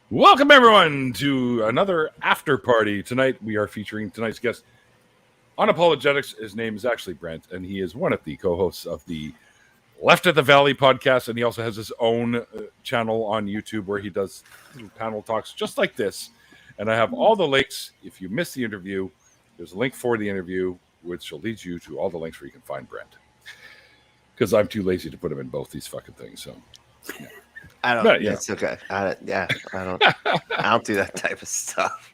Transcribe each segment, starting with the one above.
Welcome, everyone, to another after party. Tonight, we are featuring tonight's guest, Unapologetix. His name is actually Brent, and he is one of the co-hosts of the Left at the Valley podcast, and he also has his own channel on YouTube where he does little panel talks just like this. And I have all the links. If you missed the interview, there's a link for the interview, which will lead you to all the links where you can find Brent. Because I'm too lazy to put him in both these fucking things, so... Yeah. I don't. But, it's okay. I don't do that type of stuff.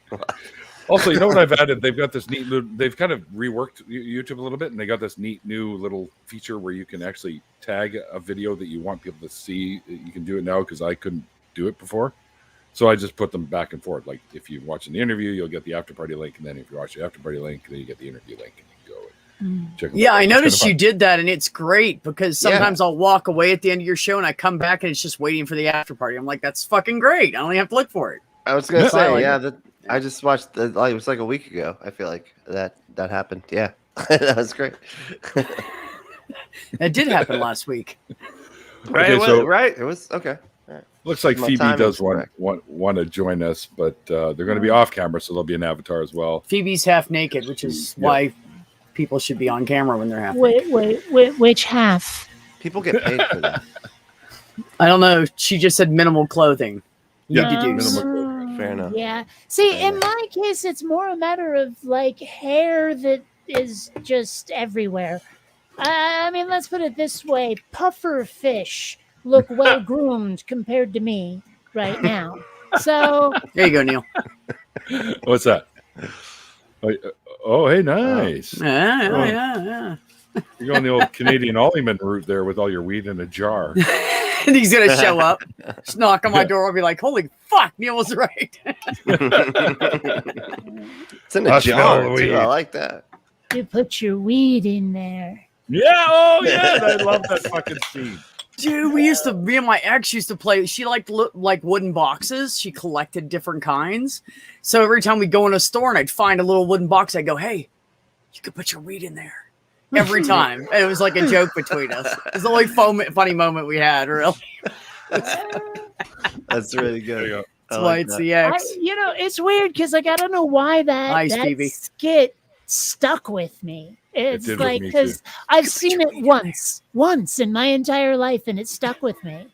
Also, you know what I've added? They've got this neat. They've kind of reworked YouTube a little bit, and they got this neat new little feature where you can actually tag a video that you want people to see. You can do it now because I couldn't do it before, so I just put them back and forth. Like if you're watching the interview, you'll get the after party link, and then if you watch the after party link, then you get the interview link, and you can go. Yeah, I noticed you did that, and it's great because sometimes I'll walk away at the end of your show and I come back and it's just waiting for the after party. I'm like, that's fucking great. I don't even have to look for it. I was gonna say, I just watched it was like a week ago. I feel like that happened. Yeah, that was great. That did happen last week. Right? Okay, It was okay. Right. Looks like Phoebe does want to join us, but they're going to be off camera, so there'll be an avatar as well. Phoebe's half naked, which is why people should be on camera when they're half. Wait, which half? People get paid for that. I don't know. She just said minimal clothing. Fair enough. Yeah. See, in my case, it's more a matter of like hair that is just everywhere. I mean, let's put it this way: puffer fish look well groomed compared to me right now. So there you go, Neil. What's that? Oh, hey, nice. Yeah. You're going the old Canadian Ollieman route there with all your weed in a jar. And he's going to show up, just knock on my door, and be like, holy fuck, Neil was right. It's in a jar, too. I like that. You put your weed in there. Yeah, oh, yeah. I love that fucking scene. Dude, me and my ex used to play. She liked wooden boxes. She collected different kinds. So every time we'd go in a store and I'd find a little wooden box, I'd go, hey, you could put your weed in there. Every time. It was like a joke between us. It was the only funny moment we had, really. That's really good. That's why it's the ex. It's weird because like I don't know why that Phoebe. skit stuck with me. It's like because I've seen it once in my entire life, and it stuck with me.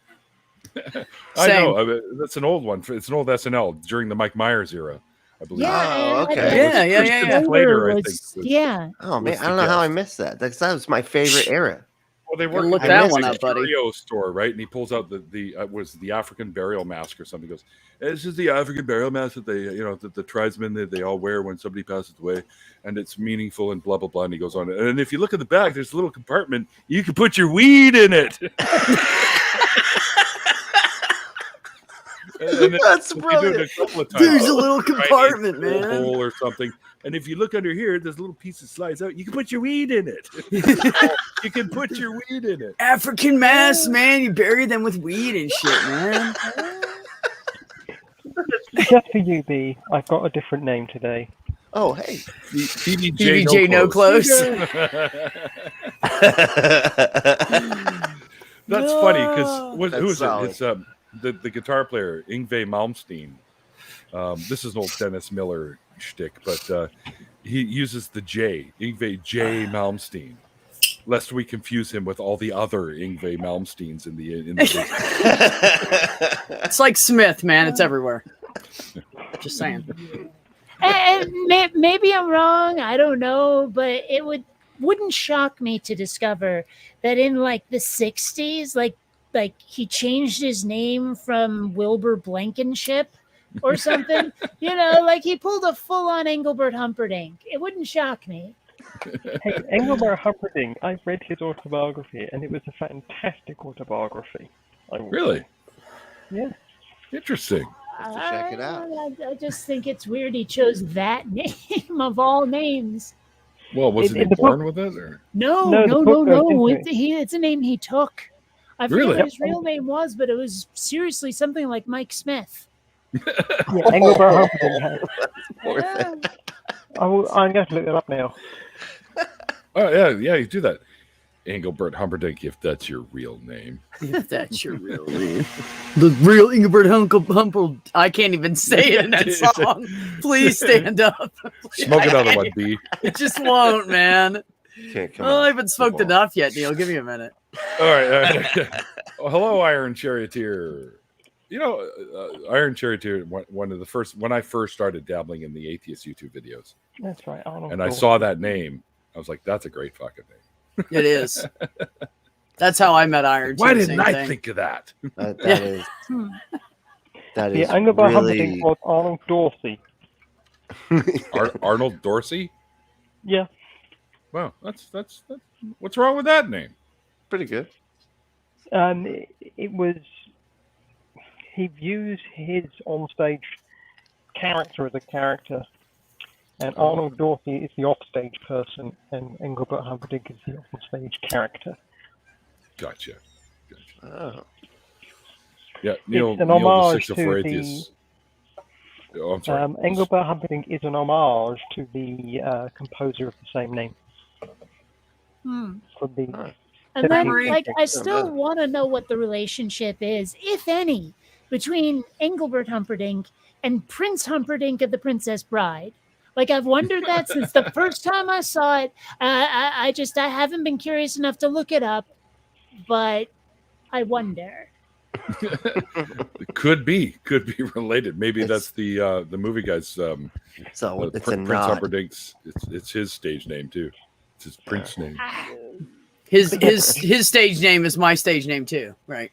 I know. That's an old one. It's an old SNL during the Mike Myers era, I believe. Oh, okay. Yeah. Later, I think. Yeah. Oh man, I don't know how I missed that. That was my favorite era. Well, they were look that one up, buddy. Curio store, right? And he pulls out the African burial mask or something. He goes, "This is the African burial mask that the tribesmen they all wear when somebody passes away, and it's meaningful and blah blah blah." And he goes on, and if you look at the back, there's a little compartment. You can put your weed in it. And that's brilliant. There's a little compartment, man. Hole or something. And if you look under here, there's a little piece that slides out. You can put your weed in it. You can put your weed in it. African masks, man. You bury them with weed and shit, man. Just for you, B, I've got a different name today. Oh, hey. PBJ No Clothes. That's funny because who is it? It's the guitar player, Yngwie Malmsteen. This is an old Dennis Miller shtick, but he uses the J, Yngwie J. Malmsteen, lest we confuse him with all the other Yngwie Malmsteens in the business. It's like Smith, man. It's everywhere. Just saying. And maybe I'm wrong. I don't know, but it wouldn't shock me to discover that in like the 60s, like he changed his name from Wilbur Blankenship or something. Like he pulled a full-on Engelbert Humperdinck. It wouldn't shock me. Hey, Engelbert Humperdinck, I read his autobiography, and it was a fantastic autobiography. Really? Yeah. Interesting. Check it out. I just think it's weird he chose that name of all names. Well, wasn't he born with it? Or? No. It's a name he took. I forget what his real name was, but it was seriously something like Mike Smith. Yeah, Engelbert Humperdinck. I'm going to look that up now. Oh, yeah, you do that. Engelbert Humperdinck, if that's your real name. If that's your real name. The real Engelbert Humperdinck. I can't even say it in that song. Please stand up. Smoke another one, B. It just won't, man. Can't come Oh, I on. haven't smoked enough yet, Neil. Give me a minute. All right. Well, hello, Iron Charioteer. You know, Iron Charioteer, one of the first, when I first started dabbling in the Atheist YouTube videos, That's right. Arnold and I Dorf. saw that name, I was like, that's a great fucking name. It is. That's how I met Iron. Why too, didn't same I thing. think of that? That Yeah. is. That Yeah, is Engelbert really. Humperdinck was Arnold Dorsey. Arnold Dorsey? Yeah. Wow, that's what's wrong with that name? Pretty good. It was. He views his onstage character as a character, and Arnold Dorsey is the offstage person, and Engelbert Humperdinck is the onstage character. Gotcha. Oh. Yeah, Neil, It's an Neil the homage 604 to Atheist. Oh, I'm sorry. Engelbert Humperdinck is an homage to the composer of the same name. For the And then, Memory. like, I still want to know what the relationship is, if any, between Engelbert Humperdinck and Prince Humperdinck of The Princess Bride. Like, I've wondered that since the first time I saw it. I haven't been curious enough to look it up, but I wonder. It could be related. Maybe that's the movie guy's. So it's a Prince nod. Humperdinck's. It's his stage name too. It's his Prince name. His stage name is my stage name too, right?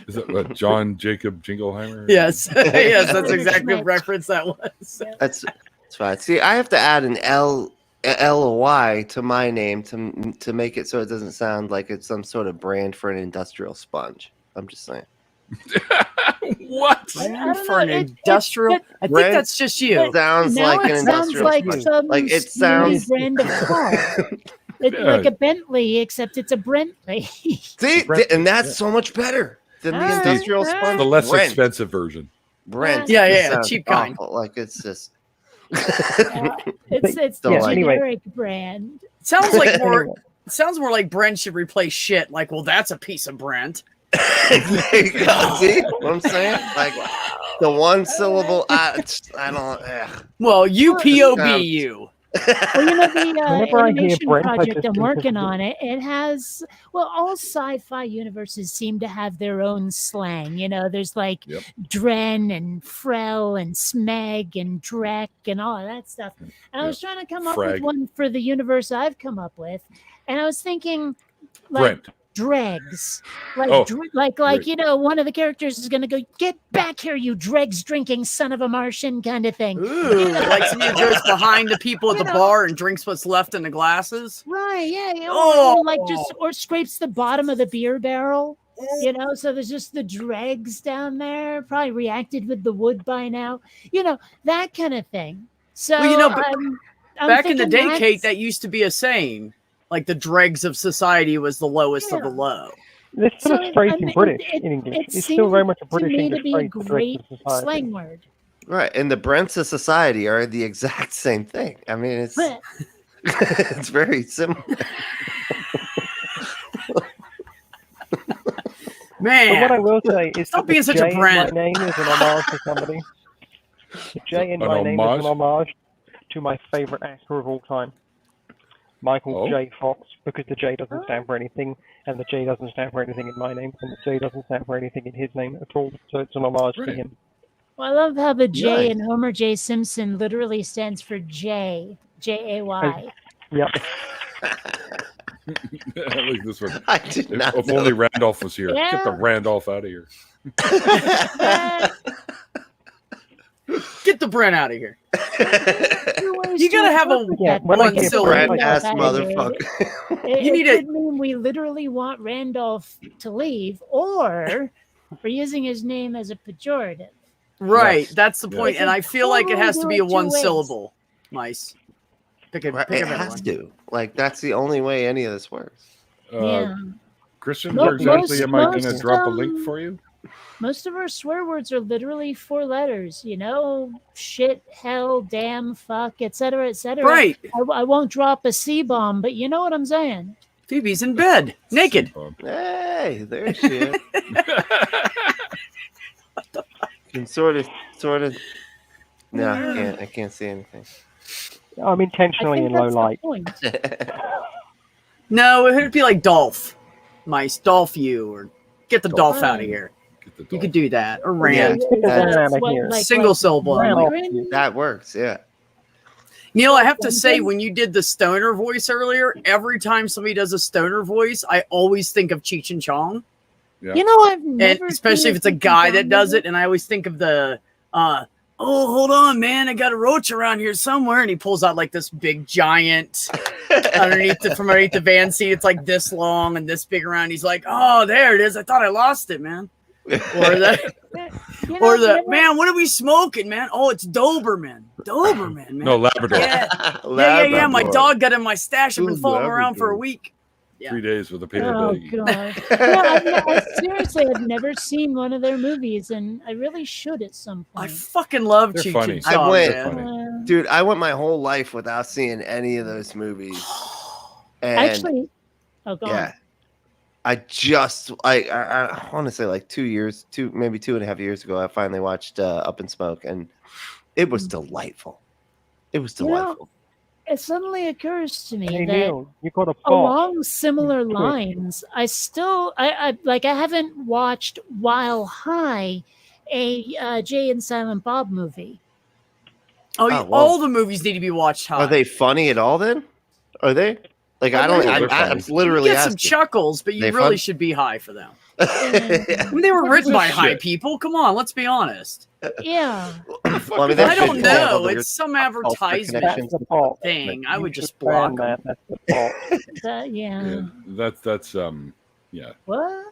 Is it what, John Jacob Jingleheimer? Yes, yes, that's exactly what reference that was. That's fine. See, I have to add an L-Y to my name to make it so it doesn't sound like it's some sort of brand for an industrial sponge. I'm just saying. What? don't For an know, industrial? I think Brand- that's just you. Sounds now like it an sounds industrial like sponge. some Like, it skinny sounds- brand of car. It's Yeah. like a Bentley, except it's a Brentley. See, and that's so much better than the Ah, industrial ah. sponge. The less Brent. expensive version. Brent. Yeah, just yeah, sounds cheap kind. awful. Like it's just. It's Don't the like it. generic brand. Sounds like more. Anyway. Sounds more like Brent should replace shit. Like, well, that's a piece of Brent. There you go. See what I'm saying? Like the one syllable. I don't. Ugh. Well, UPOBU. Well, you know, the Whenever I hear animation Brent, I project just I'm think of working the- on, it has, well, all sci-fi universes seem to have their own slang. You know, there's like Yep. Dren and Frel and Smeg and Drek and all of that stuff. And I was trying to come up Frag. with one for the universe I've come up with. And I was thinking, like, Brent. dregs, like Oh, like right. you know, one of the characters is gonna go, "Get back here, you dregs drinking son of a Martian," kind of thing. Ooh, like somebody goes behind the people at the bar and drinks what's left in the glasses. Right, yeah, yeah. Oh. Or like just or scrapes the bottom of the beer barrel, you know, so there's just the dregs down there, probably reacted with the wood by now, you know, that kind of thing. So Well, you know, but I'm back in the thinking day, Kate, that's- that used to be a saying. Like the dregs of society was the lowest of the Yeah. low. This sort So, of phrase I in mean, British it- in English. it It's still very seemed much a to British me to English be a phrase. for great the society. slang word. Right, and the Brents of society are the exact same thing. I mean, it's it's very similar. Man, But what I will say is Stop that the being such a J in my Brent. name is an homage to somebody. The J in An my name is homage? an homage to my favorite actor of all time, Michael Oh. J. Fox, because the J doesn't stand for anything, and the J doesn't stand for anything in my name, and the J doesn't stand for anything in his name at all. So it's an homage to Right. him. Well, I love how the J Nice. in Homer J. Simpson literally stands for J, J-A-Y. Yep. I like this one. I did not If know. only Randolph was here. Get the Yeah. Randolph out of here. get the Brent out of here. You You gotta have a Yeah, when I One hear syllable Brent ass It, motherfucker. You need could mean we literally want Randolph to leave, or we're using his name as a pejorative. Right, Yes. that's the point. Yes. And I feel like it has to be a Totally do it two one ways. syllable. Nice. Pick a Right, pick it a better has one. to. Like that's the only way any of this works. Yeah. Christian, Mo- where exactly most- am I going to most, drop a link for you? Most of our swear words are literally 4 letters, you know, shit, hell, damn, fuck, etc., etc. Right. I won't drop a C-bomb, but you know what I'm saying. Phoebe's in bed, naked. Hey, there she is. And sort of. No, I can't see anything. I'm I intentionally think in low that's the light. point. No, it would be like Dolph. Mice, Dolph you, or get the Dolph out of Right. here. Get the You dog. could do that. Or Yeah. Rand. That's what, Single syllable. Ran off Rand? you. That works, yeah. Neil, I have to say, when you did the stoner voice earlier, every time somebody does a stoner voice, I always think of Cheech and Chong. Yeah. You know, I've And never especially seen if it's a guy that does it, and I always think of the oh, hold on, man, I got a roach around here somewhere, and he pulls out like this big giant from underneath the van seat. It's like this long and this big around. He's like, oh, there it is. I thought I lost it, man. Or that, You know, or the never- man, what are we smoking, man? Oh, it's Doberman. Doberman, man. No, Labrador. Yeah. My dog got in my stash. I've been Ooh, following him around for a Labrador. week. Yeah. 3 days with a paper Oh bag. god! Yeah, seriously, I've never seen one of their movies, and I really should at some I point. fucking love They're Cheech funny. and I Chong, went- man. Funny. Dude, I went my whole life without seeing any of those movies. And Actually, oh god, yeah. I want to say like 2 years, maybe 2.5 years ago, I finally watched Up in Smoke, and it was delightful. It was You know, delightful. it suddenly occurs to me Hey, that Neil, you got a bot. along similar Twitch. lines, I haven't watched While High, a Jay and Silent Bob movie. Oh, Oh, well. all the movies need to be watched high. Are they funny at all then? Are they? Like, I don't, Yeah, they're I'm funny. literally you get some asking. chuckles, but you They really fun? should be high for them. Yeah. I mean, they were written by Shit. high people. Come on, let's be honest. Yeah, Well, I mean, I that's don't good. They have all know. the It's some culture advertisement connections. That's the bot. thing. I You would should just block ban them. that. That's the bot. yeah. That's yeah. What?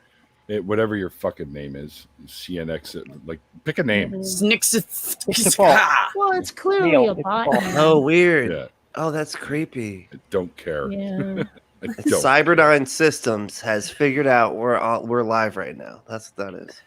Whatever your fucking name is, CNX. Like, pick a name. It's a bot. Snixit. Well, it's clearly Neil, a it's bot. a bot. now. Oh, weird. Yeah, Oh, that's creepy. I don't care. Yeah. I don't. Cyberdyne Systems has figured out we're live right now. That's what that is.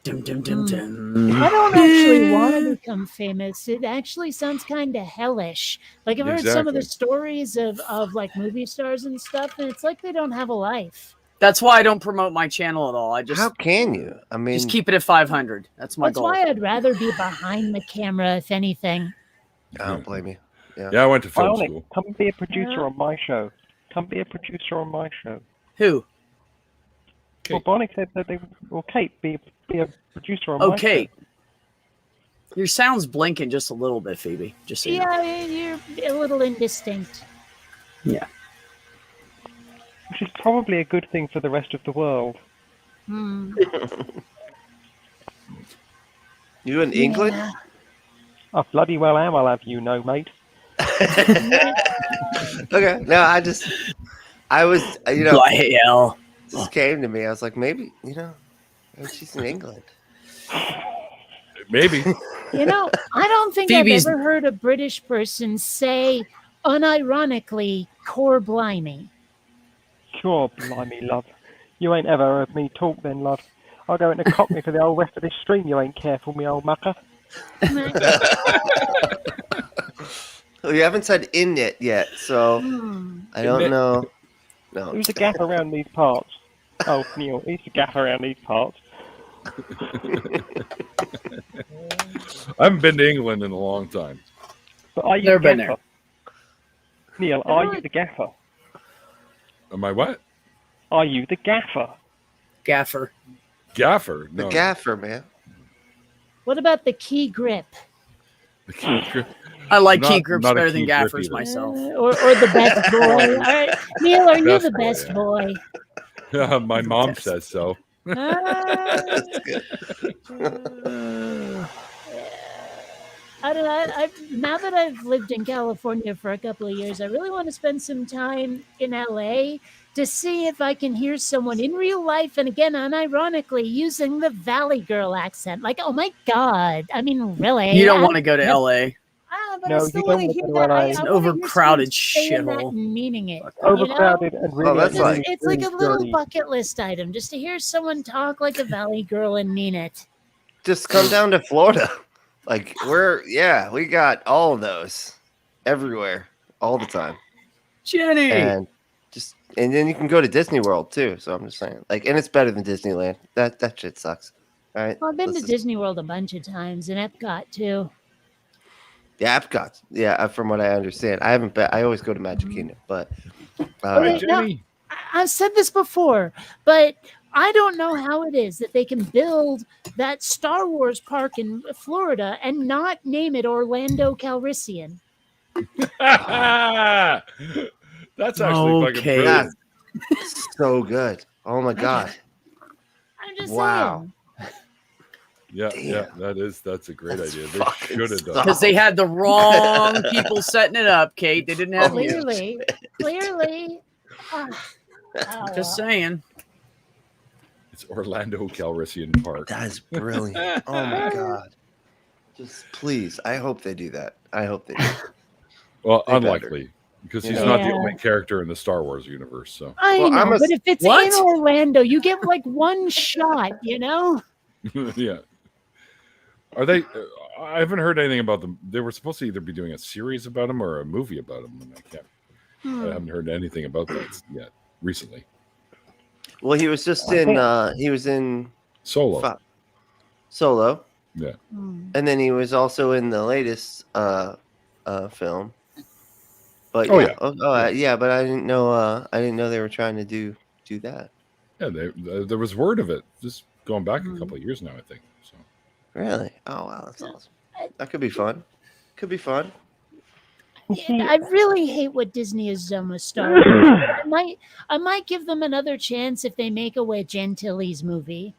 Dum, dum, dum, dum. I don't actually want to become famous. It actually sounds kind of hellish. Like I've heard some of the Exactly. stories of like movie stars and stuff, and it's like they don't have a life. That's why I don't promote my channel at all. I just How can you? I mean, just keep it at 500. That's my That's goal. why I'd rather be behind the camera, if anything. I don't blame you. Yeah, I went to film Bionic, school. come be a producer Yeah. on my show. Come be a producer on my show. Who? Kate. Well, Bionic said that they will Kate be a producer on my Okay. show. Your sound's blinking just a little bit, Phoebe. Just so you know. Yeah, you're a little indistinct. Yeah. Which is probably a good thing for the rest of the world. Hmm. You in England? Yeah. I bloody well am, I'll have you know, mate. Okay. No, I was, Hell. this came to me. I was like, maybe she's in England. Maybe. You know, I don't think Phoebe's- I've ever heard a British person say, unironically, core blimey. Sure, blimey, love. You ain't ever heard me talk then, love. I'll go into Cockney for the whole rest of this stream, you ain't careful, me old mucker. Well, you haven't said in it yet, so Hmm. I don't know. No. Who's the gaff around these parts? Oh, Neil, he's the gaff around these parts. I haven't been to England in a long time. But are you Never the been gaffer? Neil, are you the gaffer? Am I what? Are you the gaffer? Gaffer. Gaffer? The No. gaffer, man. What about the key grip? I like Not- key grips not a better than key grip gaffers either. myself. Or the best boy. All right. Neil, are you Best the boy, best yeah. boy? My mom says so. Ah. I don't know. Now that I've lived in California for a couple of years, I really want to spend some time in LA to see if I can hear someone in real life, and again, unironically, using the Valley Girl accent. Like, oh my God. I mean, really. You don't want to go to LA. But No, I you still don't want to want hear to that. LA. I It's an wanna hear overcrowded someone saying that shithole. and meaning it. Overcrowded and really, that's It's, like- it's like a little dirty. bucket list item just to hear someone talk like a valley girl and mean it. Just come down to Florida. Like we got all of those everywhere, all the time, Jenny. and then you can go to Disney World too. So I'm just saying, like, and it's better than Disneyland. That shit sucks. All right. Well, I've been to Let's just- Disney World a bunch of times and Epcot too. Yeah, Epcot. Yeah, from what I understand, I haven't been. I always go to Magic Kingdom, but Hi, Okay, now- Jenny. I've said this before, but I don't know how it is that they can build that Star Wars park in Florida and not name it Orlando Calrissian. That's actually fucking Okay. brilliant. that's so good. Oh my god. I'm just Wow. saying. Yeah, that's a great That's idea. They fucking should have done. suck. Because they had the wrong people setting it up, Kate. They didn't have you. Clearly. Ah, oh, Just well. saying. It's Orlando Calrissian Park. That is brilliant. Oh my god. Just please. I hope they do that. I hope they do. Well, They better. unlikely because he's Yeah. not the only character in the Star Wars universe. So I Well, know, I'm a- but if it's What? in Orlando, you get like one shot, you know? yeah. Are they? I haven't heard anything about them. They were supposed to either be doing a series about him or a movie about him, and I haven't heard anything about that yet recently. Well, he was just he was in Solo. Fuck. Solo, Hmm. and then he was also in the latest film. But Oh, yeah, yeah. but I didn't know they were trying to do that. Yeah, there was word of it just going back a couple of years now, I think. So Really? Oh wow, that's awesome. That could be fun. Could be fun. Yeah, I really hate what Disney has done with Star Wars. I might give them another chance if they make a Wedge Antilles movie.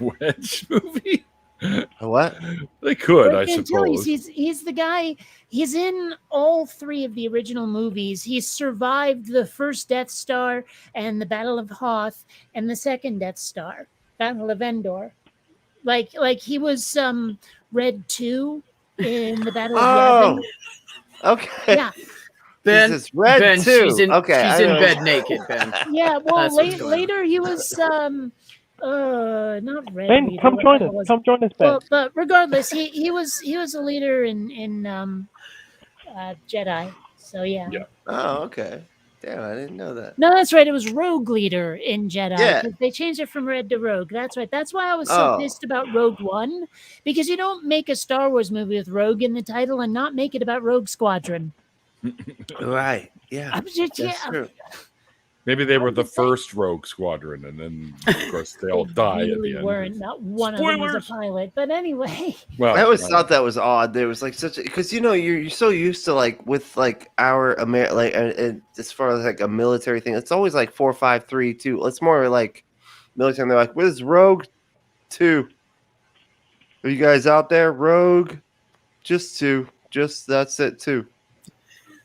Wedge movie. What? They could, I Wedge Antilles, suppose. he's the guy. He's in all three of the original movies. He's survived the first Death Star and the Battle of Hoth, and the second Death Star, Battle of Endor. Like he was Red 2 in the Battle of Oh, Yavin. okay. Yeah. Ben, This is Red Ben, too. she's in, Okay, I she's in know. bed naked, Ben. Yeah, well, That's what's going on. later he was not Red Ben, Leader, come join whatever us. it was. Come join us, Ben. Well, but regardless, he was a leader in Jedi. So yeah. Yeah. Oh, okay. Damn, I didn't know that. No, that's right. It was Rogue Leader in Jedi. Yeah. 'Cause they changed it from Red to Rogue. That's right. That's why I was so Oh. pissed about Rogue One, because you don't make a Star Wars movie with Rogue in the title and not make it about Rogue Squadron. Right. Yeah. I'm just, That's true. Maybe they were I'm the just saying. first Rogue Squadron, and then of course they all die at really the end. weren't. Not one of them was Spoilers! a pilot. But anyway. Well, I always thought that was odd. There was like such because you're so used to like with like our as far as like a military thing, it's always like 4, 5, 3, 2. It's more like military. And they're like, "Where's Rogue 2? Are you guys out there? Rogue, just 2, just that's it 2."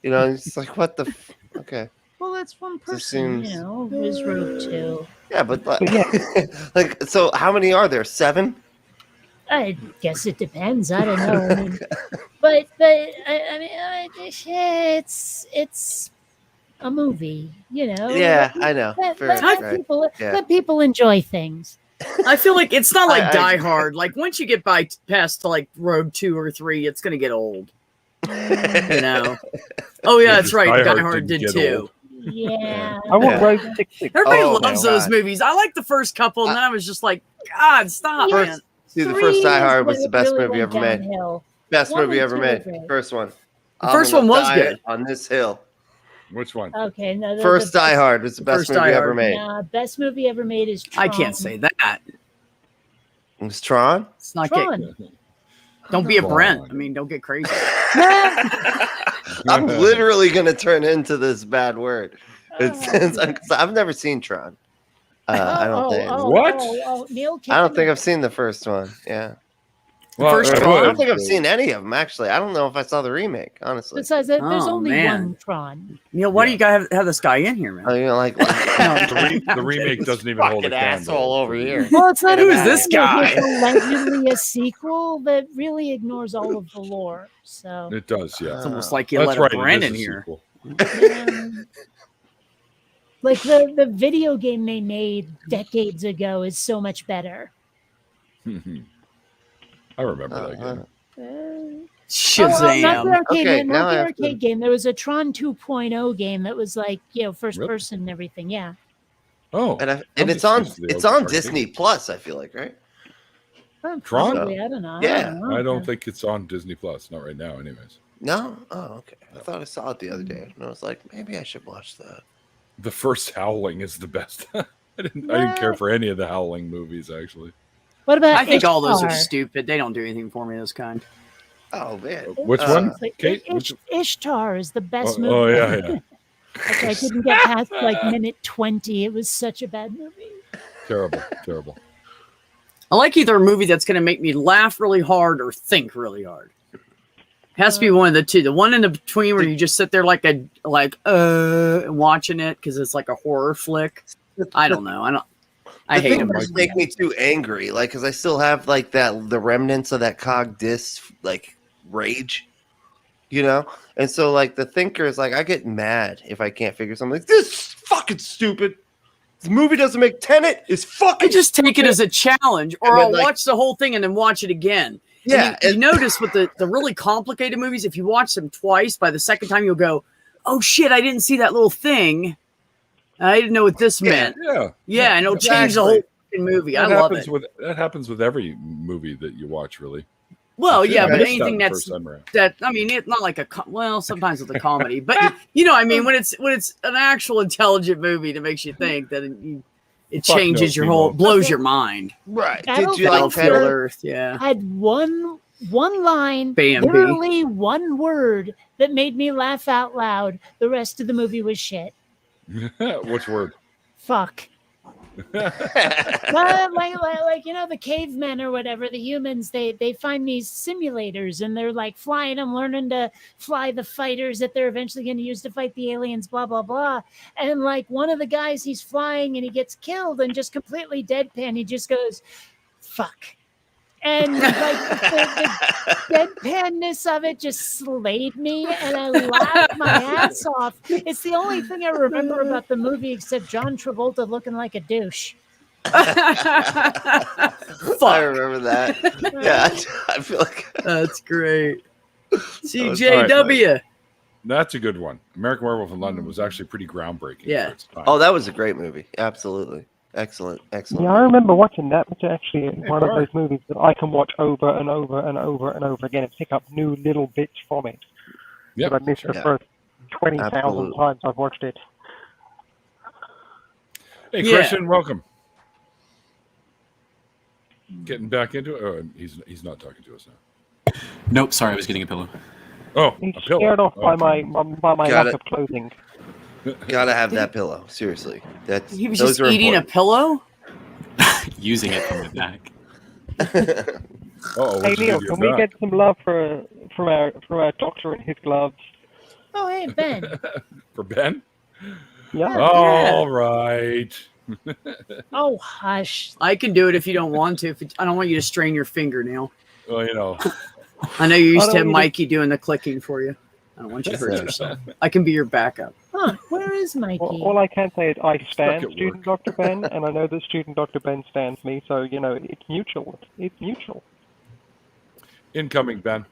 You know, it's like what the okay. Well, that's one Just person, seems- you know, who's Rogue 2. Yeah, but like, like so, how many are there? 7? I guess it depends. I don't know. I mean, but I mean, it's a movie, you know. Yeah, I know. Let, Fair, let right. people Yeah. let people enjoy things. I feel like it's not like I- Die Hard. Like once you get past to like Rogue 2 or 3, it's gonna get old. You know. Oh yeah, that's right. Die Hard did didn't get too. old. Yeah. I want Yeah. Rogue 66. Everybody Oh, loves my those God. movies. I like the first couple, and then I was just like, God, stop, Yeah. man. Dude, the 3 first Die is Hard when was the it best really movie went ever made. downhill. Best 1 movie and ever 2 made. were great. First one. The first one was good. On this hill. Which one? Okay, no. First Die Hard was the best First movie Die ever Hard. made. Nah, best movie ever made is Tron. I can't say that. It was Tron. It's not Tron. Don't be a Come Brent. on. I mean, don't get crazy. I'm literally gonna turn into this bad word. It's 'cause I've never seen Tron. I don't think. What? Neil I don't Kinnaman. think I've seen the first one. Yeah. first I Tron? don't think I've seen any of them, actually. I don't know if I saw the remake, honestly. Besides that, there's Oh, only man. one Tron. Neil, why do you guys have this guy in here, man? Oh, you know, like The remake doesn't even hold a fucking candle. asshole over here. Well, it's not Who even is this guy? It's allegedly a sequel that really ignores all of the lore. So It does, yeah. It's almost like you That's let right. a Brand it in is a here. sequel. like the video game they made decades ago is so much better. I remember that game. Not Shazam. the arcade, Okay, not now I the have arcade game. There was a Tron 2.0 game that was like, first Really? person and everything. Yeah. Oh, And I'm it's just on used to the it's on arcade. Disney Plus, I feel like, right? Tron? Probably, I don't know. Yeah. I don't think it's on Disney Plus. Not right now, anyways. No? Oh, okay. I thought I saw it the other day, and I was like, maybe I should watch that. The first Howling is the best. I didn't care for any of the Howling movies, actually. What about I think all those are Ishtar? stupid. They don't do anything for me of this kind. Oh man. Which one, Like, Kate? Which... Ishtar is the best movie. Oh, yeah, yeah. Like, I couldn't get past like minute 20. It was such a bad movie. Terrible, terrible. I like either a movie that's going to make me laugh really hard or think really hard. It has to be one of the two. The one in the between where you just sit there watching it because it's like a horror flick. I don't know. I hate them. Just make me too angry, like, because I still have like the remnants of that cog dis like rage, and so like the thinker is like, I get mad if I can't figure something. Like, this is fucking stupid. The movie doesn't make Tenet is fucking. I just take it as a challenge, or And then, I'll like- watch the whole thing and then watch it again. Yeah, And you notice with the really complicated movies, if you watch them twice, by the second time you'll go, "Oh shit, I didn't see that little thing. I didn't know what this meant." Yeah. And it'll change the whole fucking movie. I love it. That happens with every movie that you watch, really. Well, yeah, but Missed anything that the that's first time around. it's not like sometimes with a comedy, but you know what I mean, when it's an actual intelligent movie that makes you think, that it Fuck changes no, your whole, Timo. blows your mind. right. Did Battlefield you like Battlefield Tenet? Earth, yeah. Had one line, Bambi. literally one word that made me laugh out loud. The rest of the movie was shit. Which word? Fuck. like the cavemen or whatever, the humans, they find these simulators and they're like flying them, learning to fly the fighters that they're eventually going to use to fight the aliens, blah blah blah. And like one of the guys, he's flying and he gets killed, and just completely deadpan, he just goes fuck. And like the deadpanness of it just slayed me, and I laughed my ass off. It's the only thing I remember about the movie, except John Travolta looking like a douche. I remember that. Yeah, I feel like That's great. was CJW. That's a good one. American Werewolf in London was actually pretty groundbreaking. Yeah. for its time. Oh, that was a great movie. Absolutely. Excellent. Yeah, I remember watching that. It's actually one of those movies that I can watch over and over and over and over again and pick up new little bits from it. Yep. But I missed the Yeah. first 20,000 Absolutely. times I've watched it. Hey, Yeah. Christian, welcome. Getting back into it. Oh, he's not talking to us now. Nope, sorry, I was getting a pillow. Oh, He's a pillow. scared off by Oh. my Got lack it. of clothing. Gotta have that pillow. Seriously. He was Those just are eating important. a pillow? Using it from the back. Uh-oh, Hey what'd you Neil, do to can your we back? get some love from our doctor and his gloves? Oh, hey, Ben. For Ben? Yeah. All right. Oh, hush. I can do it if you don't want to. I don't want you to strain your fingernail. Well, you know. I know you used to don't have need Mikey doing the clicking for you. I don't want you to hurt yourself. I can be your backup. Huh, where is Mikey? All I can say is I stand at student work. Dr. Ben, and I know that student Dr. Ben stands me, so, it's mutual. It's mutual. Incoming, Ben.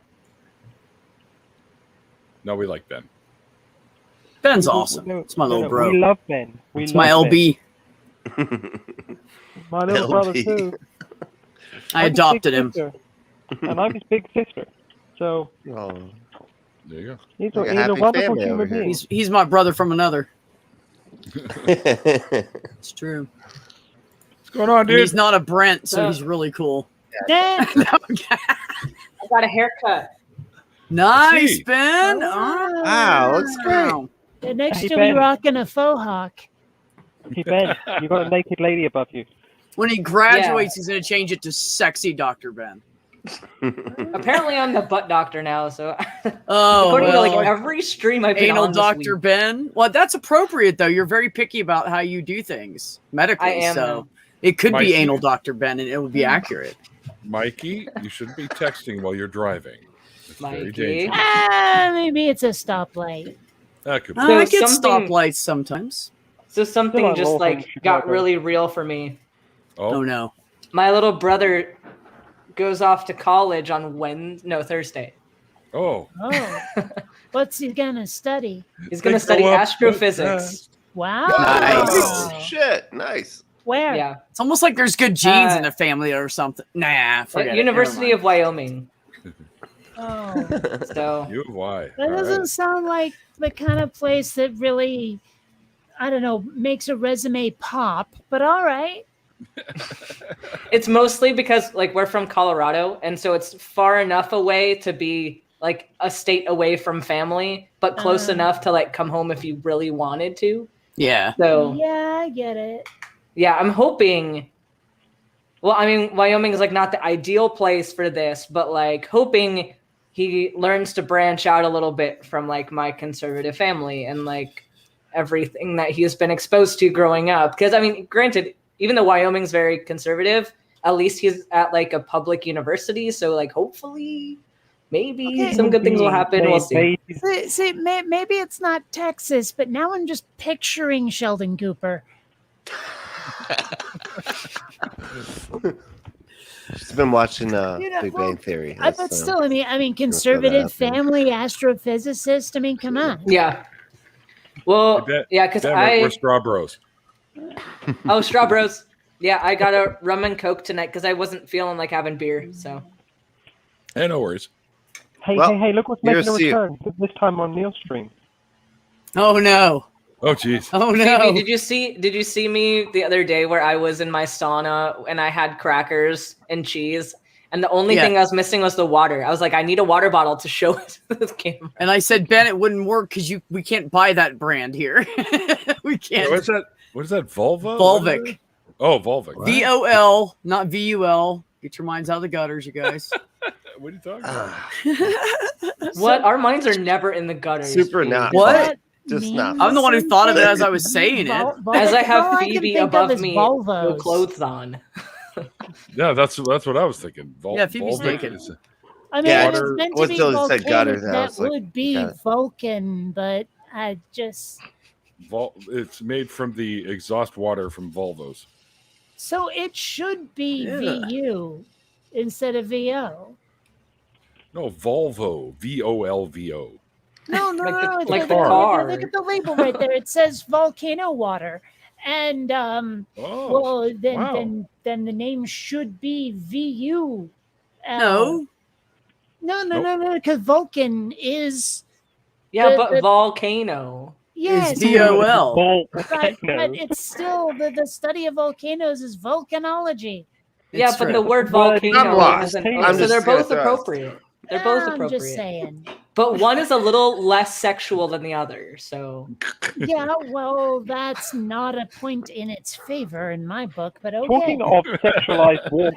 No, we like Ben. Ben's awesome. It's my little bro. We love Ben. It's my LB. My little brother, LB. too. I I'm his adopted big him. sister, and I'm his big sister. So Oh. There you he's Like a a happy wonderful family over human here. being. He's my brother from another. Oh. It's true. What's going on, And dude? he's not a Brent, so he's really cool. Dan, I got a haircut. Nice, See. Ben. Wow, looks great. next Hey, you'll be Ben. rocking a faux hawk. Hey Ben, you got a naked lady above you. When he graduates, he's going to change it to sexy Dr. Ben. Apparently, I'm the butt doctor now. So, Oh, according to well, like every stream I've been anal on this Dr. week, Ben. Well, that's appropriate though. You're very picky about how you do things medically. I am so now. it could Mikey. be anal Dr. Ben, and it would be accurate. Mikey, you shouldn't be texting while you're driving. It's very Mikey. dangerous. Maybe it's a stoplight. That could be. I get something- stoplights sometimes. So something Still just unlawful in like got Chicago. really real for me. Oh no. My little brother goes off to college on Thursday. Oh, Oh, what's he gonna study? He's going to They study go up astrophysics. Wow. Nice. Oh, shit, nice. Where? Yeah, It's almost like there's good genes in the family or something. Nah, forget it. University Never of Wyoming. Oh, So you why? that doesn't sound like the kind of place that really, I don't know, makes a resume pop. But all right. it's mostly because like we're from Colorado, and so it's far enough away to be like a state away from family, but close enough to like come home if you really wanted to. Yeah. So Yeah, I get it. yeah, I'm hoping. Well, I mean, Wyoming is like not the ideal place for this, but like hoping he learns to branch out a little bit from like my conservative family and like everything that he's been exposed to growing up. Because I mean, granted, even though Wyoming's very conservative, at least he's at like a public university, so like hopefully, maybe some good things will happen. We'll see. See, maybe it's not Texas, but now I'm just picturing Sheldon Cooper. She's been watching know, Big well, Bang Theory. But still, I mean, conservative out there. family astrophysicist. I mean, come on. Yeah. Well, yeah, because we're straw bros. Oh, straw bros. Yeah, I got a rum and coke tonight because I wasn't feeling like having beer. So Hey, no worries. Hey, Well, hey, hey, look what's making a here's to you. return. This time on Neil's stream. Oh no. Oh, jeez. Oh no. Phoebe, did you see me the other day where I was in my sauna and I had crackers and cheese, and the only thing I was missing was the water. I was like, I need a water bottle to show it to the camera. And I said, Ben, it wouldn't work because we can't buy that brand here. We can't. What's that? What is that? Volvo? Volvic. Oh, Volvic. VOL, not VUL. Get your minds out of the gutters, you guys. What are you talking about? What? Our minds are never in the gutters. Super Phoebe. not. What? Just not. I'm the one who thought of it as I was saying it. As I have All I can Phoebe think of above is me, Volvos. no clothes on. Yeah, that's what I was thinking. Yeah, Phoebe's Volvic naked. is- I mean, Yeah, it's water- meant to once be those said gutter, volcanic. then I That was like, would be got it. Vulcan, but I just It's made from the exhaust water from Volvos. so it should be Yeah. VU instead of VO. No, Volvo. VOLVO. No, no, Like the- no. it's like look the at- car. Look at the label right there. It says volcano water, and Oh, well, then wow. then the name should be VU. No. No, because Vulcan is Yeah, The- but the- volcano. yes, VOL. but Volcano. it's still the study of volcanoes is volcanology. Yeah, It's but true. the word But volcano I'm lost. isn't. I'm So just they're both gonna throw it. appropriate. They're both I'm just appropriate. saying. But one is a little less sexual than the other. So Yeah, well, that's not a point in its favor in my book, but okay. Talking of sexualized water,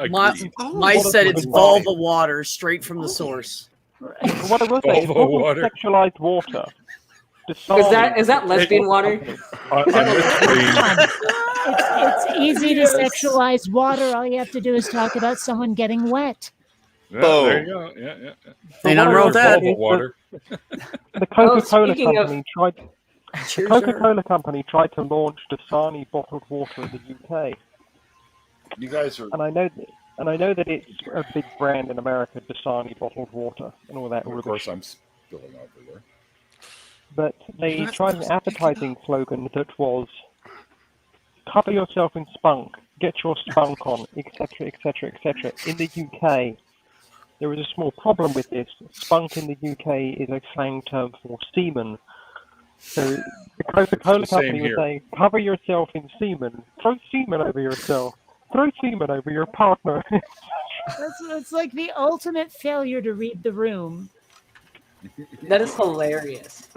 My, Agreed. my What said a it's good Volva water straight from the source. what I will say is Volvo talking water. of sexualized water. is that lesbian water? I'm listening. It's easy to sexualize water. All you have to do is talk about someone getting wet. Yeah, there you go. Yeah. Ain't nothing wrong with that. Volvo water. The Coca-Cola speaking of- company tried. Cheers, The sir. Coca-Cola company tried to launch Dasani bottled water in the UK, You guys are. and I know that it's a big brand in America, Dasani bottled water, and all that Of rubbish. course, I'm spilling over there. But they tried an advertising slogan that was "Cover yourself in spunk, get your spunk on," etc., etc., etc. In the UK, there is a small problem with this. Spunk in the UK is a slang term for semen. So the Coca-Cola It's the same company was here. saying, "Cover yourself in semen. Throw semen over yourself. Throw semen over your partner." It's like the ultimate failure to read the room. That is hilarious.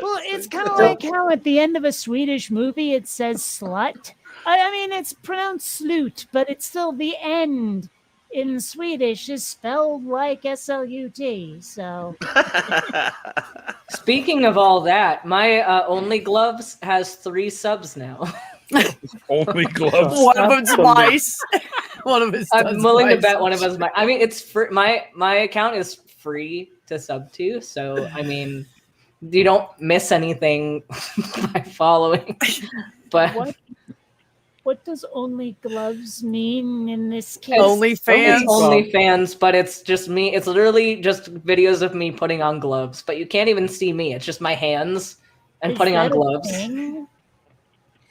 Well, it's kind of like how at the end of a Swedish movie it says slut. I mean, it's pronounced slut, but it's still the end in Swedish is spelled like SLUT. So Speaking of all that, my Only Gloves has 3 subs now. Only gloves. One of them's mice. One of his. I'm willing to bet one of us might. I mean, it's free. My account is free to sub to, so I mean, you don't miss anything by following. But what does only gloves mean in this case? OnlyFans. OnlyFans, but it's just me. It's literally just videos of me putting on gloves, but you can't even see me. It's just my hands and Is putting on that a gloves. thing?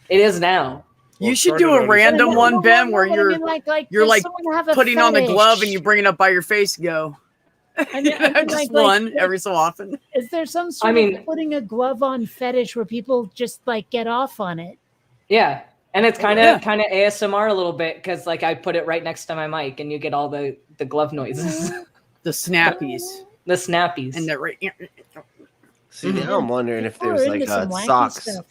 It is now. You should do a random one, Ben, where you're does like someone have a putting on the glove and fetish? you bring it up by your face and go. I mean, Just like, one every so often. Is there some sort of putting a glove on fetish where people just like get off on it? Yeah. And it's kind of ASMR a little bit because like I put it right next to my mic and you get all the glove noises. The snappies. The snappies. And the right. See, now I'm wondering if People there's are into like some a wacky socks stuff.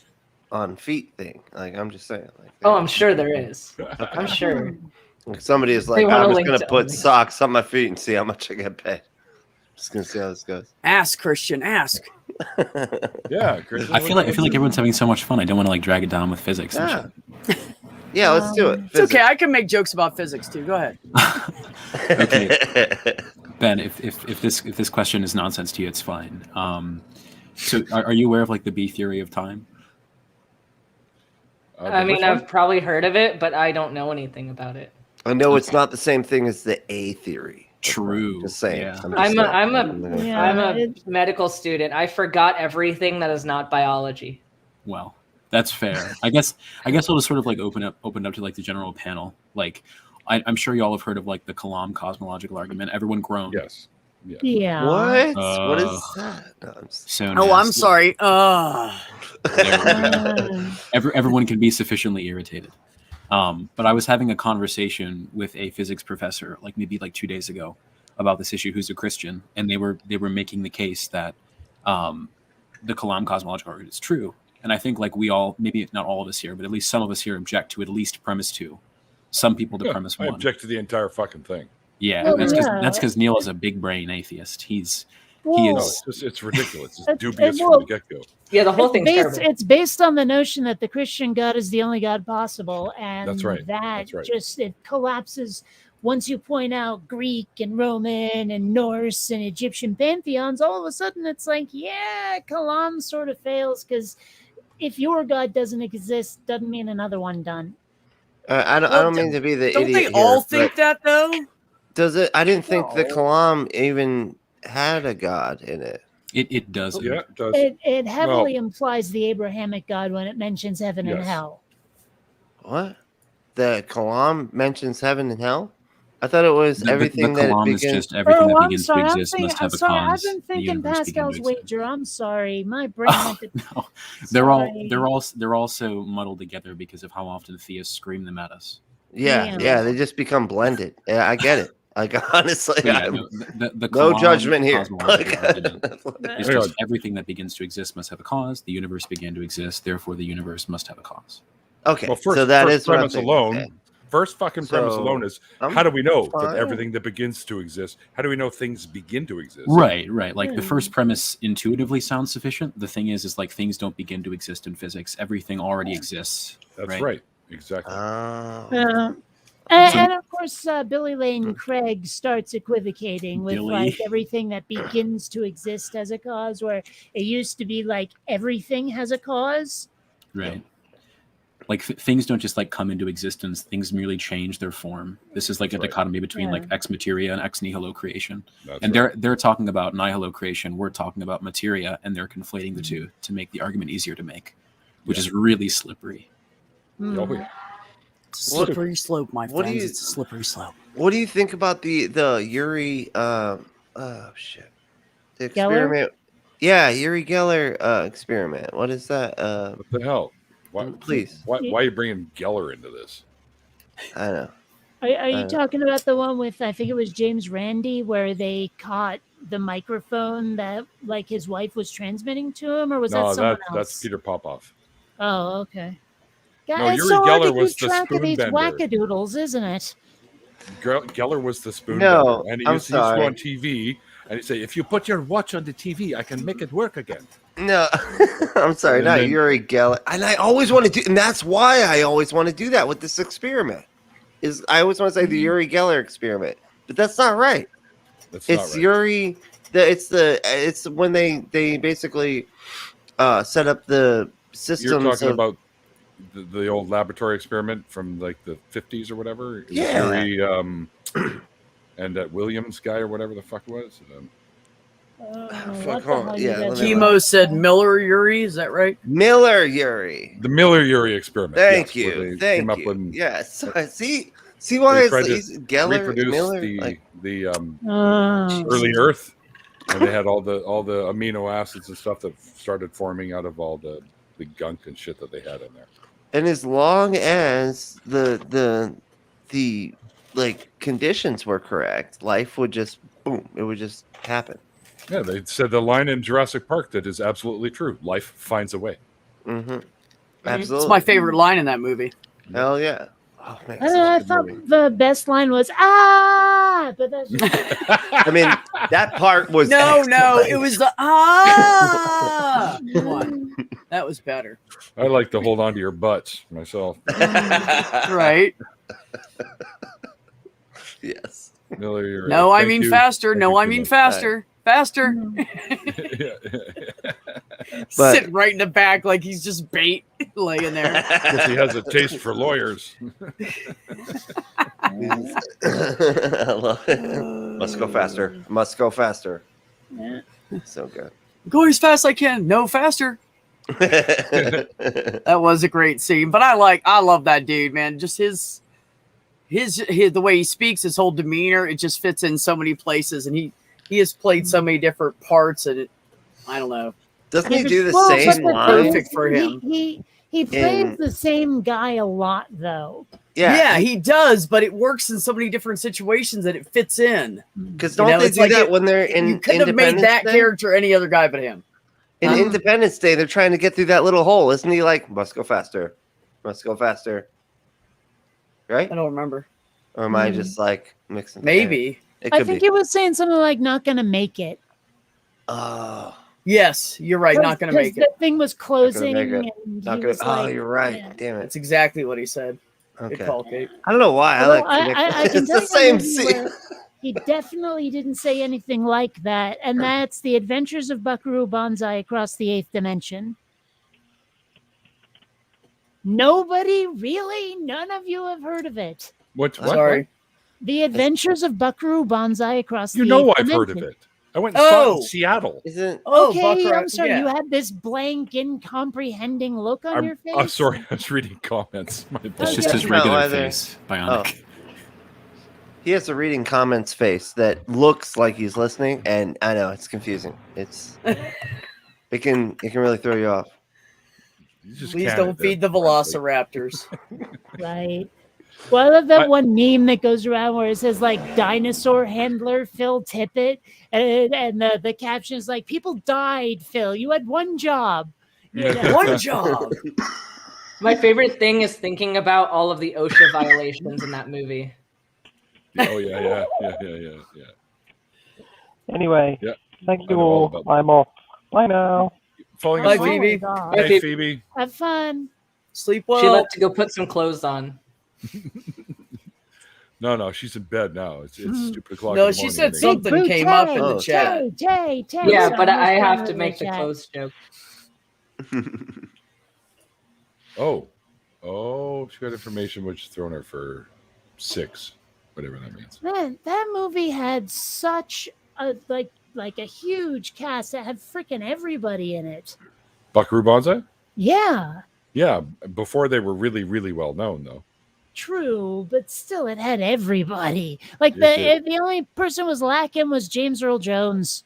on feet thing. Like I'm just saying. Like, Oh, I'm sure there is. I'm sure. Somebody is like, They wanna I'm just link gonna to put Only. socks on my feet and see how much I get paid. Just gonna see how this goes. Ask, Christian. Ask. Yeah, Christian, I feel like everyone's having so much fun. I don't want to like drag it down with physics and shit. Yeah, let's do it. It's okay. I can make jokes about physics too. Go ahead. Okay, Ben, if this question is nonsense to you, it's fine. So are you aware of like the B theory of time? I mean, I've probably heard of it, but I don't know anything about it. I know it's not the same thing as the A theory. True. Just saying. Yeah. I'm a medical student. I forgot everything that is not biology. Well, that's fair. I guess I'll just sort of like open up to like the general panel. Like, I'm sure y'all have heard of like the Kalam cosmological argument. Everyone groaned. Yes. Yeah. What? What is that? No, So Oh, I'm nasty. sorry. Everyone can be sufficiently irritated. But I was having a conversation with a physics professor, like maybe like 2 days ago, about this issue. Who's a Christian, and they were making the case that the Kalam cosmological argument is true. And I think like we all, maybe not all of us here, but at least some of us here object to at least premise 2. Some people to premise 1. I object to the entire fucking thing. Yeah, Well, that's because Neil is a big brain atheist. He is. No, it's ridiculous. It's dubious from the get-go. Yeah, the whole thing's terrible. It's based on the notion that the Christian God is the only God possible, and That's right. just it collapses once you point out Greek and Roman and Norse and Egyptian pantheons. All of a sudden, it's like, yeah, Kalam sort of fails because if your God doesn't exist, doesn't mean another one done. I don't mean to be the Don't idiot they all here, think but that though? does it? I didn't think the Kalam even had a god in it. It does. Yeah, it does. It heavily implies the Abrahamic God when it mentions heaven and Yes. hell. What? The Kalam mentions heaven and hell? I thought it was everything the that it Kalam is begins. just everything that I'm begins sorry. to I'm exist thinking, must I'm have a sorry. I've cause. been The thinking universe began to Pascal's exist. wager. I'm sorry. My brain went to. No, they're all Sorry. they're all so muddled together because of how often theists scream them at us. Yeah, they just become blended. Yeah, I get it. Like honestly, So, yeah, I'm- no, the no Kalam judgment here. cosmological argument is Hang just on. everything that begins to exist must have a cause. The universe began to exist, therefore the universe must have a cause. Okay, Well, first, so that first is what I'm premise thinking. alone. Okay. First fucking premise So, alone is I'm how do we know fine. that everything that begins to exist? How do we know things begin to exist? Right. Like the Yeah. first premise intuitively sounds sufficient. The thing is like things don't begin to exist in physics. Everything already exists. That's right. Exactly. And of course, Billy Lane Craig starts equivocating with Billy. like everything that begins to exist as a cause, where it used to be like everything has a cause. Right. Like things don't just like come into existence. Things merely change their form. This is like a That's right. dichotomy between like Yeah. ex materia and ex nihilo creation. That's And right. they're talking about nihilo creation. We're talking about materia, and they're conflating the two to make the argument easier to make, which is really slippery. Oh, yeah. Slippery slope, my what do friends. you- It's a slippery slope. What do you think about the Yuri? Oh shit, the Geller? experiment. Yeah, Yuri Geller experiment. What is that? What the hell? Why, Please, why are you bringing Geller into this? I know. Are you talking about the one with I think it was James Randi where they caught the microphone that like his wife was transmitting to him, or was No, that someone that's else? Peter Popoff. Oh, okay. Yeah, No, it's Uri so hard to Geller was keep the track of these spoonbender. wackadoodles, isn't it? Geller was the spoon No, bender, and he I'm used to go sorry. on TV and he'd say, "If you put your watch on the TV, I can make it work again." No, I'm sorry, And not then- Uri Geller. And I always want to do, and that's why I always want to do that with this experiment. Is I always want to say the Uri Geller experiment, but that's not right. That's It's not right. Uri. It's when they basically set up the systems. You're talking of, about the old laboratory experiment from like the 50s or whatever. It was Yeah. Uri, and that Williams guy or whatever the fuck it was. fuck, hold on. Yeah, let me Chemo said Miller Uri. Is that right? Miller Uri. The Miller Uri experiment. Thank yes, where you, they came thank up you. with- Yes, see why they it's, tried to it's Geller, reproduce Miller. the Oh. early Earth, and they had all the amino acids and stuff that started forming out of all the gunk and shit that they had in there. And as long as the like conditions were correct, life would just boom, it would just happen. Yeah, they said the line in Jurassic Park that is absolutely true. Life finds a way. Mm-hmm. It's Absolutely. my favorite line in that movie. Hell yeah. Oh man, I such don't know, a I good thought movie. the best line was but that's I mean, that part was No, excellent. it was the Come on, that was better. I like to hold on to your butts myself. Right? Yes. Miller Uri. No, I Thank mean you. faster. Thank No, you I too mean much. faster. Faster. But- Sitting right in the back like he's just bait laying there. Guess he has a taste for lawyers. I love it. Must go faster. Must go faster. Yeah. So good. Go as fast as I can. No, faster. That was a great scene. But I love that dude, man. Just his the way he speaks, his whole demeanor, it just fits in so many places, and he has played so many different parts, and I don't know. Doesn't he do the Well, but same the line? thing is, Perfect for him. He plays In- the same guy a lot, though. Yeah, he does, but it works in so many different situations that it fits in. Because You don't know, they it's do like that it- when they're in You couldn't have made Independence that Day? character any other guy but him. In Independence Day, they're trying to get through that little hole. Isn't he like, must go faster? Must go faster. Right? I don't remember. Or am I just like mixing? Maybe. It I could think be. he was saying something like "not gonna make it." Oh, Yes, you're right. Not going to make it. The thing was closing, make it. and not he gonna. was Oh, like, you're right. yeah. Damn it. That's exactly what he said. Good Okay. call, Kate. I don't know why. I Although like. I can it's tell the you same a movie scene. where he definitely didn't say anything like that, and that's The Adventures of Buckaroo Banzai Across the Eighth Dimension. Nobody really? None of you have heard of it. What? Sorry. The Adventures of Buckaroo Banzai Across You the know Eighth I've heard of Dimension. it. I went and saw it in Oh. Seattle. Isn't Oh, Okay, Buckaroo, I'm sorry. yeah. You had this blank, incomprehending look on your face. I'm sorry. I was reading comments. My It's bad. just his Not regular either. face, Bionic. he has a reading comments face that looks like he's listening, and I know it's confusing. It can really throw you off. You just Please can't don't at feed the that point, like- velociraptors. Right. Well, I love that one meme that goes around where it says like dinosaur handler Phil Tippett, and the caption is like, "People died, Phil. You had one job." You know? One job. My favorite thing is thinking about all of the OSHA violations in that movie. Oh yeah. Anyway, Yeah. thank I you know all all. about I'm off. Bye now. Falling Bye, Oh asleep. my Phoebe. God. Hey, Phoebe. Have fun. Sleep She well. left to go put some clothes on. No, she's in bed now. It's stupid o'clock. No, in the she morning, said I think. something Big came up in the Oh, chat. Tay. Yeah, Sorry, but I was have going to in make the chat. clothes joke. Oh, she got information which is throwing her for 6, whatever that means. Man, that movie had such a like a huge cast that had freaking everybody in it. Buckaroo Banzai? Yeah, Yeah, before they were really, really well known though. true, but still, it had everybody. Like Yes, the only person was lacking was James Earl Jones.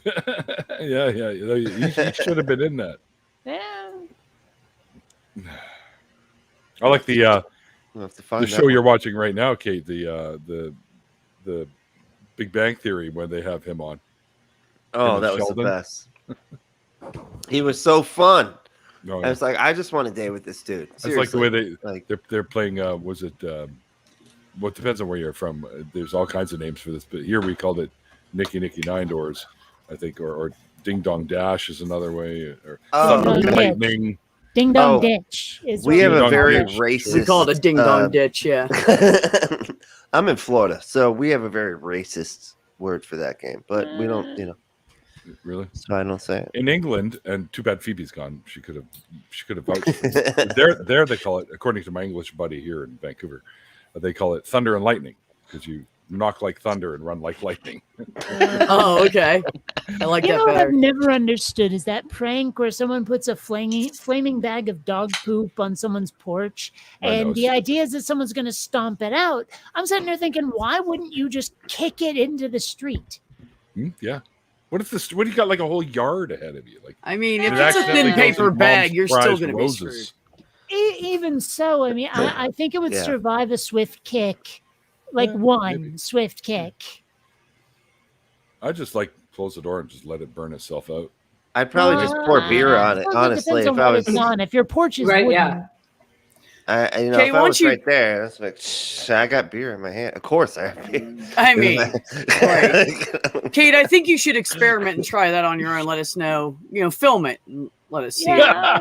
yeah. He should have been in that. Yeah. I like the We'll have to find show out. you're watching right now, Kate. The Big Bang Theory when they have him on. Oh, and that was Sheldon. the best. He was so fun. No, I was like, I just want a day with this dude. it's like the way they like. they're playing. Was it? Well, it depends on where you're from. There's all kinds of names for this, but here we called it Nicky Nine Doors, I think, or Ding Dong Dash is another way, or Oh, Thunder okay. Lightning. Ding dong Oh, ditch is We what have Ding a dong very ditch. racist. We call it a ding dong ditch. Yeah. I'm in Florida, so we have a very racist word for that game, but we don't, Really? so I don't say it. In England, and too bad Phoebe's gone. She could have vouched for it. There they call it, according to my English buddy here in Vancouver, they call it thunder and lightning because you knock like thunder and run like lightning. Oh, okay. I like You that know what I've better. never understood is that prank where someone puts a flaming bag of dog poop on someone's porch, I know, and the it's- idea is that someone's going to stomp it out. I'm sitting there thinking, why wouldn't you just kick it into the street? Yeah. What if this? What do you got like a whole yard ahead of you? Like I mean, it if it's a accidentally thin goes paper in bag, Mom's you're still fries going to and be roses. screwed. Even so, I mean, I think it would Yeah. survive a swift kick, like Yeah, one maybe. swift kick. I just like close the door and just let it burn itself out. I'd probably just pour beer on it, Well, honestly. depends on If I what was, it's on. If your porch is Right, wooden, yeah. I Okay, if I once was you- right there, that's like, shh, I got beer in my hand. Of course, I have beer. I mean, Kate, I think you should experiment and try that on your own. Let us know. Film it and let us see yeah,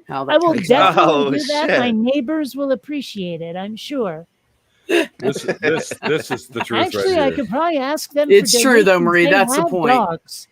how that I will comes out. definitely Oh, do that. My shit. neighbors will appreciate it, I'm sure. This is the truth Actually, right I here. could probably ask them. It's for true, though, donations. Marie. They That's the have point. Dogs.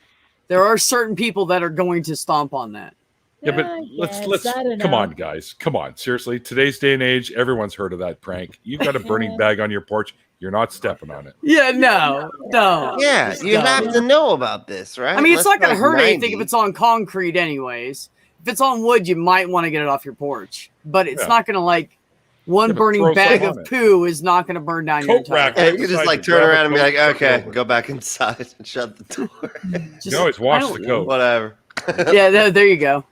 There are certain people that are going to stomp on that. Yeah, but I let's guess, I don't come know. on, guys. Come on, seriously. Today's day and age, everyone's heard of that prank. You've got a burning bag on your porch. You're not stepping on it. Yeah, no. Yeah, It's you dumb. have to know about this, right? I mean, it's Unless not going to you're, hurt like, anything 90. if it's on concrete, anyways. If it's on wood, you might want to get it off your porch, but it's Yeah. not going to one Yeah, but burning throw bag something of on it. poo is not going to burn down your Coat entire rack. Yeah, house. you can just Outside, like you turn grab a around and be coat, like, tuck it okay, over. go back inside and shut the door. Just- You can always I wash don't the know. coat. Whatever. Yeah, there you go.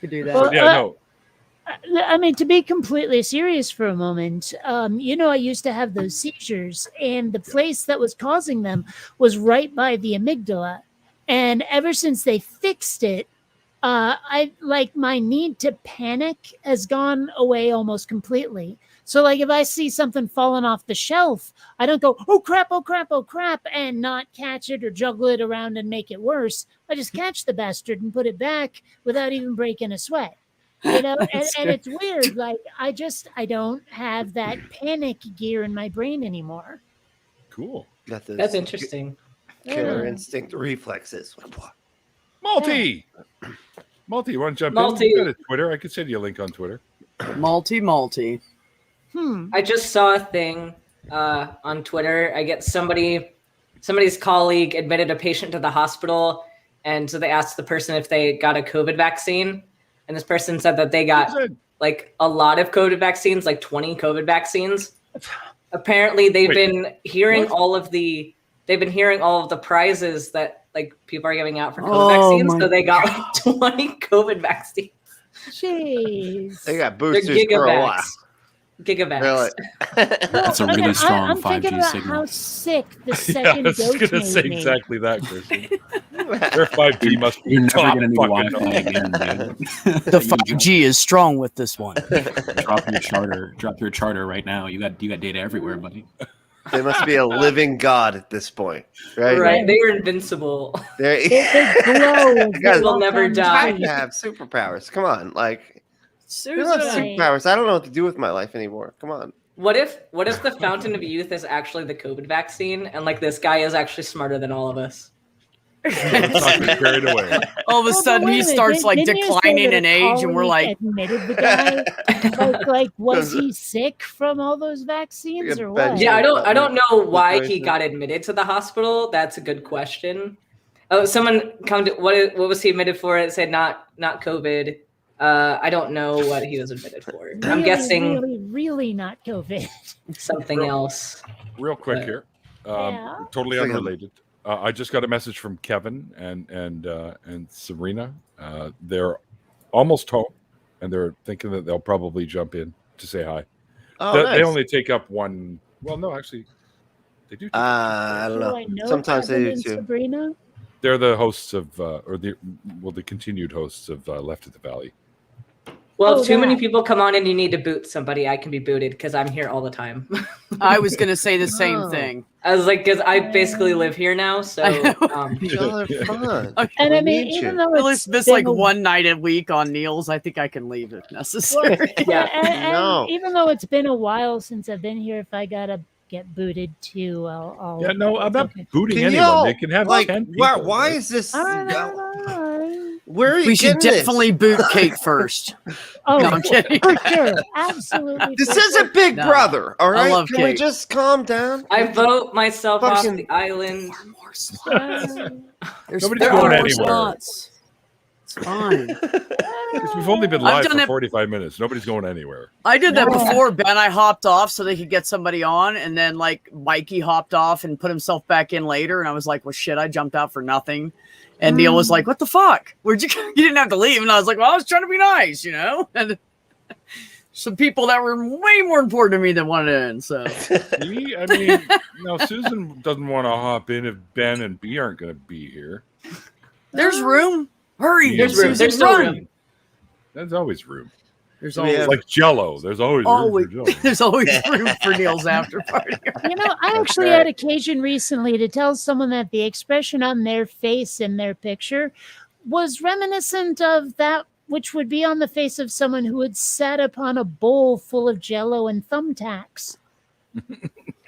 Could do that. Well, Yeah, no. I mean, to be completely serious for a moment, I used to have those seizures, and the place that was causing them was right by the amygdala. And ever since they fixed it, my need to panic has gone away almost completely. So, like, if I see something falling off the shelf, I don't go, oh crap, and not catch it or juggle it around and make it worse. I just catch the bastard and put it back without even breaking a sweat. And That's it's weird. Like, I don't have that panic gear in my brain anymore. Cool. Got those That's interesting. killer Yeah. instinct reflexes. Multi, you want to jump Multi. in? You got a Twitter. I could send you a link on Twitter. Multi. I just saw a thing on Twitter. I get somebody's colleague admitted a patient to the hospital, and so they asked the person if they got a COVID vaccine, and this person said that they got like a lot of COVID vaccines, like 20 COVID vaccines. Apparently, they've been hearing all of the prizes that like people are giving out for COVID vaccines, my so they got like 20 COVID vaccines. Jeez. They got They're boosters for a while. Gigavax. Really? That's a really strong I'm 5G thinking about signal. how sick the Yeah, I second was dose going to made say me. exactly that, Christian. Their 5G must be You're never top gonna need fucking Wi-Fi notch. again, dude. The 5G is strong with this one. Drop your charter right now. You got data everywhere, buddy. They must be a living god at this point, right? Right, they were invincible. They're, They glow as You guys they will walk never down the die. I street. have superpowers. Come on, like they don't have Susan. Right. superpowers. I don't know what to do with my life anymore. Come on. What if the fountain of youth is actually the COVID vaccine, and like this guy is actually smarter than all of us? Let's not get carried away. All of a Well, but sudden, wait he a minute, starts like didn't you say declining that in a age, and we're colleague like, admitted the guy. like, was he sick from all those vaccines or what? Yeah, I don't know why he got admitted to the hospital. That's a good question. Oh, someone come to what was he admitted for? It said not COVID. I don't know what he was admitted for. I'm Really, guessing really not COVID. something else. Real quick here. Yeah. Totally It's like a- unrelated. I just got a message from Kevin and Sabrina. They're almost home, and they're thinking that they'll probably jump in to say hi. Oh, They nice. only take up one. Well, no, actually, they do. I don't Do know. I know Sometimes they Kevin do and too. Sabrina? They're the hosts of, the continued hosts of Left at the Valley. Well, if too many that. people come on and you need to boot somebody, I can be booted because I'm here all the time. I was gonna say the same Oh. thing. I was like, because I basically live here now, so Y'all are fun. And I We mean, need even you. though At it's least miss been like a- one night a week on Neil's. I think I can leave if necessary. Yeah. and No. even though it's been a while since I've been here, if I gotta get booted too, I'll Yeah, no, I'm it's not okay. booting Can anyone. y'all, They can have like, 10 people. why right? is this? All right. Where are you We should getting definitely boot Kate first. Oh, No, I'm kidding. for sure, absolutely. This for sure. isn't Big No. Brother, all right? love Can we Kate. just calm down? I vote myself off Fucking- the island. More slots. There's Nobody's four going more anywhere. slots. It's fine. Because we've only been I've live done for it- 45 minutes. Nobody's going anywhere. I did that No. before, Ben. I hopped off so they could get somebody on, and then like Mikey hopped off and put himself back in later, and I was like, "Well, shit, I jumped out for nothing." And Neil was like, "What the fuck? Where'd you? You didn't have to leave." And I was like, "Well, I was trying to be nice, you know." And some people that were way more important to me than wanted in. So Me? I mean, no, Susan doesn't want to hop in if Ben and B aren't going to be here. there's room. Hurry, There's room. Susan, There's still run. room. There's always room. There's We always, have- Like Jello. There's always always, room for Jello. there's always room for Neil's after party. You know, I actually had occasion recently to tell someone that the expression on their face in their picture was reminiscent of that which would be on the face of someone who had sat upon a bowl full of Jello and thumbtacks.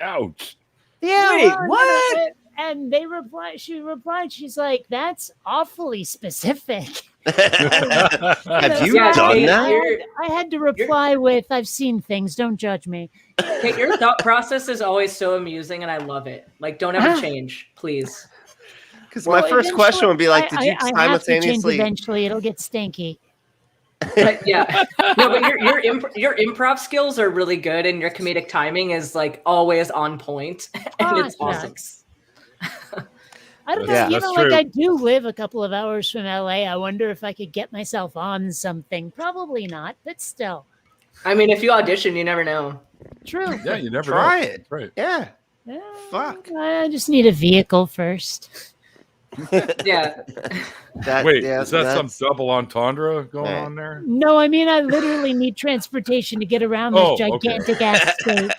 Ouch. Yeah, Wait, what? And they replied. She replied. She's like, "That's awfully specific." Have you Yeah, done Kate, that? I had to reply with, "I've seen things. Don't judge me." Okay, your thought process is always so amusing, and I love it. Like, don't ever change, please. Because my first question would be like, did you I have to change simultaneously? eventually. It'll get stinky. But yeah, no, but your improv skills are really good, and your comedic timing is like always on point, and it's Oh, awesome. shucks. I don't know. Yeah, You that's know, like true. I do live a couple of hours from LA. I wonder if I could get myself on something. Probably not, but still. I mean, if you audition, you never know. True. Yeah, you never Try know. it. Right. Yeah. Yeah, Fuck. I just need a vehicle first. Yeah, Wait, yeah, is that some that's- double entendre going Yeah. on there? No, I mean I literally need transportation to get around this Oh, okay. gigantic ass state.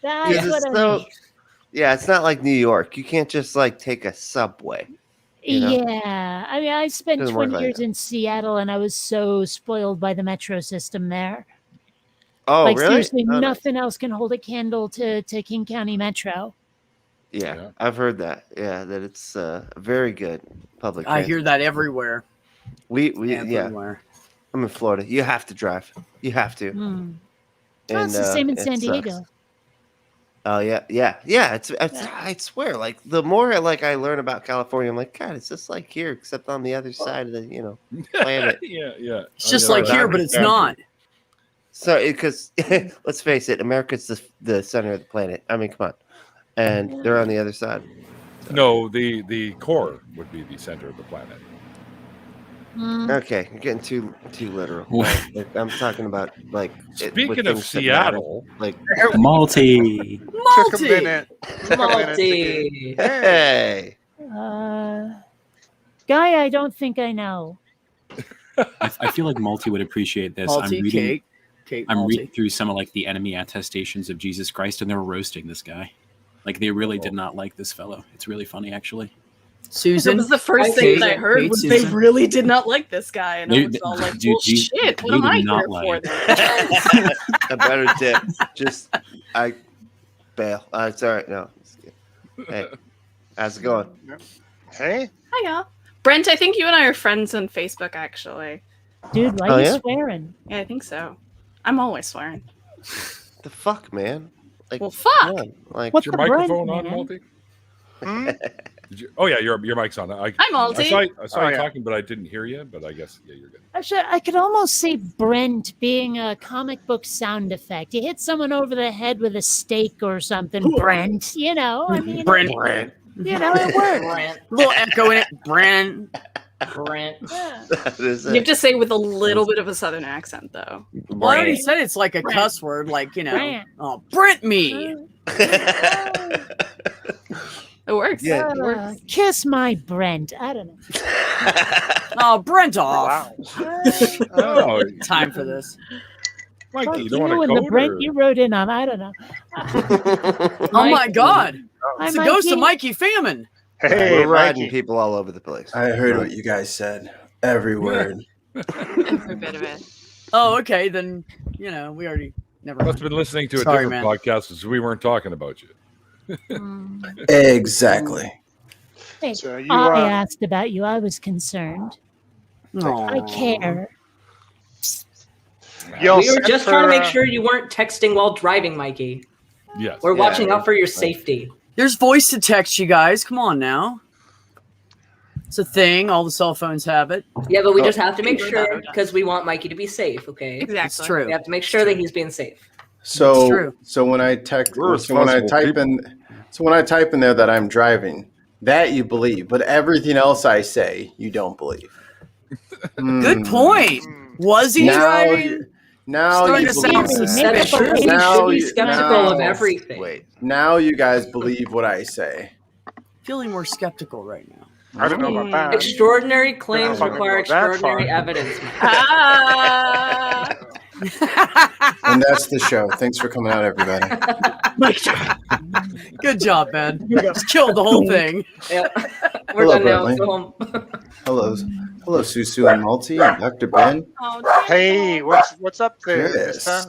That's Because what it's I so- mean. Yeah, it's not like New York. You can't just like take a subway. you know? Yeah, I mean, I spent Doesn't work 20 like years that. in Seattle, and I was so spoiled by the metro system there. Oh, like really? seriously, Oh, no. nothing else can hold a candle to King County Metro. Yeah, Yeah. I've heard that. Yeah, that it's very good public. I hear that everywhere. We yeah. Everywhere. I'm in Florida. You have to drive. You have to. Hmm. Oh, it's the same in it San sucks. Diego. Oh yeah. It's I swear, like the more like I learn about California, I'm like, God, it's just like here, except on the other side of the planet. Yeah. It's just know, like that here, would but be it's bad. not. So because let's face it, America's the center of the planet. I mean, come on, and they're on the other side. No, the core would be the center of the planet. Hmm. Okay, you're getting too literal. What? Like, I'm talking about like with Speaking of things that matter. Seattle, like Multi. Took a Multi. minute. Took a minute to Multi. get- hey. Guy, I don't think I know. I feel like Multi would appreciate this. Multi, I'm reading. Kate I'm Multi. reading through some of like the enemy attestations of Jesus Christ, and they were roasting this guy. Like they really did not like this fellow. It's really funny, actually. Susan. It was the first I thing hate that I it. heard Hate was Susan. they really did not like this guy, and I They- was all like, dude, "Well, shit, what they am I did not here for?" like- Then? A better dip. Just I bail. It's all right. No. Just kidding. Hey, how's it going? Hey, Hiya, Brent. I think you and I are friends on Facebook, actually. Dude, why Oh, are you yeah? swearing? Yeah, I think so. I'm always swearing. The fuck, man? Like, Well, come fuck. on. Like, What's is your the brand, microphone on, man? Multi? hmm? Oh yeah, your mic's on. Hi, I Multi. saw you Oh, yeah. talking, but I didn't hear you. But I guess you're good. Actually, I could almost see Brent being a comic book sound effect. You hit someone over the head with a stake or something, Brent. You know, I mean, Brent. you know, it works. Brent. Little echo in it. Brent. Brent. Yeah. that is You have it. to say with a little bit of a southern accent, though. Well, I already Brent. said it's like a Brent. cuss word, like, you know. Brent. Oh, Brent me. It works. Yeah. It works. Kiss my Brent. I don't know. Oh, Brent off. Oh, Time for this. Mikey, Fuck you you don't want to and the code? Brent Or... you wrote in on. I don't know. Oh my Mikey. God. Hi, It's a ghost of Mikey. Mikey Famine. Hey, We're riding Mikey. people all over the place. I heard what you guys said. Every word. Every bit of it. Oh, okay. Then, you know, we already never Must mind. have been listening to a Sorry, different man. podcast because we weren't talking about you. Exactly. Hey, So you I asked about you. I was concerned. I Aw. care. you all We were set just for, trying to make sure you weren't texting while driving, Mikey. Yes. We're Yeah, watching yeah. out for your safety. There's voice to text, you guys. Come on now. It's a thing. All the cell phones have it. Yeah, but we just have to make We're sure done. because we want Mikey to be safe. Okay. It's Exactly. true. We have to make sure that he's being safe. So true. so when I text We're so when I responsible type people. in so when I type in there that I'm driving, that you believe, but everything else I say you don't believe. Good point. Was he Now driving? you, now Starting you to sound believe suspicious. that. That's true. We Now should be you- skeptical of now- everything. Wait. Now you guys believe what I say. Feeling more skeptical right now. I don't know about that. Extraordinary claims We're not require gonna go that extraordinary far. evidence. Ah. And that's the show. Thanks for coming out, everybody. Good job, man. Just killed the whole thing. Yep. We're Hello, done now. Bentley. Go home. Hello, Susu and Multi and Dr. Ben. Oh, Hey, what's up there, Mister?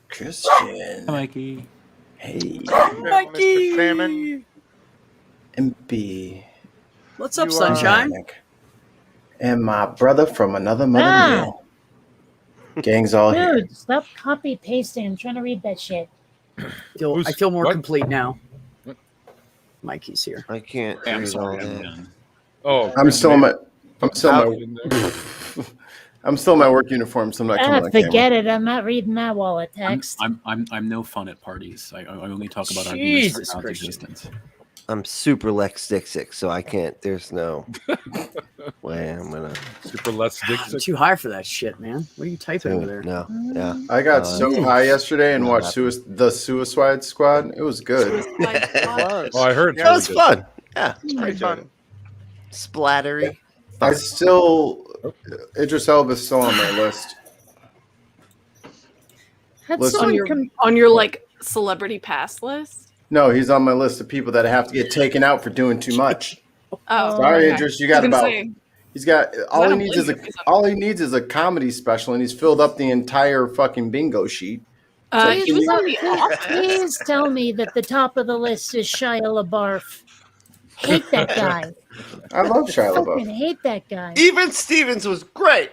Christian. Hi, Mikey. Hey, Mr. Famine? MP. What's up, You, sunshine? And my brother from another mother Ah. mill. Gang's all here. Dude, stop copy pasting. I'm trying to read that shit. I feel more What? complete now. What? Mikey's here. I can't I'm read all sorry. I'm that. done. Oh, I'm still in my I'm still Out. in my I'm still in my work uniform, so I'm not coming on camera. Forget it. I'm not reading that wall of text. I'm no fun at parties. I only talk about arguments Jesus for God's Christian. existence. I'm super Lex Dixie, so I can't. There's no way I'm gonna super less dick. I'm too high for that shit, man. What are you typing over there? No, yeah. I got so high yesterday and not watched the Suicide Squad. It was good. Oh, I heard. That was fun. Yeah, It's pretty fun. splattery. I still Idris Elba's still on my list. Had Listen. someone on your like celebrity pass list. No, he's on my list of people that have to get taken out for doing too much. Oh, Sorry, okay. Idris, you I was got gonna about. say, He's got all I he don't needs is believe you. all he needs is a comedy special, and he's filled up the entire fucking bingo sheet. he was on The Office. please tell me that the top of the list is Shia LaBeouf. Hate that guy. I love Shia Fucking LaBeouf. hate that guy. Even Stevens was great.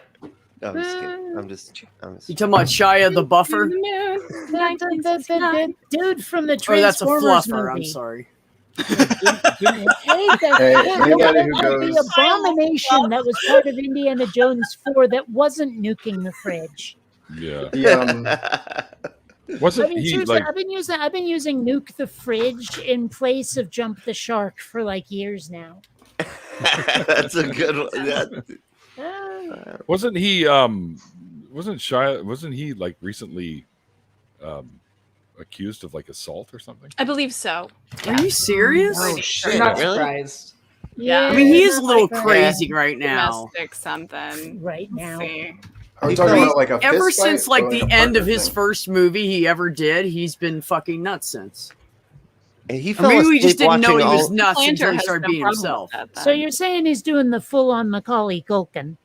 No, I'm just kidding. I'm just. You talking about Shia the Buffer? The dude from the Or that's a Transformers fluffer. I'm movie. sorry. Hate that Hey, guy. anybody who The goes- abomination that was part of Indiana Jones 4 that wasn't nuking the fridge. Yeah. The, Wasn't I've been, he seriously, like? I've been using nuke the fridge in place of jump the shark for like years now. That's a good one. That- Ah. Wasn't he? Wasn't Shia? Wasn't he like recently accused of like assault or something? I believe so. Are you serious? Oh I'm shit! not Really? surprised. Yeah. I mean, he is a not little like crazy right now. Domestic something. right Let's now. see. are we talking about like a Ever fist fight since or like like the a end of partner his thing? first movie he ever did, he's been fucking nuts since. And he Or fell maybe we just asleep didn't know he watching was all- nuts Planter until he has started no being problem himself. with that, So then. you're saying he's doing the full-on Macaulay Culkin?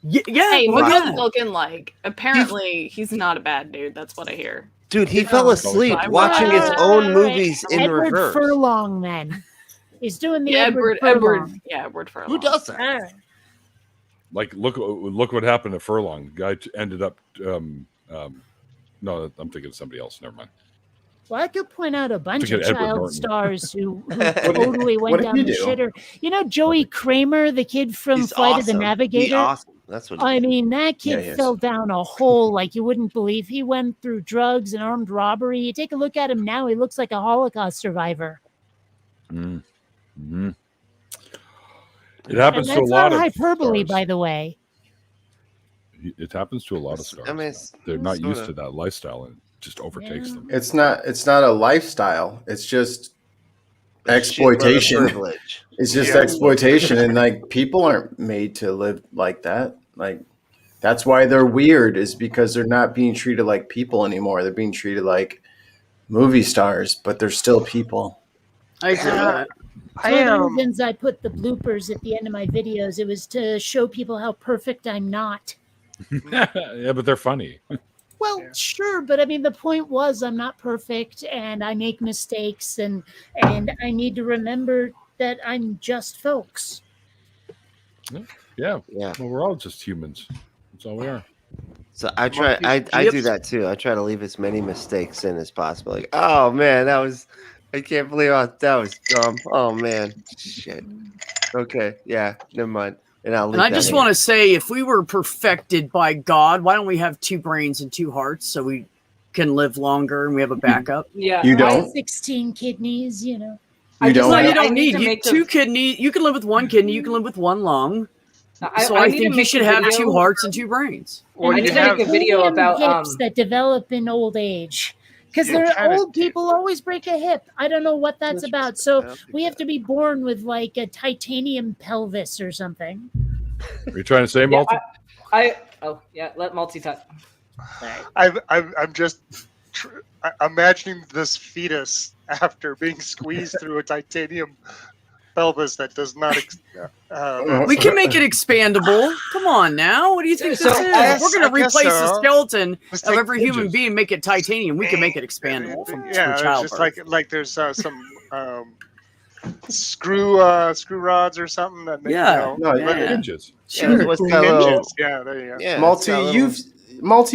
Yeah, Hey, look Macaulay at Culkin, like, apparently he's not a bad dude. That's what I hear. Dude, he fell Oh. asleep Why would watching I? his own Alright. movies in Edward reverse. Furlong, then. He's doing the Yeah, Edward Edward, Furlong. yeah, Edward Furlong. Who does that? All right. Like, look what happened to Furlong. The guy ended up. No, I'm thinking of somebody else. Never mind. Well, I could point out a bunch Forget of Edward child Norton. stars who totally what went did down he the do? shitter. You know Joey Kramer, the kid from He's Flight awesome. of the He's Navigator? awesome. That's what. I mean, that Yeah, kid he is. fell down a hole like you wouldn't believe. He went through drugs and armed robbery. You take a look at him now, he looks like a Holocaust survivor. Mm-hmm. It happens And to a that's lot not of hyperbole, stars. by the way. It happens to a lot of stars. I mean, it's They're not used sorta- to that lifestyle, and it just overtakes Yeah. them. It's not a lifestyle. It's just exploitation. Privilege. It's just Yeah. exploitation, and like people aren't made to live like that. Like that's why they're weird, is because they're not being treated like people anymore. They're being treated like movie stars, but they're still people. I see that. I One of the am. reasons I put the bloopers at the end of my videos, it was to show people how perfect I'm not. Yeah, but they're funny. Well, Yeah. sure, but I mean, the point was I'm not perfect and I make mistakes, and I need to remember that I'm just folks. Yeah. Yeah. Well, we're all just humans. That's all we are. So I try. I do that too. I try to leave as many mistakes in as possible. Like, oh man, I can't believe that was dumb. Oh man, shit. Okay, yeah, never mind. And I'll leave. And I just want to say, if we were perfected by God, why don't we have 2 brains and 2 hearts so we can live longer and we have a backup? Yeah. You I have don't. 16 kidneys, you know. You don't. No, I you don't need need to you, make 2 kidneys. You can live with 1 kidney. You can live with 1 lung. So I need to think you make should a have video- 2 hearts and 2 brains. Or I you need to make a video Titanium about hips that develop in old age. Because You they're kinda old do. people always break a hip. I don't know what that's about. So we have to be born with like a titanium pelvis or something. Are you trying to say, Malta? Let multi-touch. I'm just imagining this fetus after being squeezed through a titanium pelvis that does not. We can make it expandable. Come on now. What do you think So this is? I We're going to guess replace the so. skeleton Let's of take every human hinges. being, make it titanium. We can make it expandable from Yeah, it's childbirth. just like there's some screw rods or something that make, Yeah. No, Yeah. Hinges. Yeah, what's got a little, hinges. Yeah, there you go. yeah, it's Multi, got a little-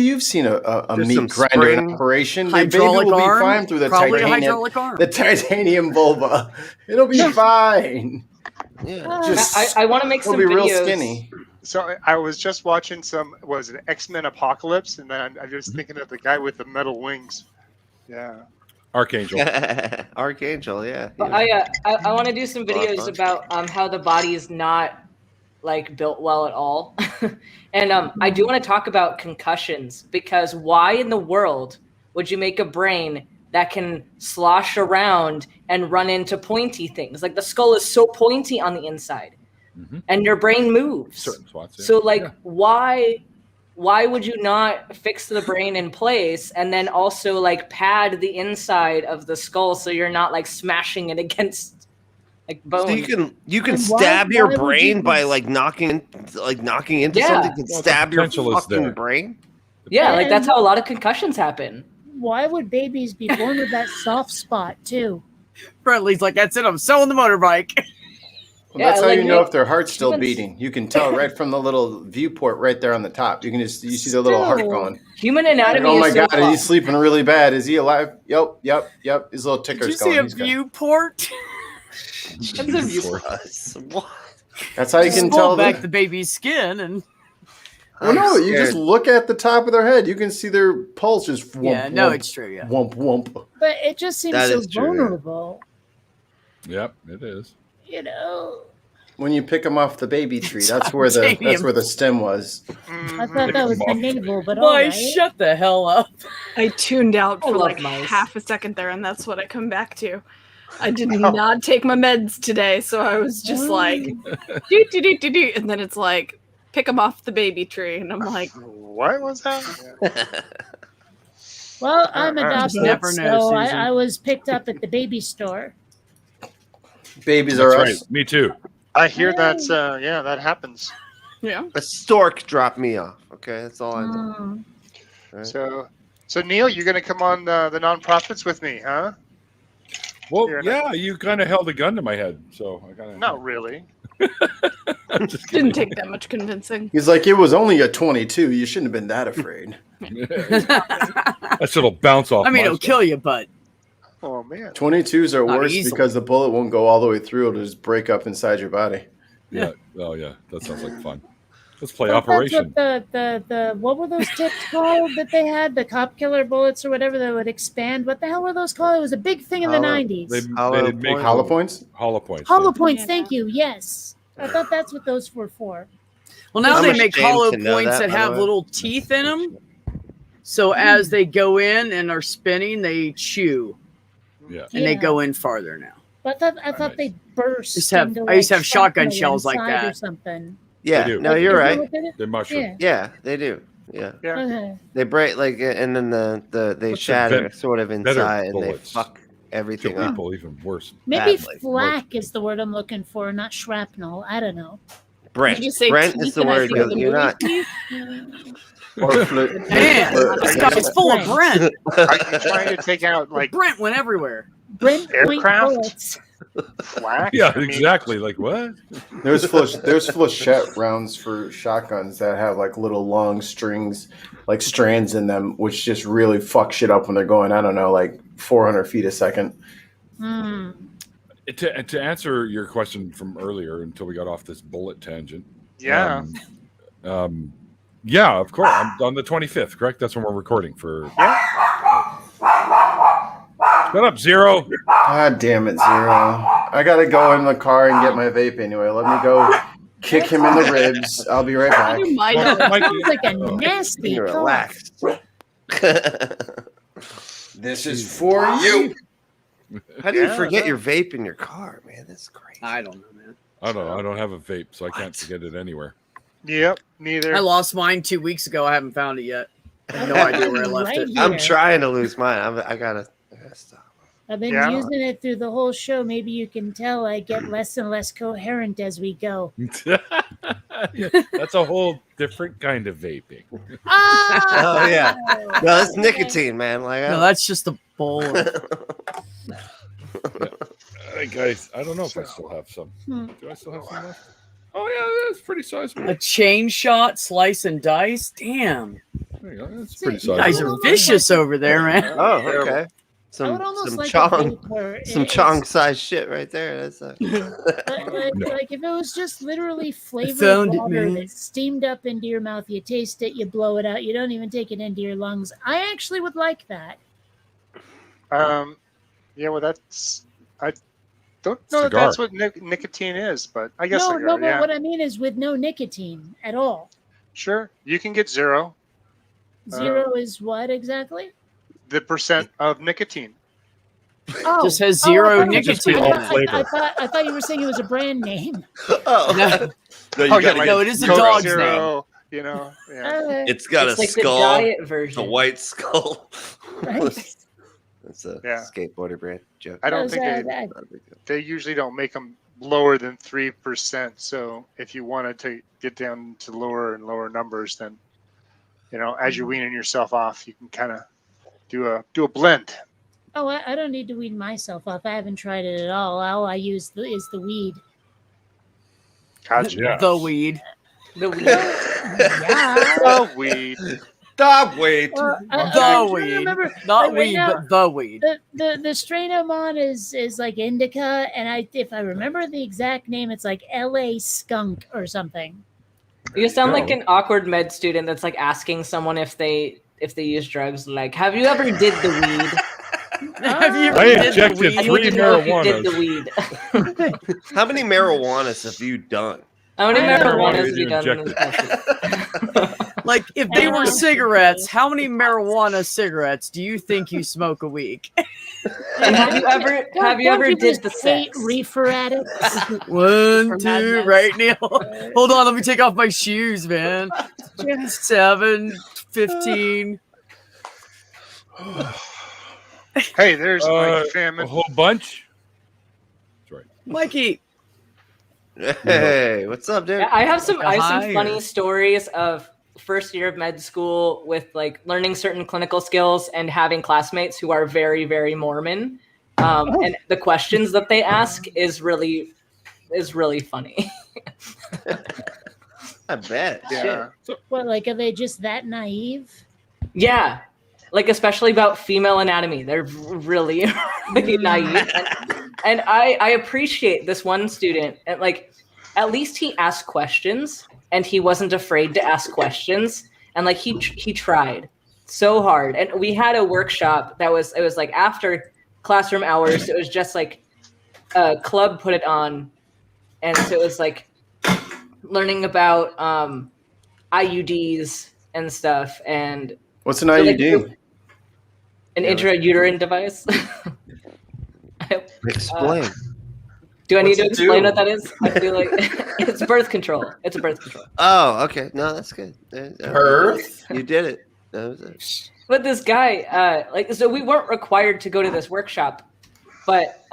you've seen a There's meat some grinder in spring operation. The baby Hydraulic will be arm. fine through the Probably a titanium, hydraulic arm. the titanium vulva. It'll be fine. yeah. Just I want to make it'll some be videos. real skinny. So I was just watching was it X-Men Apocalypse, and then I'm just thinking of the guy with the metal wings. Yeah. Archangel. Archangel, yeah. I want to do some Lot of videos fun. about how the body is not like built well at all, and I do want to talk about concussions, because why in the world would you make a brain that can slosh around and run into pointy things? Like the skull is so pointy on the inside, and your brain moves. Certain spots. Yeah. So like, Yeah. why would you not fix the brain in place and then also like pad the inside of the skull so you're not like smashing it against like bone? So you can And why- stab your why would brain you by be- like knocking into Yeah. something. You can Well, the stab your potential is fucking there. brain. Yeah, like And- that's how a lot of concussions happen. Why would babies be born with that soft spot too? Bradley's like, that's it. I'm selling the motorbike. Well, Yeah, that's how like you know you- if their heart's still humans- beating. You can tell right from the little viewport right there on the top. You see the little heart Still. going. Human Like, anatomy oh my is so god, he's fucked. sleeping really bad. Is he alive? Yep. His little Did ticker's you see going. a He's going. viewport? That's a view- What? That's how you Just can pull tell. back the baby's skin and Well, no, you just look at the top of their head. You can see their pulse just. Whoomp, yeah, no, whoomp, it's true. Yeah, whoomp. But it just seems That so is true, yeah. vulnerable. Yep, it is. You know, When you pick them off the baby tree, that's where the stem was. I thought that was the navel, but all boy, right. shut the hell up. I tuned out I for love like mice. half a second there, and that's what I come back to. I did not take my meds today, so I was just like, do, and then it's like, pick them off the baby tree, and I'm like, What was that? Well, I'm adopted, Never know, so Susan. I was picked up at the baby store. Babies That's are right. us. Me too. I hear that's yeah, that happens. yeah. A stork dropped me off. Okay, that's all I know. Mm. Right? So Neil, you're gonna come on the nonprofits with me, huh? Well, You're yeah, you kind of held a gun to my head, so I kind of. Not really. Didn't take that much convincing. He's like, it was only a 22. You shouldn't have been that afraid. That shit'll bounce off. I mean, my it'll kill you, but Oh man. 22s are Not worse easily. because the bullet won't go all the way through. It'll just break up inside your body. Yeah. Oh yeah, that sounds like fun. Let's play But Operation. That's what the what were those tips called that they had? The cop killer bullets or whatever that would expand. What the hell were those called? It was a big thing in the Hollow- 90s. They Hollow make point. Hollow points? Hollow points. Hollow yeah. points, Yeah. thank you. Yes. I thought that's what those were for. well, now I'm they make ashamed hollow to know points that, that by the have way. little teeth in them. So as they go in and are spinning, they chew Yeah. and they Yeah. go in farther now. But I thought they burst. Used to have- into, I used to like, have shotgun shrapnel shells like inside or that. something. Yeah, do. no, you're Is that right. what they do? They're mushroom. Yeah, they do. Yeah, Yeah. Okay. they break like, and then they What's shatter the sort of better inside, and they bullets? fuck Kill everything up. people even worse. Maybe Badly. flak is the word I'm looking for, not shrapnel. I don't know. Brent, Did you say Brent teeth is the and I word. think of the You're movie not. teeth? Or flip. Man, this guy's full of Brent. Are you trying to take out like Brent went everywhere. Brent point Aircraft? bullets. flax? Yeah, I mean, exactly. Like what? There's flechette rounds for shotguns that have like little long strings, like strands in them, which just really fuck shit up when they're going, I don't know, like 400 feet a second. Hmm. To answer your question from earlier, until we got off this bullet tangent. Yeah. Yeah, of course. I'm on the 25th, correct? That's when we're recording for. Shut up, Zero. God damn it, Zero. I gotta go in the car and get my vape anyway. Let me go kick him in the ribs. I'll be right How back. do my Well, dogs- Mikey- Sounds like a nasty You're cough. relaxed. This is for you. How do you Yeah, forget no. your vape in your car, man? That's crazy. I don't know, man. I don't know. I don't have a vape, so I can't get it anywhere. Yep. Neither. I lost mine 2 weeks ago. I haven't found it yet. I have no idea where I left Right it. here. I'm trying to lose mine. I gotta stop. I've been Yeah. using it through the whole show. Maybe you can tell I get less and less coherent as we go. That's a whole different kind of vaping. Oh yeah, no, that's Okay. nicotine, man. Like, No, that's just a bowl. Hey guys, I don't know if I still have some. Hmm. Do I still have some left? Oh yeah, that's pretty sizable. A chain shot, slice and dice. Damn, There you go. That's pretty See, you you guys sizable. are vicious over there, man. oh, okay. I would Some almost some like a chong, vapor. some It's- chong size shit right there. That's Like, No. like if it was just literally flavored found it, water man. that's steamed up into your mouth, you taste it, you blow it out, you don't even take it into your lungs. I actually would like that. Yeah. Well, that's. I don't know that Cigar. that's what nicotine is, but I guess No, cigar, no, but yeah. what I mean is with no nicotine at all. Sure. You can get zero. Zero is what exactly? The percent of nicotine. Oh, Just has oh, I zero thought it was- nicotine. all I thought- flavor. I thought you were saying it was a brand name. oh, No, Oh, yeah, no, it is a Coke dog's Zero, you know. Yeah. Okay. it's got It's a like the skull, diet the version. white skull. Right. That's a Yeah. skateboarder brand joke. I don't Those, think uh, Not a big deal. they usually don't make them lower than 3%. So if you wanted to get down to lower and lower numbers, then as you're weaning yourself off, you can kind of do a blend. Oh, I don't need to weed myself off. I haven't tried it at all. All I use is the weed. Gotcha. Yeah. the weed. The weed. Yeah. Oh, weed. Stop, wait. Well, I'm The trying to weed, remember- not like, right weed, now- but the weed. The strain I'm on is like indica, and if I remember the exact name, it's like LA skunk or something. You sound like No. an awkward med student that's like asking someone if they use drugs. Like, have you ever did the weed? Have you ever I did the injected weed? I need three to know if you did marijuanas. the weed. How many marijuanas have you done? How many I don't know. marijuanas have you done? Injected. Like, if they I were know. cigarettes, how many marijuana cigarettes do you think you smoke a week? And have you ever Don't you did just the hate sex? reefer addicts? 1, For 2, madness. right now. Hold on, let me take off my shoes, man. 7, 15. Hey, there's my A famine. whole bunch. Mikey, Hey, what's up, dude? Yeah, I have some Higher. funny stories of first year of med school with like learning certain clinical skills and having classmates who are very, very Mormon. And the questions that they ask is really funny. I bet. Yeah. What, like, are they just that naive? Yeah. Like especially about female anatomy. They're really, really naive. And I appreciate this one student. And like at least he asked questions and he wasn't afraid to ask questions. And like he tried so hard. And we had a workshop it was like after classroom hours. It was just like a club put it on. And so it was like learning about IUDs and stuff and What's an IUD? an intrauterine device. Explain. Do I need What's to it explain do? what that is? I feel like it's birth control. It's a birth control. Oh, okay. No, that's good. Birth? You did it. That was it. But this guy, so we weren't required to go to this workshop, but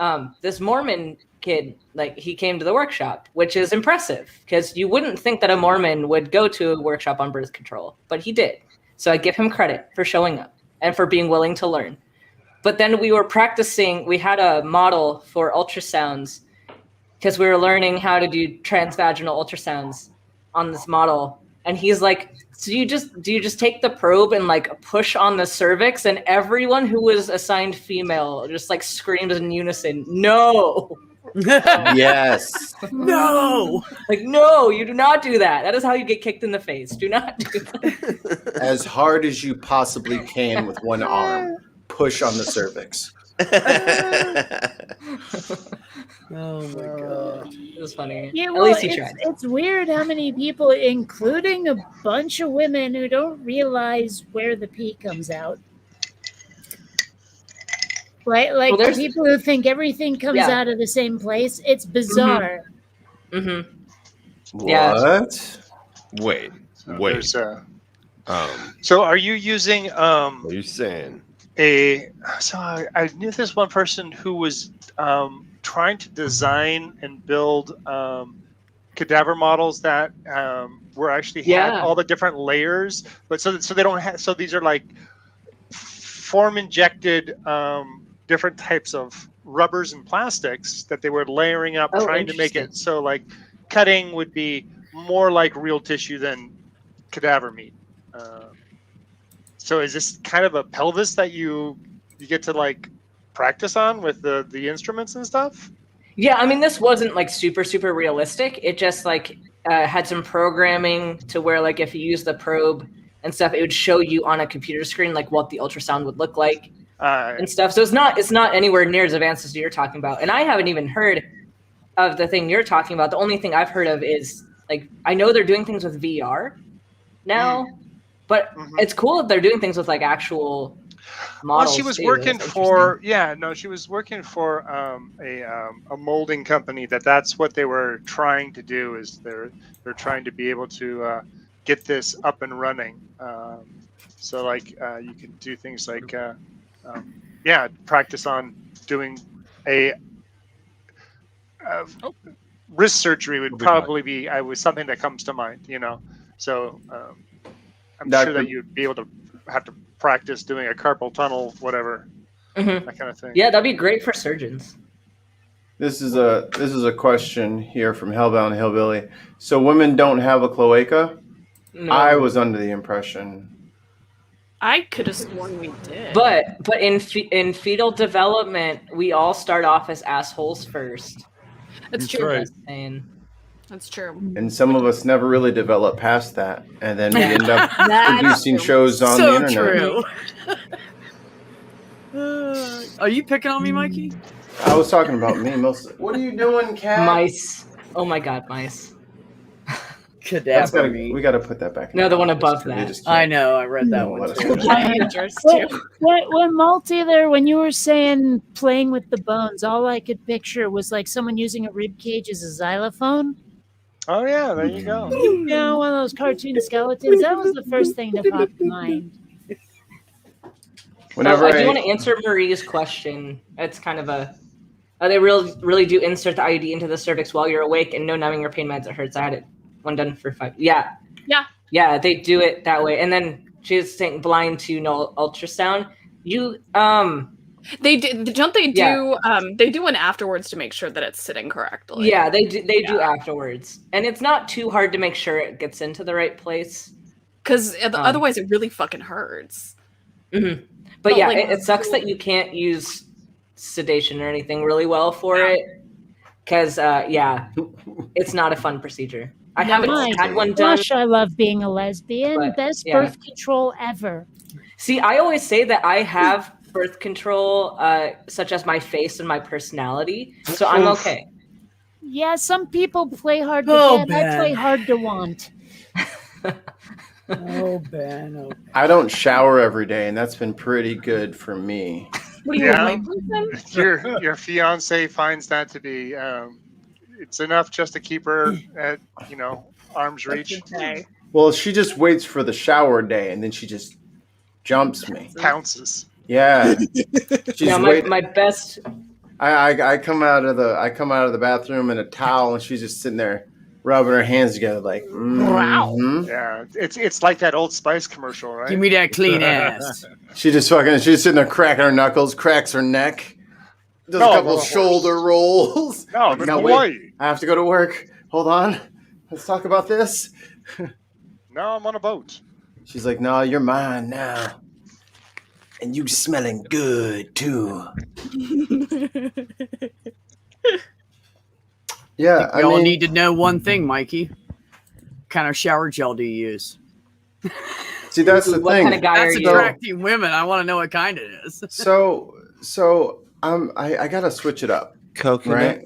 this Mormon kid, like, he came to the workshop, which is impressive because you wouldn't think that a Mormon would go to a workshop on birth control, but he did. So I give him credit for showing up and for being willing to learn. But then we were practicing, we had a model for ultrasounds because we were learning how to do transvaginal ultrasounds on this model. And he's like, so do you just take the probe and like push on the cervix? And everyone who was assigned female just like screamed in unison, no. Yes. No. Like, no, you do not do that. That is how you get kicked in the face. Do not do that. As hard as you possibly can with one arm. Push on the cervix. Oh my god. It was funny. Yeah, At well, least he tried. it's weird how many people, including a bunch of women, who don't realize where the pee comes out. Right? Like, Well, there's- people who think everything comes Yeah. out of the same place. It's bizarre. Mm-hmm. Yeah. What? Wait. There's, Um, so are you using What are you saying? I knew this one person who was trying to design and build cadaver models that were actually had all the different layers, but so they don't have, so these are like form injected different types of rubbers and plastics that they were layering up, trying to make it so like cutting would be more like real tissue than cadaver meat. So is this kind of a pelvis that you get to like practice on with the instruments and stuff? Yeah, I mean, this wasn't like super realistic. It just like had some programming to where like if you use the probe and stuff, it would show you on a computer screen like what the ultrasound would look like and stuff. So it's not anywhere near as advanced as you're talking about. And I haven't even heard of the thing you're talking about. The only thing I've heard of is like, I know they're doing things with VR now, but it's cool that they're doing things with like actual models. Well, she was too. working That's for she was working for a molding company that's what they were trying to do, is they're trying to be able to get this up and running. So like you can do things like practice on doing a wrist surgery would probably be something that comes to mind, you know. So I'm sure that you'd be able to have to practice doing a carpal tunnel, whatever, that kind of thing. Yeah, that'd be great for surgeons. This is a question here from Hellbound Hillbilly. So women don't have a cloaca? No. I was under the impression. I could have sworn we did. But in fetal development, we all start off as assholes first. That's true. right. And That's true. And some of us never really develop past that. And then we end up That's producing shows on the so internet. true. Are you picking on me, Mikey? I was talking about me mostly. What are you doing, Cat? mice. Oh my god, mice. Cadaver meat. We got to put that back. No, the one above They that. just can't- I know. I read that won't one let us too. do that. When Malty there, when you were saying playing with the bones, all I could picture was like someone using a rib cage as a xylophone. Oh yeah, there you go. You know, one of those cartoon skeletons. That was the first thing that popped to mind. Whenever I do want to answer Marie's question. It's kind of a. They really do insert the IUD into the cervix while you're awake, and no numbing or pain meds. It hurts. I had it one done for 5. Yeah. Yeah, they do it that way. And then she's saying blind to no ultrasound. You They do. Don't they do? They do one afterwards to make sure that it's sitting correctly. Yeah, they do afterwards, and it's not too hard to make sure it gets into the right place. Because otherwise, it really fucking hurts. Mm-hmm. But yeah, like, it sucks that you can't use sedation or anything really well for it, because it's not a fun procedure. I haven't had one done. Gosh, I love being a lesbian. But, Best yeah. birth control ever. See, I always say that I have birth control, such as my face and my personality, so I'm okay. Yeah, some people play hard to Oh, get. I Ben. play hard to want. Oh, Ben. Oh. I don't shower every day, and that's been pretty good for me. What are you, Yeah. a white person? Your fiance finds that to be it's enough just to keep her at arm's reach. Okay. Well, she just waits for the shower day, and then she just jumps me. Pounces. Yeah, she's Now, waiting. my best. I come out of the bathroom in a towel, and she's just sitting there rubbing her hands together like. Mhm. Yeah, it's like that Old Spice commercial, right? Give me that clean ass. She's sitting there cracking her knuckles, cracks her neck, does a couple of shoulder rolls. No, I'm in Now, Hawaii. wait, I have to go to work. Hold on, let's talk about this. No, I'm on a boat. She's like, "No, you're mine now, and you smelling good too." Yeah, I Y'all mean, need to know one thing, Mikey. What kind of shower gel do you use? see, that's the What thing. kind of guy That's are you? attracting women. I want to know what kind it is. So I gotta switch it up, Coconut. right?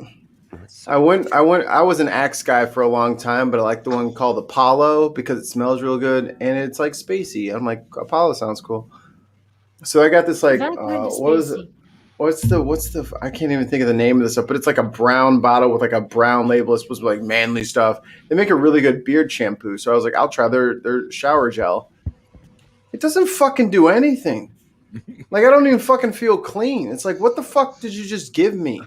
I was an Axe guy for a long time, but I like the one called Apollo because it smells real good and it's like spacey. I'm like, Apollo sounds cool. So I got this like That kind of what is it? spacey. What's the I can't even think of the name of this stuff, but it's like a brown bottle with like a brown label. It's supposed to be like manly stuff. They make a really good beard shampoo. So I was like, I'll try their shower gel. It doesn't fucking do anything. Like, I don't even fucking feel clean. It's like, what the fuck did you just give me?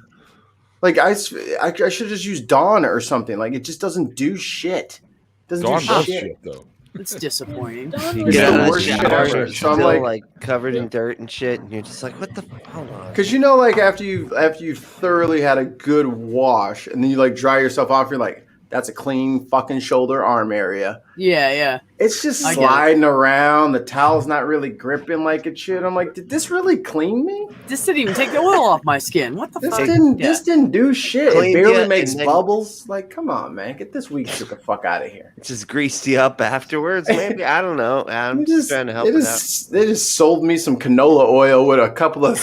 Like, I should have just used Dawn or something. Like, it just doesn't do shit. Doesn't Dawn do does shit. shit though. It's disappointing. You It's get the out of the worst shit shower, ever. and So I'm still, like- covered in dirt and shit, and you're just like, what the? Hold on. Because like after you've thoroughly had a good wash, and then you like dry yourself off, you're like, that's a clean fucking shoulder arm area. Yeah, yeah. It's just I get it. sliding around. The towel's not really gripping like it should. I'm like, did this really clean me? This didn't even take the oil off my skin. What the This fuck? this didn't do shit. Cleaned It barely you, makes and then- bubbles. Like, come on, man, get this weak shit the fuck out of here. Just greased you up afterwards, maybe. I don't know. I'm just trying to help it out. They just sold me some canola oil with a couple of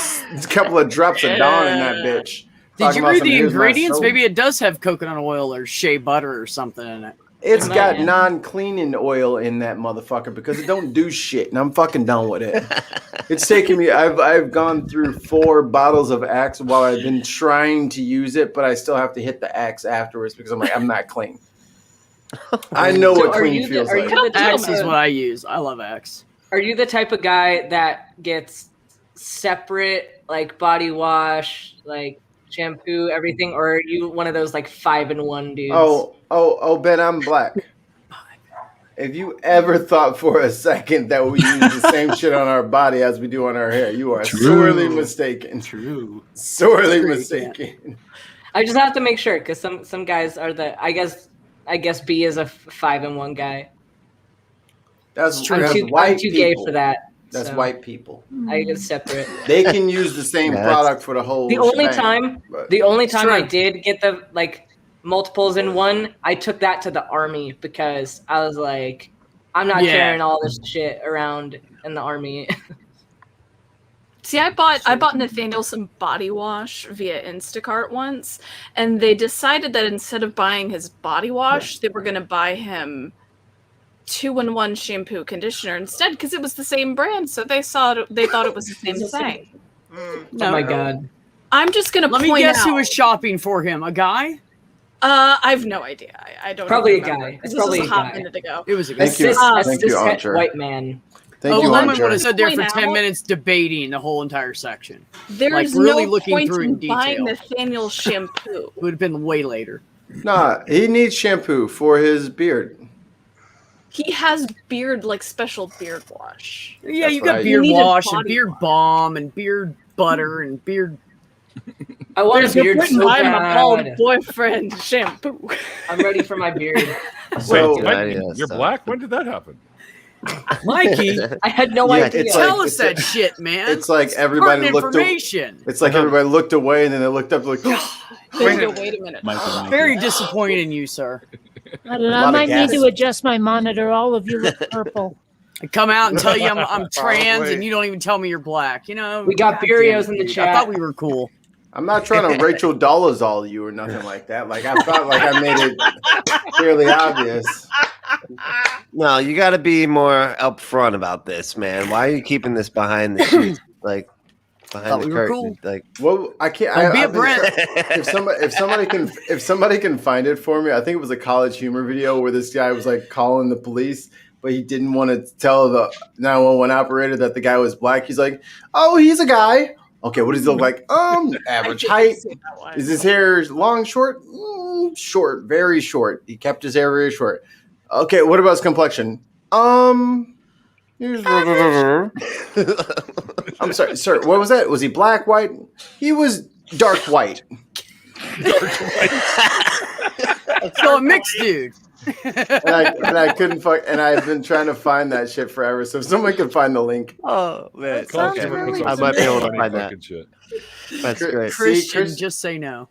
drops of Dawn in that bitch. Did Talking you about read some, the "Here's my ingredients? soap." Maybe it does have coconut oil or shea butter or something in it. It's It got might, yeah. non-cleaning oil in that motherfucker because it don't do shit, and I'm fucking done with it. It's taken me. I've gone through 4 bottles of Axe while I've been trying to use it, but I still have to hit the Axe afterwards because I'm like, I'm not clean. I know So what are clean you the- feels are like. you the Axe type is of- what I use. I love Axe. Are you the type of guy that gets separate like body wash, like shampoo, everything, or are you one of those like 5-in-1 dudes? Oh, Ben, I'm black. If you ever thought for a second that we use the same shit on our body as we do on our hair, you are True. sorely mistaken. True. Sorely True, mistaken. I just have to make sure because some guys are the I guess B is a 5-in-1 guy. That's true. I'm that's too, white I'm too gay people. for that. That's so white people. I get separate. They can use the same Yeah, that's- product for the whole. The only shebang, time but- The only time I True. did get the like multiples in one, I took that to the army because I was like, I'm not Yeah. carrying all this shit around in the army. See, I bought Nathaniel some body wash via Instacart once, and they decided that instead of buying his body wash, they were going to buy him 2-in-1 shampoo conditioner instead because it was the same brand. So they thought it was the same thing. Oh my god. I'm just going to Let point me guess out. who was shopping for him. A guy? I have no idea. I don't Probably even a remember, guy. 'cause It's this was probably a a hot guy. minute ago. It was a Thank guy. you. A Thank you, cishet Archer. white man. Thank A you, woman Archer. would have stood there for Point 10 out- minutes debating the whole entire section. There's Like, really no looking point through in in buying detail. Nathaniel shampoo. It would have been way later. Nah, he needs shampoo for his beard. He has beard, like special beard wash. Yeah, That's you got right. beard You needed wash and body beard wash. balm and beard butter and beard. I want a beard Putting so my bald bad. boyfriend shampoo. I'm ready for my beard. So Good When- idea, you're so. black. When did that happen? Mikey, I had no Yeah, idea. it's tell like- us that shit, man. it's like everybody Pertinent looked. information. It's like everybody looked away and then they looked up like. Then you go, wait a minute. Mikey. Very disappointed in you, sir. I don't know. lot I of might need gas. to adjust my monitor. All of you look purple. I come out and tell you I'm trans, Probably. and you don't even tell me you're black. You know, We got God damn Burios it, in the dude. chat. I thought we were cool. I'm not trying to Rachel Dolezal you or nothing like that. Like I thought, like I made it fairly obvious. No, you got to be more upfront about this, man. Why are you keeping this behind the scenes? Like, Behind the we were curtain, cool. like Well, I can't. Don't be a I've been Brent. if somebody can find it for me, I think it was a College Humor video where this guy was like calling the police, but he didn't want to tell the 911 operator that the guy was black. He's like, "Oh, he's a guy. Okay, what does he look like? Average height. Is his hair long, short? Short, very short. He kept his hair very short. Okay, what about his complexion? I'm sorry, sir. What was that? Was he black, white? He was dark white. So a mixed dude. and I couldn't fuck. And I've been trying to find that shit forever. So if someone can find the link. oh man, That sounds okay. really I might be able to Funny find that. fucking shit. That's great. Christian, Chris- just say no.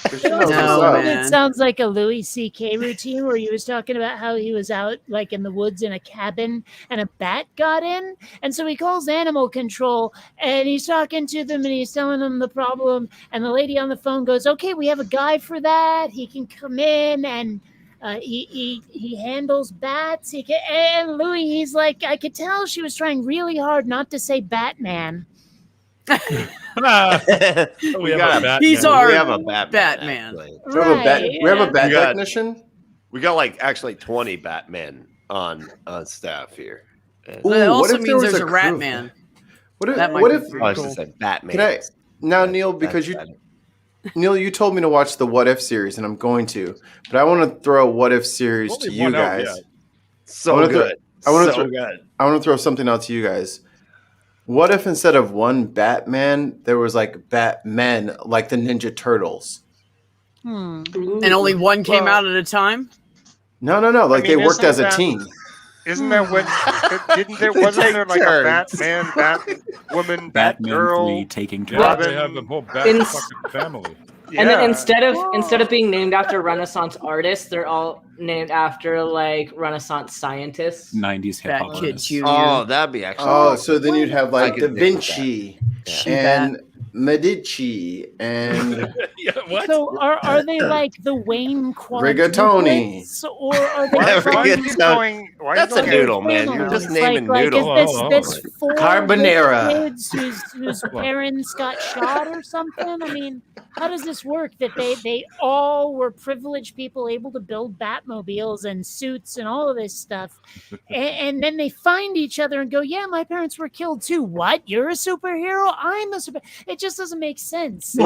Christian knows No, what's up. man. It sounds like a Louis C.K. routine where he was talking about how he was out like in the woods in a cabin and a bat got in. And so he calls animal control and he's talking to them and he's telling them the problem. And the lady on the phone goes, okay, we have a guy for that. He can come in and he handles bats. And Louis, he's like, I could tell she was trying really hard not to say Batman. We have a Batman. He's our we have a Batman. Batman. actually. We have a bat. Right, We have a yeah. bat We got- technician. We got like actually 20 Batmen on staff here. And- Ooh, That what also if there means was there's a a rat crew? man. What if? That might What be if? pretty I was cool. just say Batman. Can I now, Neil? Because Neil, you told me to watch the What If series, and I'm going to. But I want to throw a What If series Only to you one out guys. yet. So I wanna throw- good. I wanna so throw- good. I want to throw something out to you guys. What if instead of one Batman, there was like Batmen, like the Ninja Turtles? And only one came Well- out at a time? No. Like mean, they worked isn't as a that- team. Isn't that what? Didn't there? They Wasn't take there like turns. a Batman, Batwoman, Batman 3 Batgirl? taking Yeah, turns. Robin- they have the whole Bat In- fucking family. And then Yeah. instead of being named after Renaissance artists, they're all named after like Renaissance scientists. 90s hip That hop kid artists. Junior. Oh, that'd be actually. Oh, so then you'd have I like could Da dig with that. Vinci She and Medici and Yeah, what? So are they like the Wayne Rigatoni. quadruplets, or are they Yeah, Why are you Rigatoni. going? Why are you That's a going noodle, man. You're just naming noodles. Like, is this four Carbonara. kids whose parents got shot or something? I mean, how does this work? That they all were privileged people able to build Batmobiles and suits and all of this stuff, and then they find each other and go, "Yeah, my parents were killed too. What? You're a superhero? I'm a super." It just doesn't make sense.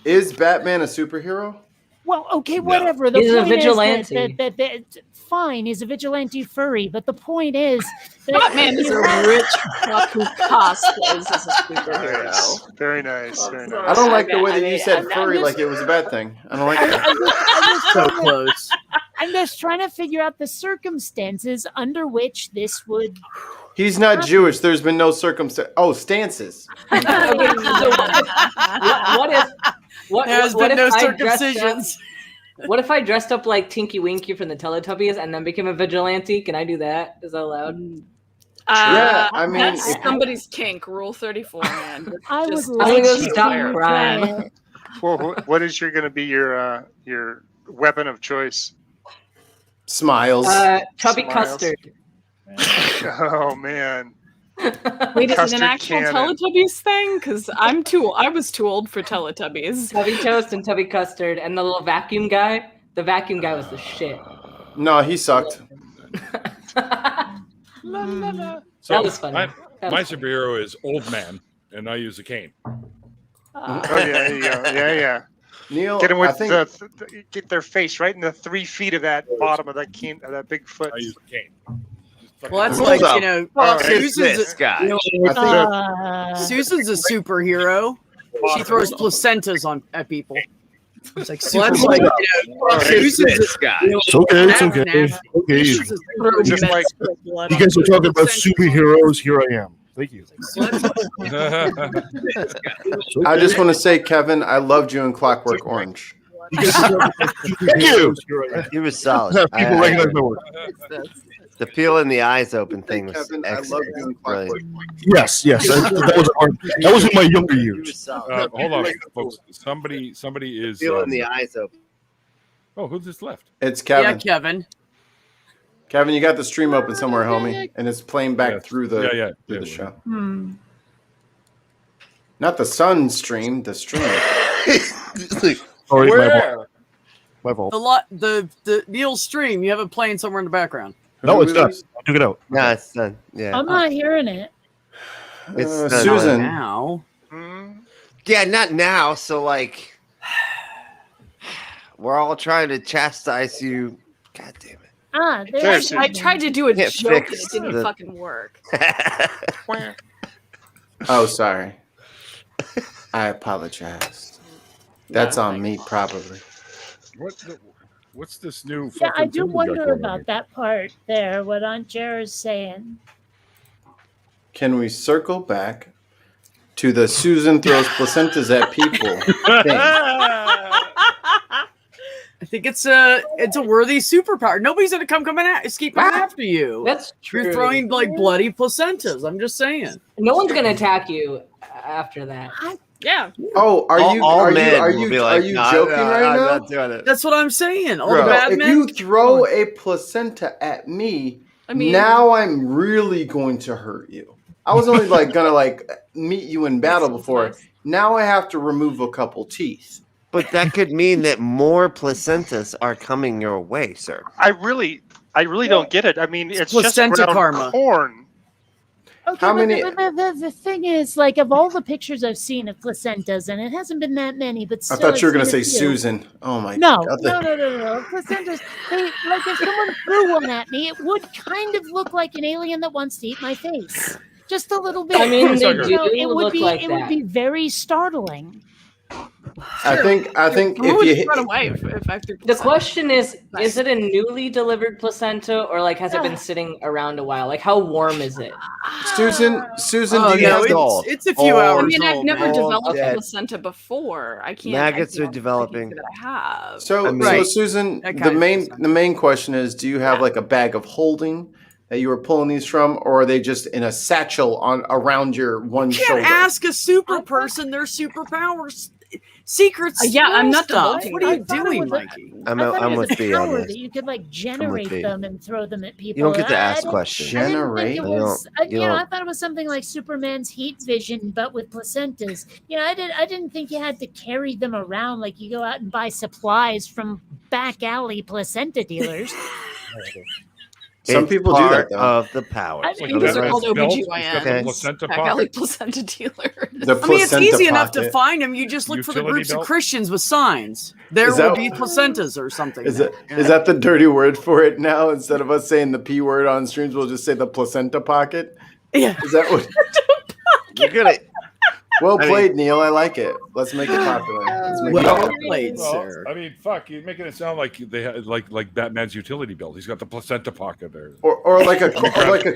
Is Batman a superhero? Well, okay, whatever. The He's a point is vigilante. that fine, he's a vigilante furry, but the point is that Batman is a rich fuck who cosplays as a superhero. Nice. Very nice. Very nice. I don't like the way that you I'm said just- furry like it was a bad thing. I don't like that. So close. I'm just trying to figure out the circumstances under which this would. He's not Jewish. There's been no circumstance. Oh, stances. Okay, so what if? There's what been if no I dressed up- circumcisions. What if I dressed up like Tinky Winky from the Teletubbies and then became a vigilante? Can I do that? Is that allowed? Yeah, I mean, That's if- somebody's kink. Rule 34, man. I would Just- like I'm gonna to go stop see you crying. try it. Well, what is going to be your weapon of choice? Smiles. Chubby Smiles. Custard. Oh man. Wait, is it Custard an actual cannon. Teletubbies thing? Because I was too old for Teletubbies. Tubby Toast and Tubby Custard. And the little vacuum guy. The vacuum guy was the shit. No, he sucked. So That was funny. My That was funny. superhero is old man, and I use a cane. Oh yeah, there you go. Yeah. Neil, Get him I with think get their face right in the 3 feet of that bottom of that big foot. I use a cane. Just Well, that's fucking- like, Hold you know, Fuck Fuck is Susan's this guy? I think Susan's a superhero. She throws placentas at people. It's like Well, that's super. like- Like, Fuck is Susan's this guy? It's okay. It's That's okay. nasty. Okay. Susan's a throw Just like- menstrual blood You on guys are talking about placenta. superheroes. Here I am. Thank you. I just want to say, Kevin, I loved you in Clockwork Orange. You guys are talking about superheroes. Here I am. He was solid. People recognize my work. The peel in the eyes open Hey, thing was Kevin, I love you in excellent. Clockwork Brilliant. Yes, yes. That was in my younger He years. was solid. Hold on, folks. Somebody is. Peel in the eyes open. Oh, who just left? It's Yeah, Kevin. Kevin. Kevin, you got the stream open somewhere, homie, and it's playing back Yeah. through the Yeah. through the show. Not the sun stream, the stream. Sorry, Where? my fault. The Neil stream, you have it playing somewhere in the background. No, it's done. I took it out. No, it's done. Yeah. I'm not hearing it. It's done. Susan. Now. Yeah, not now. So like, we're all trying to chastise you. God damn it. Ah, There's there's. it. I tried to do a Can't joke and it fix didn't the- fucking work. Oh, sorry. I apologize. That's on me, probably. What's this new? Yeah, I fucking do thing we got wonder going on about here? that part there. What Aunt Jer is saying. Can we circle back to the Susan throws placentas at people thing? I think it's a worthy superpower. Nobody's gonna come escaping after you. That's true. You're throwing like bloody placentas. I'm just saying. No one's gonna attack you after that. Yeah. Oh, All men will be like, are you "Nah, joking nah, right I'm now? not doing it. That's what I'm saying. All Bro, the bad If men. you throw a placenta at me, I mean, now I'm really going to hurt you. I was only like gonna like meet you in battle before. Now I have to remove a couple teeth. But that could mean that more placentas are coming your way, sir. I really don't get it. I mean, it's placenta just ground karma. corn. Okay, How but many- the thing is, like, of all the pictures I've seen of placentas, and it hasn't been that many, but I still, thought you were I've gonna seen say a few. Susan. Oh my No, god. no. Placentas, like if someone threw one at me, it would kind of look like an alien that wants to eat my face. Just a little bit. I mean, they You do know, it would look be like it would that. be very startling. I think Who if would you run away if I threw The placenta? question is it a newly delivered placenta or like has it been sitting around a while? Like how warm is it? Susan, Oh, do you no, have the it's a few Oh, hours I mean, I've old, never man. developed a dead. placenta before. I can't. Maggots I are can't- developing. I can't say that I have. So, I mean- so Right. Susan, That the kind of main placenta. the main question is: do you have like a bag of holding that you were pulling these from, or are they just in a satchel on around your one You can't shoulder? ask a super person their superpowers. Secrets. Yeah, I'm not stuff. divulging What are I you thought it doing, was a- Mikey? I'm I thought I'm it was with a B on power this. that you could like generate B. them and throw them at people. You don't get to I ask didn't- questions. I didn't Generate? think it You was. don't- you You know, I don't- thought it was something like Superman's heat vision, but with placentas. You know, I didn't think you had to carry them around like you go out and buy supplies from back alley placenta dealers. Some It's people do that part though. of the power. I Like think those are Batman's called belt, he's got OBGYNs. the Okay. placenta Back alley pocket. placenta dealers. The I mean, it's placenta easy enough to pocket. find them. You just look for the Utility groups of belt? Christians with signs. There Is will that- be placentas or something. Is there. that the dirty word for it now? Instead of us saying the P word on streams, we'll just say the placenta pocket. Yeah. Is that what? You're gonna. Well I mean- played, Neil. I like it. Let's make it popular. Let's make it Well popular. played, Well, sir. I mean, fuck, you're making it sound like they had like Batman's utility belt. He's got the placenta pocket there, Or like a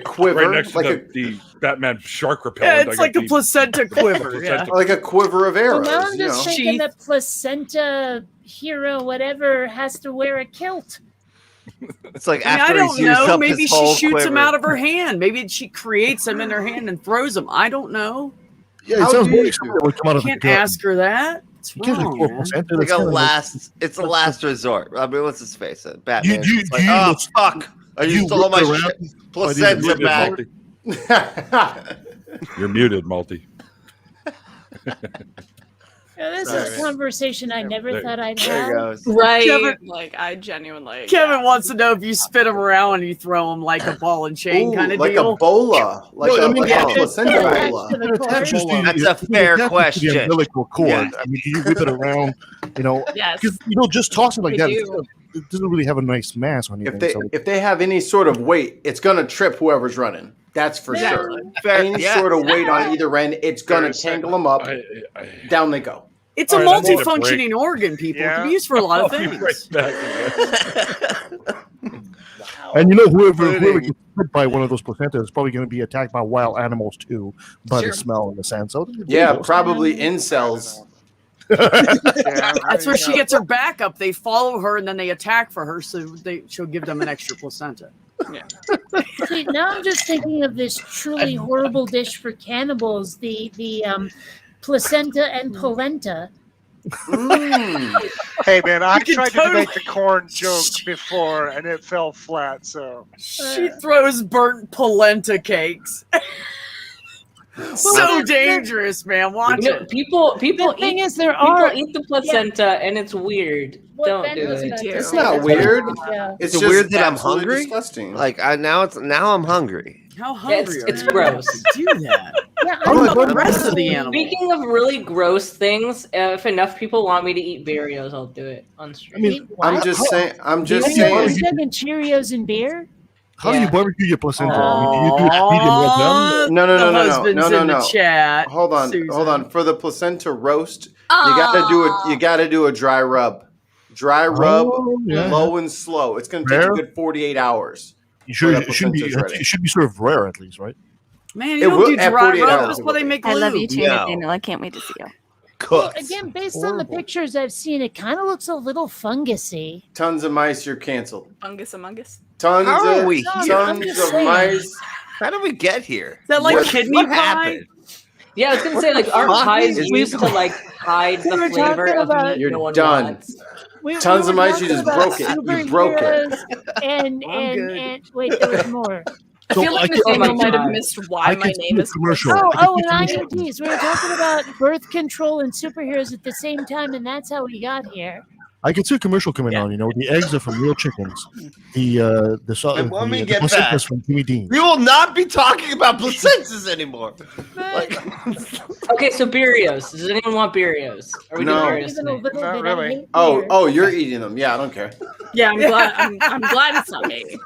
quiver, right next to like the Batman shark Yeah, repellent. it's I like got a placenta quiver. Yeah. placenta. like a quiver of Well, arrows. now I'm you just know? thinking Sheath. that placenta hero, whatever, has to wear a kilt. It's like I mean, I after don't he's used know. up Maybe his she whole shoots them quiver. out of her hand. Maybe she creates them in her hand and throws them. I don't know. Yeah, it How sounds do more you like something that would come out of Can't the gut. ask her that. It's You can't like wrong, pour man. placenta. Like That's a kinda last, it's a last resort. I mean, let's just face it. Batman. you- it's like, you oh look- fuck! I you used all look my around- shit. Oh, these are Placenta Muted, back. Malty. You're muted, Malty. Now, this Sorry, is a man. conversation I never There- thought I'd There it have. goes. Right. Kevin- Like I genuinely. Kevin wants to know if you spit them around and you throw them like a ball and chain Ooh, kind of like deal. a bola, like No, a, I mean, like yeah, a placenta attached bola. to the It cord. attaches to- That's it a fair attaches to question. The umbilical cord. Yeah. I mean, do you whip it around? You know, Yes. because just tossing like They that, do. it doesn't really have a nice mass on anything. If they have any sort of weight, it's gonna trip whoever's running. That's for Yeah. sure. Fair, Any yeah. sort of weight on either end, it's gonna Very tangle them up. I, Down they go. It's a All right, I need a multifunctioning organ, people. It can be used for a lot of I'll be things. right back. And you know, whoever Pudding. gets hit by one of those placentas is probably going to be attacked by wild animals too, by Sure. the smell and the scent. So Yeah, probably incels. That's where she gets her backup. They follow her and then they attack for her, so she'll give them an extra placenta. See, now I'm just thinking of this truly horrible dish for cannibals, the placenta and polenta. Hey man, I You can tried to totally- make the corn joke before and it fell flat. So She throws burnt polenta cakes. So dangerous, man. Watch You know, it. people The thing eat is, there people are eat the placenta, and it's weird. what Don't Ben do was it. about to It's say, not that's weird. what I think, It's Is it just weird that I'm absolutely hungry? disgusting. Like now I'm hungry. How Yeah, hungry it's are you? gross. To do that. Yeah, What I'm about the rest of the personally- animal? Speaking of really gross things, if enough people want me to eat Cheerios, I'll do it on stream. I mean, Eat what? I'm just saying. I'm just Maybe Are you saying. talking Cheerios and beer? how do you Yeah. barbecue your placenta? I mean, do you do it medium well done? No, no, The no, no, no, husband's no, no, in the no. chat. Hold on, Susan. hold on. For the placenta roast, you gotta do a dry rub. Dry rub, Oh, yeah. low and slow. It's gonna take Rare? a good 48 hours. You sure the it shouldn't be? placenta's ready. It should be served rare at least, right? Man, It you don't will- do at dry 48 rub. hours That's it why will they be. make I love you lube. too, No. Nathaniel. I can't wait to see you. Cooked. Again, based on the Horrible. pictures I've seen, it kind of looks a little fungusy. Tons of mice, you're canceled. Fungus among us. Tons How are of we No, here? I'm tons just of saying. mice. How did we get here? Is that like What- kidney What pie? happened? Yeah, I was gonna say, like, aren't fuck pies is used to going- like hide We the were flavor talking of about- meat You're no one done. wants? Tons We of were mice, you talking just about broke it. You broke it. superheroes And I'm good. and wait, there was more. I feel like can- Nathaniel might have I- missed I why my can see name the is commercial. Oh, I can oh, see and the commercial. IUDs. We were talking about birth control and superheroes at the same time, and that's how we got here. I can see a commercial coming Yeah. on. You know, the eggs are from real chickens. The Wait, let me get placenta's back. from Jimmy Dean. We will not be talking about placentas anymore. Like, Okay, so Cheerios. Does anyone want Cheerios? Are we No. doing Cheerios Even a tonight? little Not bit. really. I hate Oh, beer. oh, you're eating them. Yeah, I don't care. Yeah, I'm glad. I'm glad it's not me.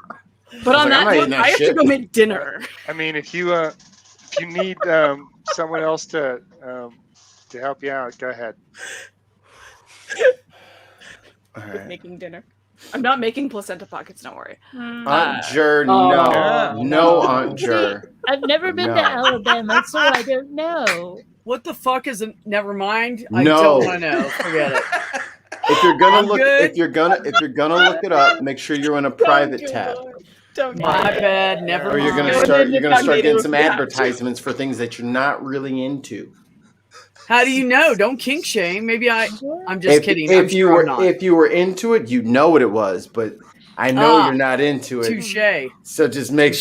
But I was on like, I'm not that eating note, that I have to shit. go make dinner. I mean, if you need someone else to help you out, go ahead. All right. Making dinner. I'm not making placenta pockets. Don't worry. Aunt Jer, Oh, no. No, Aunt Jer. I've never been to No. Alabama, so I don't know. What the fuck is it? Never mind. I No. don't want to know. Forget it. If you're gonna I'm look, good. if you're gonna look it up, make sure you're in a private tab, Don't My worry. bad. Never or you're mind. gonna start getting some Yeah. advertisements for things that you're not really into. How do you know? Don't kink shame. Maybe I'm just kidding. I'm If you sure were I'm not. if you were into it, you'd know what it was. But I know Ah, you're not into it, Touche. so just make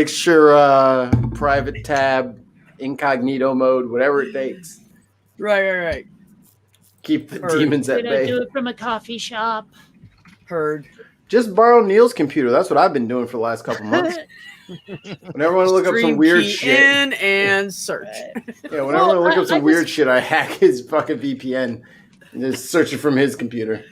sure private tab, incognito mode, whatever it takes. Right. Keep the Heard. demons at Did I do bay. it from a coffee shop? Heard. Just borrow Neil's computer. That's what I've been doing for the last couple months. Whenever I want to look up some Stream weird key shit, in and search. yeah, whenever I want to look up I some just- weird shit, I hack his fucking VPN and just search it from his computer.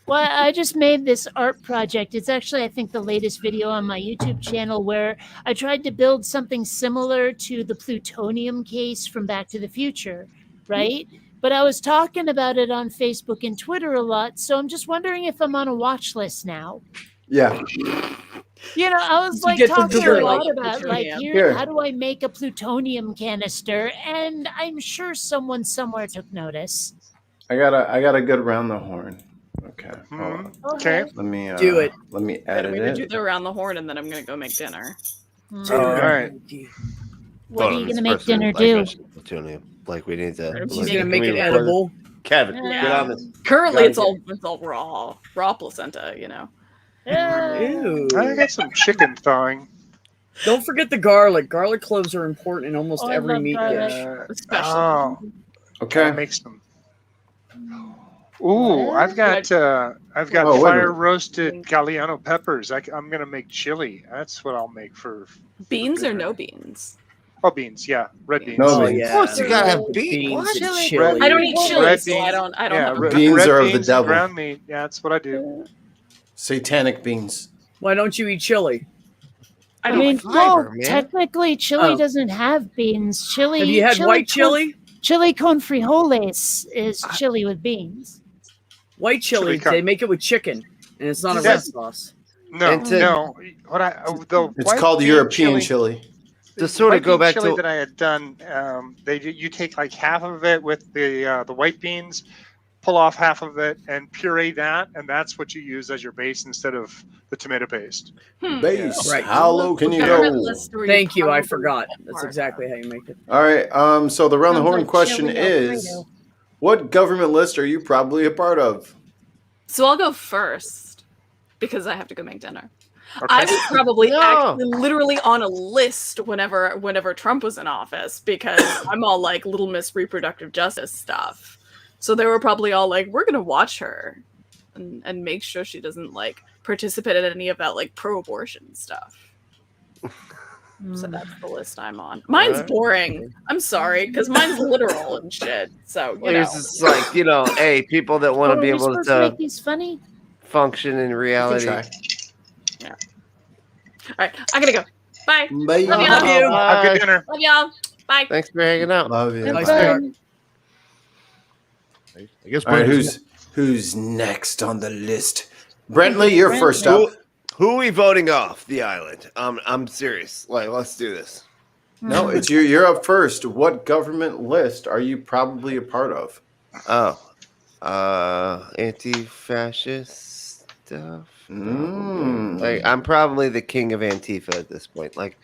Well, I just made this art project. It's actually, I think, the latest video on my YouTube channel where I tried to build something similar to the plutonium case from Back to the Future, right? But I was talking about it on Facebook and Twitter a lot, so I'm just wondering if I'm on a watch list now. Yeah, You know, I was To like get the talking a delivery, lot like, about like plutonium. Here. how do I make a plutonium canister, and I'm sure someone somewhere took notice. I got a good round the horn. Okay, hold on. Okay. Let me Do it. Let me I'm edit gonna do it. the around the horn, and then I'm gonna go make dinner. All right. What are you gonna make dinner do? Plutonium. Like we need to. She's She's like, gonna make can it we- edible. Kevin, Yeah. get on this. Currently, Gotta it's all raw placenta. You know. Ew. I got some chicken thawing. Don't forget the garlic. Garlic cloves are important in almost Oh, I every love meat garlic. dish. Especially. Oh, Okay. make some. Ooh, I've got Oh, wait a fire minute. roasted Galliano peppers. I'm gonna make chili. That's what I'll make for Beans or dinner. no beans? Oh, beans. Yeah, red beans. No Oh beans. yeah. Of course, you gotta have Beans beans. and What? chili. I don't eat chili, Red so I beans. don't. I don't. Yeah, have red, Beans red are of the beans and devil. ground meat. Yeah, that's what I do. Satanic beans. Why don't you eat chili? I don't mean, like fiber, well, man. technically, chili Oh. doesn't have beans. Chili. Have you had white chili? Chili con frijoles is chili with beans. White chili. Chili con- They make it with chicken, and it's not a Yeah. red sauce. No, And to- no. What the It's white called bean European chili. To sort of white go bean back chili to that I had done. You take like half of it with the white beans, pull off half of it, and puree that, and that's what you use as your base instead of the tomato paste. Base. Right. How low can you Government go? list where Thank you. I probably forgot. That's are. exactly how you make it. All right. So the round the Sounds horn like question chili is, Alfredo. what government list are you probably a part of? So I'll go first because I have to go make dinner. I was probably No. actually literally on a list whenever Trump was in office because I'm all like Little Miss Reproductive Justice stuff. So they were probably all like, we're gonna watch her and make sure she doesn't like participate in any of that like pro-abortion stuff. So that's the list I'm on. Mine's boring. I'm sorry, because mine's literal and shit. So you know, It's just like hey, people that want to be able to to make these funny. function in reality. yeah. All right, I gotta go. Bye. Bye. Love y'all. Love you. Have good dinner. Love y'all. Bye. Thanks for hanging out. Love you. Have Nice fun. I guess. All right, Brent- who's next on the list? Brentley, you're first up. Who are we voting off the island? I'm serious. Like, let's do this. No, it's you. You're up first. What government list are you probably a part of? Anti-fascist stuff. Like, I'm probably the king of Antifa at this point. Like,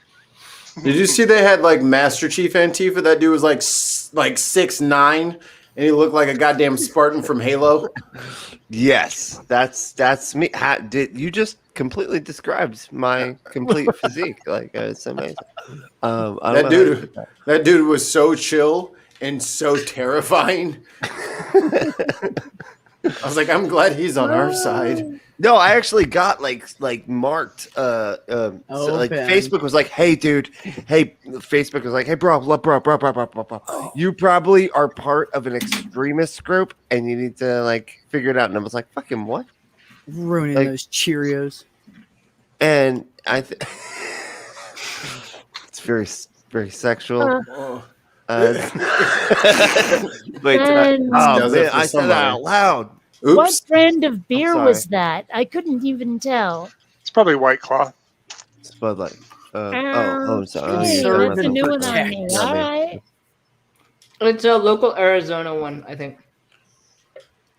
Did you see they had like Master Chief Antifa? That dude was like 6'9", and he looked like a goddamn Spartan from Halo. yes, that's me. Did you just completely described my complete physique? Like, it's amazing. That dude was so chill and so terrifying. I was like, I'm glad he's on our side. No, I actually got like marked. So, like Ben. Facebook was like, "Hey, dude, hey." Facebook was like, "Hey, bro. You probably are part of an extremist group, and you need to like figure it out." And I was like, "Fucking what?" Ruining Like- those Cheerios. And it's very sexual. Wait, And- Does it man, for I said that somebody. out loud. Oops. What brand of beer sorry. was that? I couldn't even tell. It's probably White Claw. Bud Light. Sorry. Hey, Serve that's a and new one on protect. me. Yeah, All man. right. It's a local Arizona one, I think.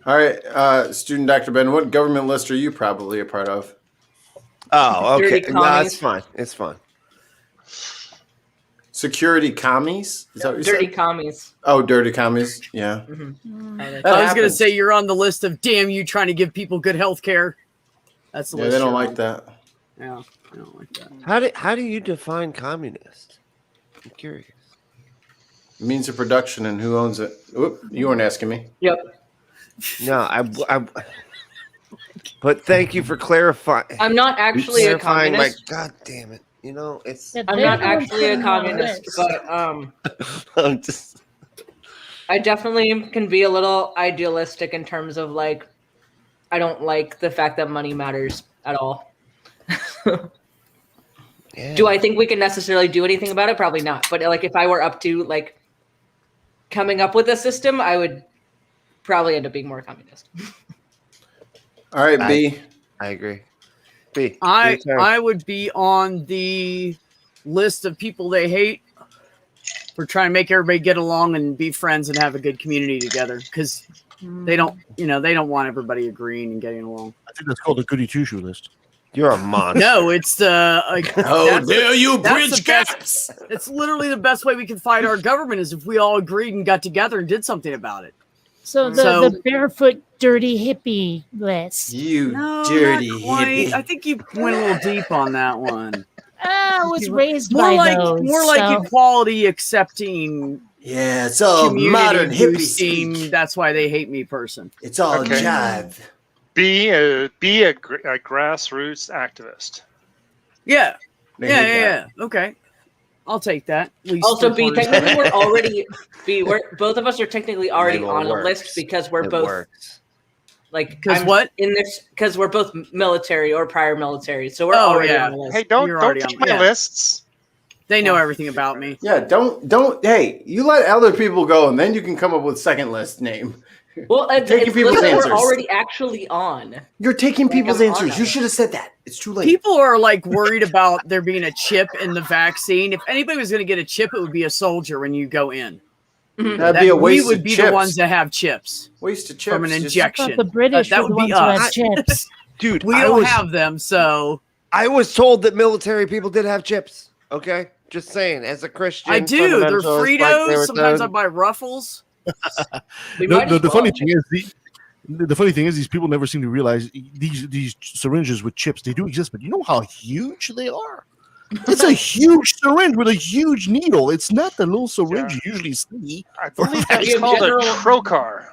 All right, student Dr. Ben, what government list are you probably a part of? Oh, okay. Dirty No, commies. it's fine. It's fine. Security commies? Is that what you Dirty said? commies. Oh, dirty commies. Yeah. I That was gonna happens. say you're on the list of damn you trying to give people good health care. That's the Yeah, list. they don't you're like on. that. Yeah, I don't like that. How do you define communist? I'm curious. Means of production and who owns it. Oop, you weren't asking me. Yep. No, I but thank you for clarifying. I'm not actually a clarifying my communist. God damn it. It's Yeah, I'm they're not the ones actually a putting on the communist, list. but I'm just I definitely can be a little idealistic in terms of like I don't like the fact that money matters at all. yeah. Do I think we can necessarily do anything about it? Probably not. But like if I were up to like coming up with a system, I would probably end up being more communist. All right, B. I agree. B. I your turn. would be on the list of people they hate for trying to make everybody get along and be friends and have a good community together because they don't want everybody agreeing and getting along. I think that's called the goody two shoe list. You're a monster. No, it's the like, How that's- dare you that's bridge the best- gaps? It's literally the best way we can fight our government is if we all agreed and got together and did something about it. So So- the barefoot dirty hippie list. You No, dirty not quite. hippie. I think you went a little deep on that one. I was raised More by like those. more like equality accepting Yeah, it's all community modern hippie boosting. speak. That's why they hate me person. It's all Okay. jive. Be a grassroots activist. Yeah. They Yeah, hate yeah, that. yeah. Okay. I'll take that. At least Also, B, 3/4. technically we're already we're both of us are technically already It on the works. list because we're It both works. like 'Cause I'm what? in this because we're both military or prior military, so we're Oh, already yeah. on the list. Hey, don't You're already take on- my yeah. lists. They know everything about me. Yeah, don't. Hey, you let other people go, and then you can come up with second list name. Well, it's Taking people's lists answers. we're already actually on. You're taking people's I'm on answers. that. You should have said that. It's too late. People are like worried about there being a chip in the vaccine. If anybody was going to get a chip, it would be a soldier when you go in. Mhm. That'd be a waste We would of be chips. the ones that have chips Waste of chips. from an Just- I injection. thought the British that were the would be ones who us. had chips. Dude, We I don't was, have them, so I was told that military people did have chips. Okay? Just saying, as a Christian. I do. They're fundamentalist, Fritos. like they were Sometimes I told. buy Ruffles. We might as The well. funny thing is, The funny thing is, these people never seem to realize these syringes with chips, they do exist, but you know how huge they are? It's a huge syringe with a huge needle. It's not the little syringe you usually see. I believe that's have called general- a trocar.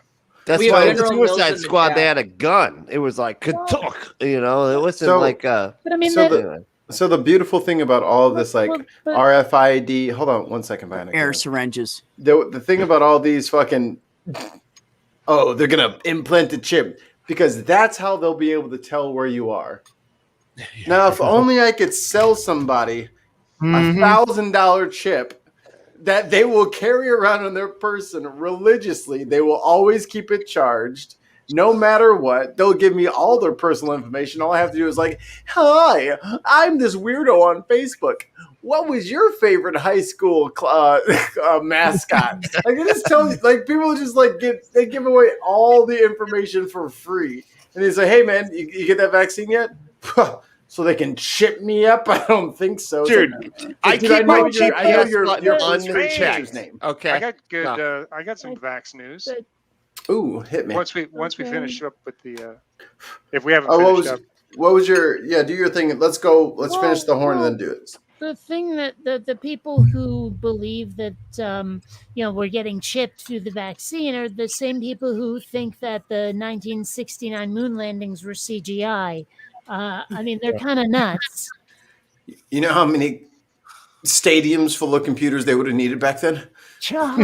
That's We have why in General Mills Suicide in the Squad chat. they had a gun. It was like Katuk, you know. It wasn't So- like But I mean, So that, So the beautiful thing about all of this, like but- RFID, hold on one second, Bionic. Air syringes. The thing about all these fucking, they're gonna implant a chip because that's how they'll be able to tell where you are. Now, if only I could sell somebody a $1,000 chip that they will carry around on their person religiously. They will always keep it charged. No matter what, they'll give me all their personal information. All I have to do is like, hi, I'm this weirdo on Facebook. What was your favorite high school mascot? Like, they just tell you, like, people just like they give away all the information for free. And they say, hey man, you get that vaccine yet? So they can chip me up? I don't think so. dude. I keep my GPS button your unchecked. name. Okay, I got good. No. I got some vax news. Ooh, hit me. Once we finish up with the, if we haven't Oh, finished up, what was your? Yeah, do your thing. Let's go. Let's finish the horn and then do it. the thing that the people who believe that we're getting chipped through the vaccine are the same people who think that the 1969 moon landings were CGI. I mean, they're kind of nuts. You know how many stadiums full of computers they would have needed back then? I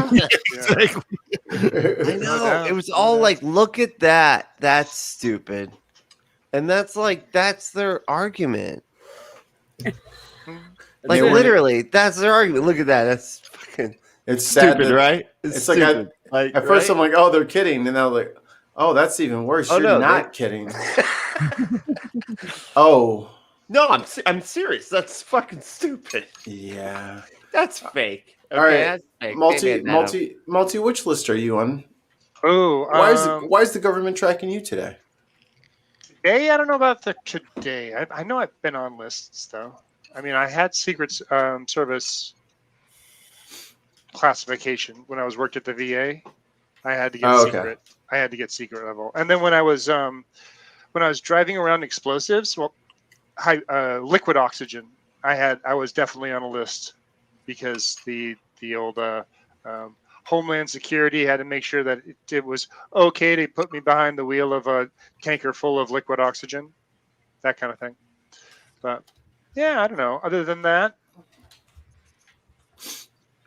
know. It was all like, look at that. That's stupid. And that's their argument. Like, literally, that's their argument. Look at that. That's fucking It's sad, stupid, right? It's like, at first I'm like, oh, they're kidding. And then I'm like, oh, that's even worse. Oh, You're no, not kidding. Oh. No, I'm serious. That's fucking stupid. Yeah. That's fake. Okay, All right. that's fake. Multi, which list are you on? oh, Why is the government tracking you today? today I don't know about the today. I know I've been on lists though. I mean, I had Secret Service classification when I was worked at the VA. I had to get secret. I had to get secret level. And then when I was driving around explosives, liquid oxygen, I was definitely on a list because the old Homeland Security had to make sure that it was okay to put me behind the wheel of a tanker full of liquid oxygen, that kind of thing. But yeah, I don't know. Other than that,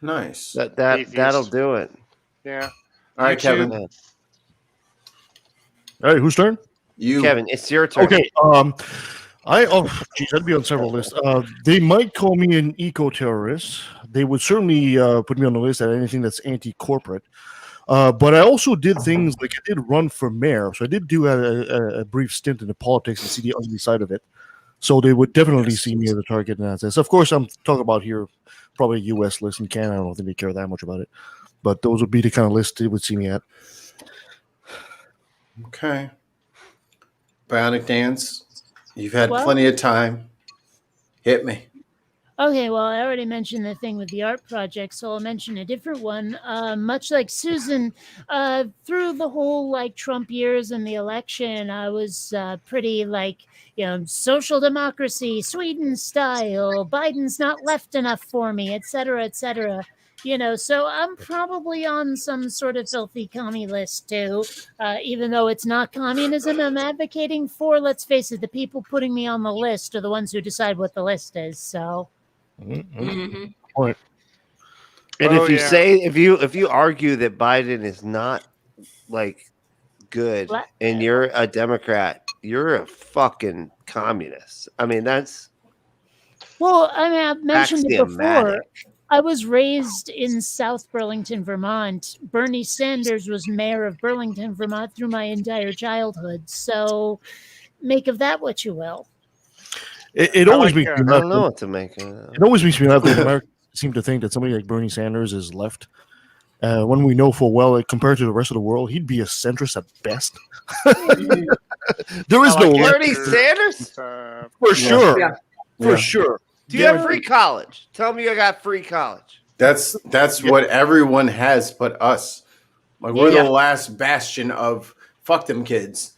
Nice. That'll do it. yeah. All right, YouTube. Kevin. All right, whose turn? You. Kevin, it's your turn. Okay. I'd be on several lists. They might call me an eco-terrorist. They would certainly put me on the list at anything that's anti-corporate. But I also did things like I did run for mayor, so I did do a brief stint in the politics and see the ugly side of it. So they would definitely see me as a target in that sense. Of course, I'm talking about here probably a U.S. list in Canada. I don't think they care that much about it. But those would be the kind of list they would see me at. Okay. Bionic Dance, you've had Well- plenty of time. Hit me. Okay, well, I already mentioned the thing with the art project, so I'll mention a different one. Much like Susan, through the whole like Trump years and the election, I was pretty social democracy, Sweden style, Biden's not left enough for me, et cetera, et cetera. So I'm probably on some sort of filthy commie list too, even though it's not communism I'm advocating for. Let's face it, the people putting me on the list are the ones who decide what the list is. So. Mm-hmm. Point. And if you argue that Biden is not like good and you're a Democrat, you're a fucking communist. I mean, that's Well, I mean, I've mentioned it before. axiomatic. I was raised in South Burlington, Vermont. Bernie Sanders was mayor of Burlington, Vermont through my entire childhood. So make of that what you will. It always makes me I laugh. don't know what to make of that. It always makes me laugh that Americans seem to think that somebody like Bernie Sanders is left. When we know full well, compared to the rest of the world, he'd be a centrist at best. There is no Bernie Sanders? For sure. Yeah. For sure. Do you have free college? Tell me you got free college. That's what everyone has but us. Like we're the last bastion of fuck them kids.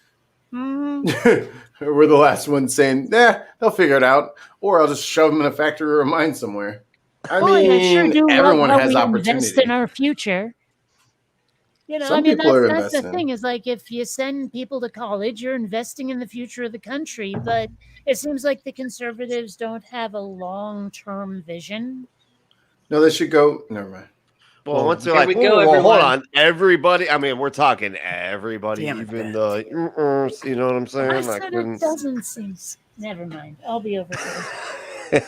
Mhm. We're the last ones saying, they'll figure it out. Or I'll just shove them in a factory or a mine somewhere. I Boy, I sure mean, do love everyone how has we opportunity. invest in our future. You know, Some I mean, people are that's the investing. thing is like if you send people to college, you're investing in the future of the country. But it seems like the conservatives don't have a long-term vision. No, they should go. Never mind. Well, once they're Here like, we go, "Whoa, hold everyone." on, everybody. I mean, we're talking everybody, Damn it, even Ben. the, you know what I'm I saying? said Like, it doesn't seem. Never mind. I'll be over here.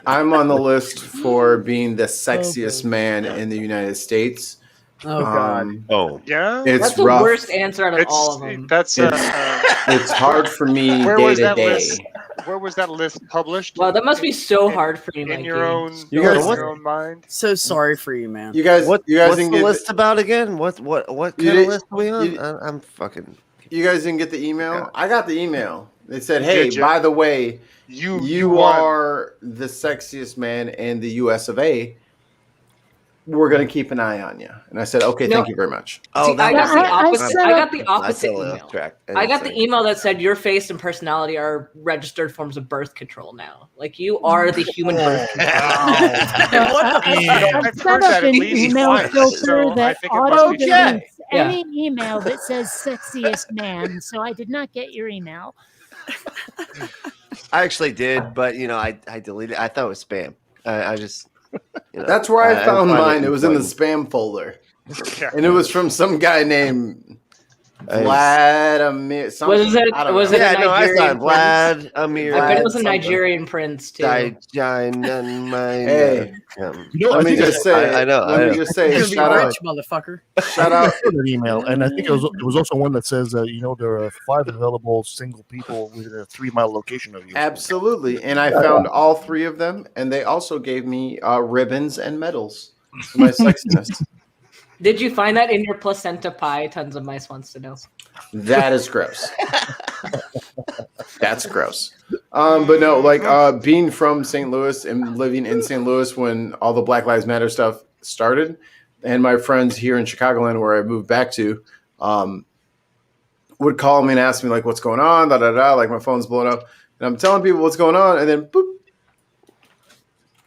I'm on the list for being the sexiest man in the United States. Oh God. oh, Yeah, It's That's the rough. worst answer out of all of them. That's It's hard for me where day was to that day. list? Where was that list published? Wow, that must be so hard for you, in Mikey. your own, You guys- in your own mind. So sorry for you, man. You guys, what's didn't the get list about again? What You kind of did- list are we on? you- I'm fucking. You guys didn't get the email? Yeah. I got the email. They said, "Hey, Did ya? by the way, You you won. are the sexiest man in the U.S. of A. We're gonna keep an eye on you." And I said, "Okay, No. thank you very much." Oh, See, I got the opposite. I got the opposite totally email. off track. I got the email that said your face and personality are registered forms of birth control now. Like you are the human birth control. I've I've heard set that up at an least email twice, filter so I that think it must auto be true. deletes Yeah. any email that says sexiest man. So I did not get your email. I actually did, but I deleted it. I thought it was spam. I just. That's where I found find mine. It was in the important. spam folder, Yeah. and it was from some guy named Vladimir. Was it- I don't was know. it- Yeah, a no, I Nigerian thought Vlad, Amir. I bet it was a something. Nigerian prince too. Hey, You know, Let I me think just say. I know. Let me just say. You're gonna be Shout out. rich, motherfucker. Shout out. that email, and I think it was also one that says, there are 5 available single people within a 3-mile location of you. Absolutely, and I found all 3 of them, and they also gave me ribbons and medals for my sexiness. Did you find that in your placenta pie? Tons of mice wants to know. That is gross. That's gross. But no, like being from St. Louis and living in St. Louis when all the Black Lives Matter stuff started, and my friends here in Chicagoland, where I moved back to, would call me and ask me like, "What's going on?" Da da da. Like my phone's blowing up, and I'm telling people what's going on, and then boop,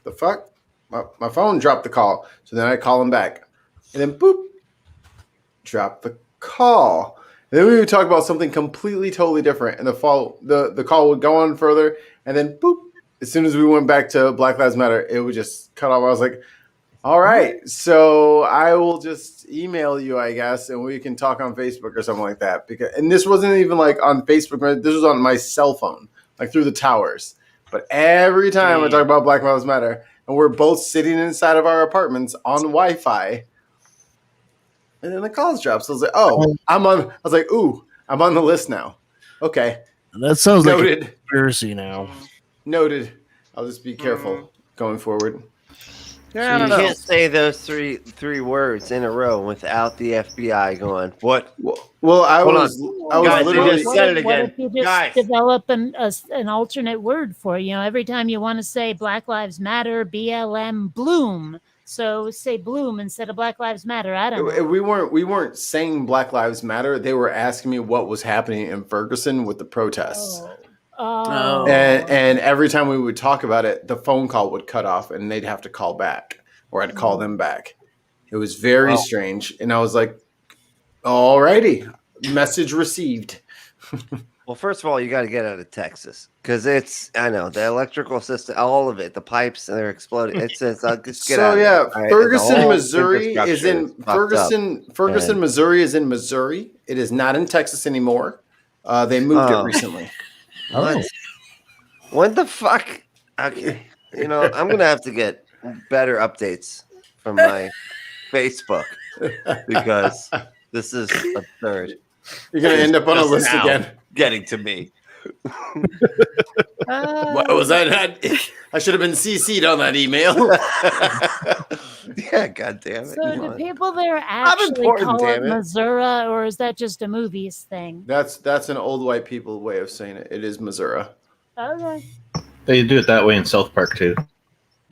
the fuck, my phone dropped the call. So then I call them back, and then boop, drop the call. And then we would talk about something completely, totally different, and the call would go on further, and then boop. As soon as we went back to Black Lives Matter, it would just cut off. I was like, "All right, so I will just email you, I guess, and we can talk on Facebook or something like that." And this wasn't even like on Facebook; this was on my cell phone, like through the towers. But every time I talk about Black Lives Matter, and we're both sitting inside of our apartments on Wi-Fi. And then the calls dropped. So I was like, "Oh, I'm on." I was like, "Ooh, I'm on the list now." Okay, That sounds like a noted. conspiracy now. Noted. I'll just be careful going forward. So you can't say those three words in a row without the FBI going, "What?" Well, I Hold was Guys, they literally. just said it What again. if you just Guys. develop an alternate word for it? Every time you want to say Black Lives Matter, BLM, Bloom. So say Bloom instead of Black Lives Matter. I don't know. We weren't saying Black Lives Matter. They were asking me what was happening in Ferguson with the protests. Oh. And every time we would talk about it, the phone call would cut off and they'd have to call back, or I'd call them back. It was very strange. And I was like, "All righty, message received." Well, first of all, you got to get out of Texas because I know the electrical system, all of it, the pipes, they're exploding. It's just get So out of yeah, there, all right? Ferguson, The whole Missouri is in infrastructure fucked up. Ferguson, And- Missouri is in Missouri. It is not in Texas anymore. They moved it recently. What? What the fuck? Okay, I'm gonna have to get better updates from my Facebook because this is absurd. You're gonna end up on a Just list now again. Getting to me. What was that? I should have been CC'd on that email. Yeah, god damn it. So come do on. people there actually important, call it damn it. Missouri, or is that just a movies thing? That's an old white people way of saying it. It is Missouri. Okay. They do it that way in South Park too.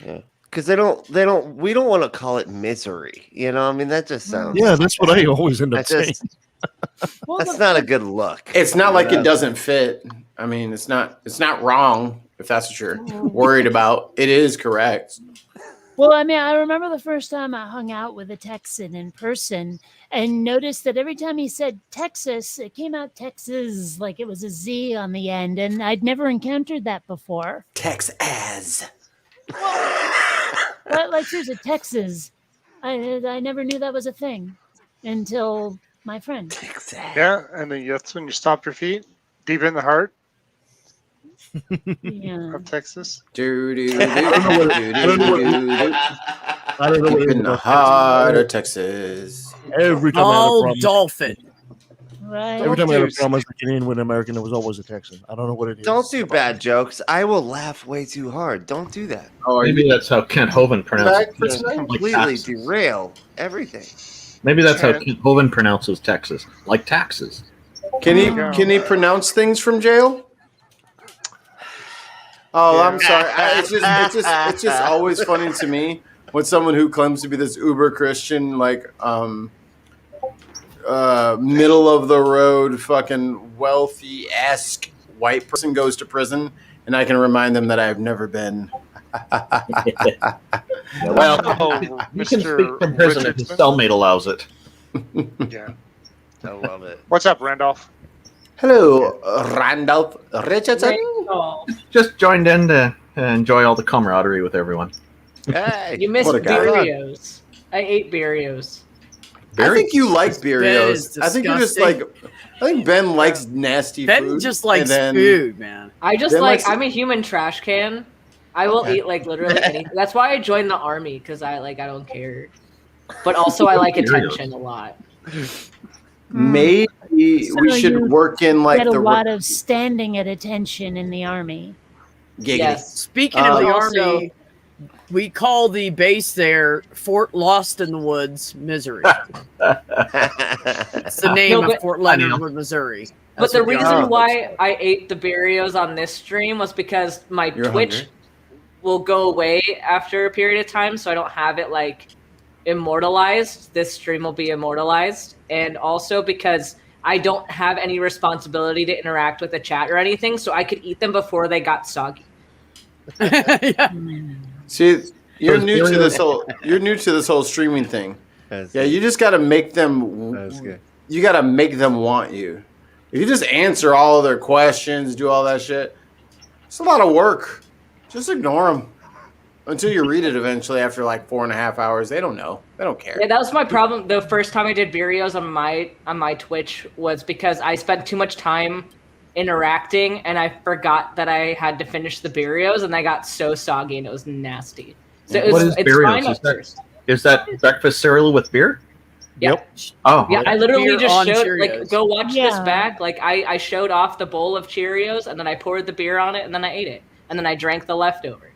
Yeah. Because we don't want to call it misery. I mean, that just sounds. Yeah, that's what I always end up That saying. just, Well, That's not a good look. It's not like Yeah. it doesn't fit. I mean, it's not wrong if that's what you're worried about. It is correct. Well, I mean, I remember the first time I hung out with a Texan in person and noticed that every time he said Texas, it came out Texas, like it was a Z on the end. And I'd never encountered that before. Texas. But like, seriously, Texas. I never knew that was a thing until my friend. Yeah, and then that's when you stop your feet deep in the heart Yeah. of Texas. I don't know what it In is the about heart of Texas. Every time I had a Oh, problem, dolphin. Right. every time I had a do- problem as a Canadian with an American, it was always a Texan. I don't know what it is. Don't do bad jokes. I will laugh way too hard. Don't do that. Oh, Maybe that's how Kent Hovind pronounces back for it. tonight? Like Completely taxes. derail everything. Maybe that's how Kent. Kent Hovind pronounces Texas, like taxes. Can Oh. he pronounce things from jail? Oh, Yeah. I'm sorry. It's just always funny to me when someone who claims to be this uber Christian, like middle of the road, fucking wealthy esque white person goes to prison, and I can remind them that I've never been. Well, Oh, you can Mr. speak from prison if his Richardson? cellmate allows it. Yeah. I love it. What's up, Randolph? Hello, Randolph Richardson. Just joined in to enjoy all the camaraderie with everyone. Hey, You missed What a guy. Birrios. I ate Birrios. I think you like is Birrios. I think you're just disgusting. like. I think Ben likes nasty Ben food. just likes and then- food, man. I just Then, like, like- I'm a human trash can. I will Okay. eat like literally anything. That's why I joined the army, because I don't care. But also I like attention a lot. Maybe So we should you work in like Get a the lot of standing at attention in the army. giggity. Yes. Speaking of the Also- army, we call the base there Fort Lost in the Woods, Missouri. It's the name No, of but- Fort Leonard, Missouri. But That's the what reason army why looks I ate the Birrios on this stream was because my You're Twitch hungry? will go away after a period of time, so I don't have it like immortalized. This stream will be immortalized, and also because I don't have any responsibility to interact with the chat or anything, so I could eat them before they got soggy. Yeah. See, you're Those new to Birrios- this whole. You're new to this whole streaming thing. Yeah, you just got to make them. That's good. You got to make them want you. If you just answer all of their questions, do all that shit, it's a lot of work. Just ignore them until you read it eventually. After like 4.5 hours, they don't know. They don't care. Yeah, that was my problem. The first time I did Birrios on my Twitch was because I spent too much time interacting, and I forgot that I had to finish the Birrios, and they got so soggy, and it was nasty. So What is it's Birrios? fine Is at that- first. Is that breakfast cereal with beer? Yeah. Oh, Yeah, I literally Beer just on showed Cheerios. like go watch this Yeah. back. Like I showed off the bowl of Cheerios, and then I poured the beer on it, and then I ate it, and then I drank the leftover.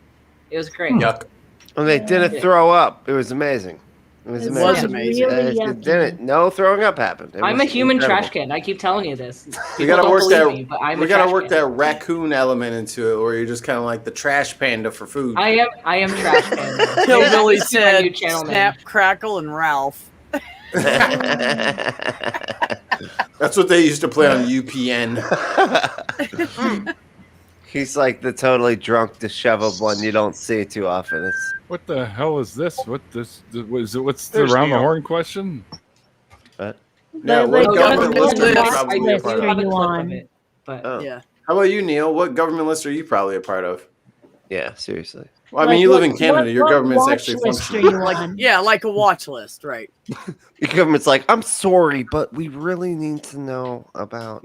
It was great. Yuck. And they didn't throw up. It was amazing. It was It amazing. was amazing. really It yucky. didn't. No throwing up happened. It I'm was a human incredible. trash can. I keep telling you this. We People gotta don't work believe that. me, but I'm We a gotta trash work can. that raccoon element into it, where you're just kind of like the trash panda for food. I am trash can. Hillbilly This is my said, new channel name. Snap, Crackle, and Ralph. That's what they used to play on UPN. He's like the totally drunk, disheveled one you don't see too often. It's What the hell is this? What's the There's round the Neil. horn question? Yeah, But, what like, government list list are you list. probably I a do part have of? a you clip on? of it, but oh Yeah. How about you, Neil? What government list are you probably a part of? yeah, seriously. Well, I mean, Like, you live what- in Canada. Your what government's watch actually list are functioning. you on? Yeah, like a watch list, right? Your government's like, I'm sorry, but we really need to know about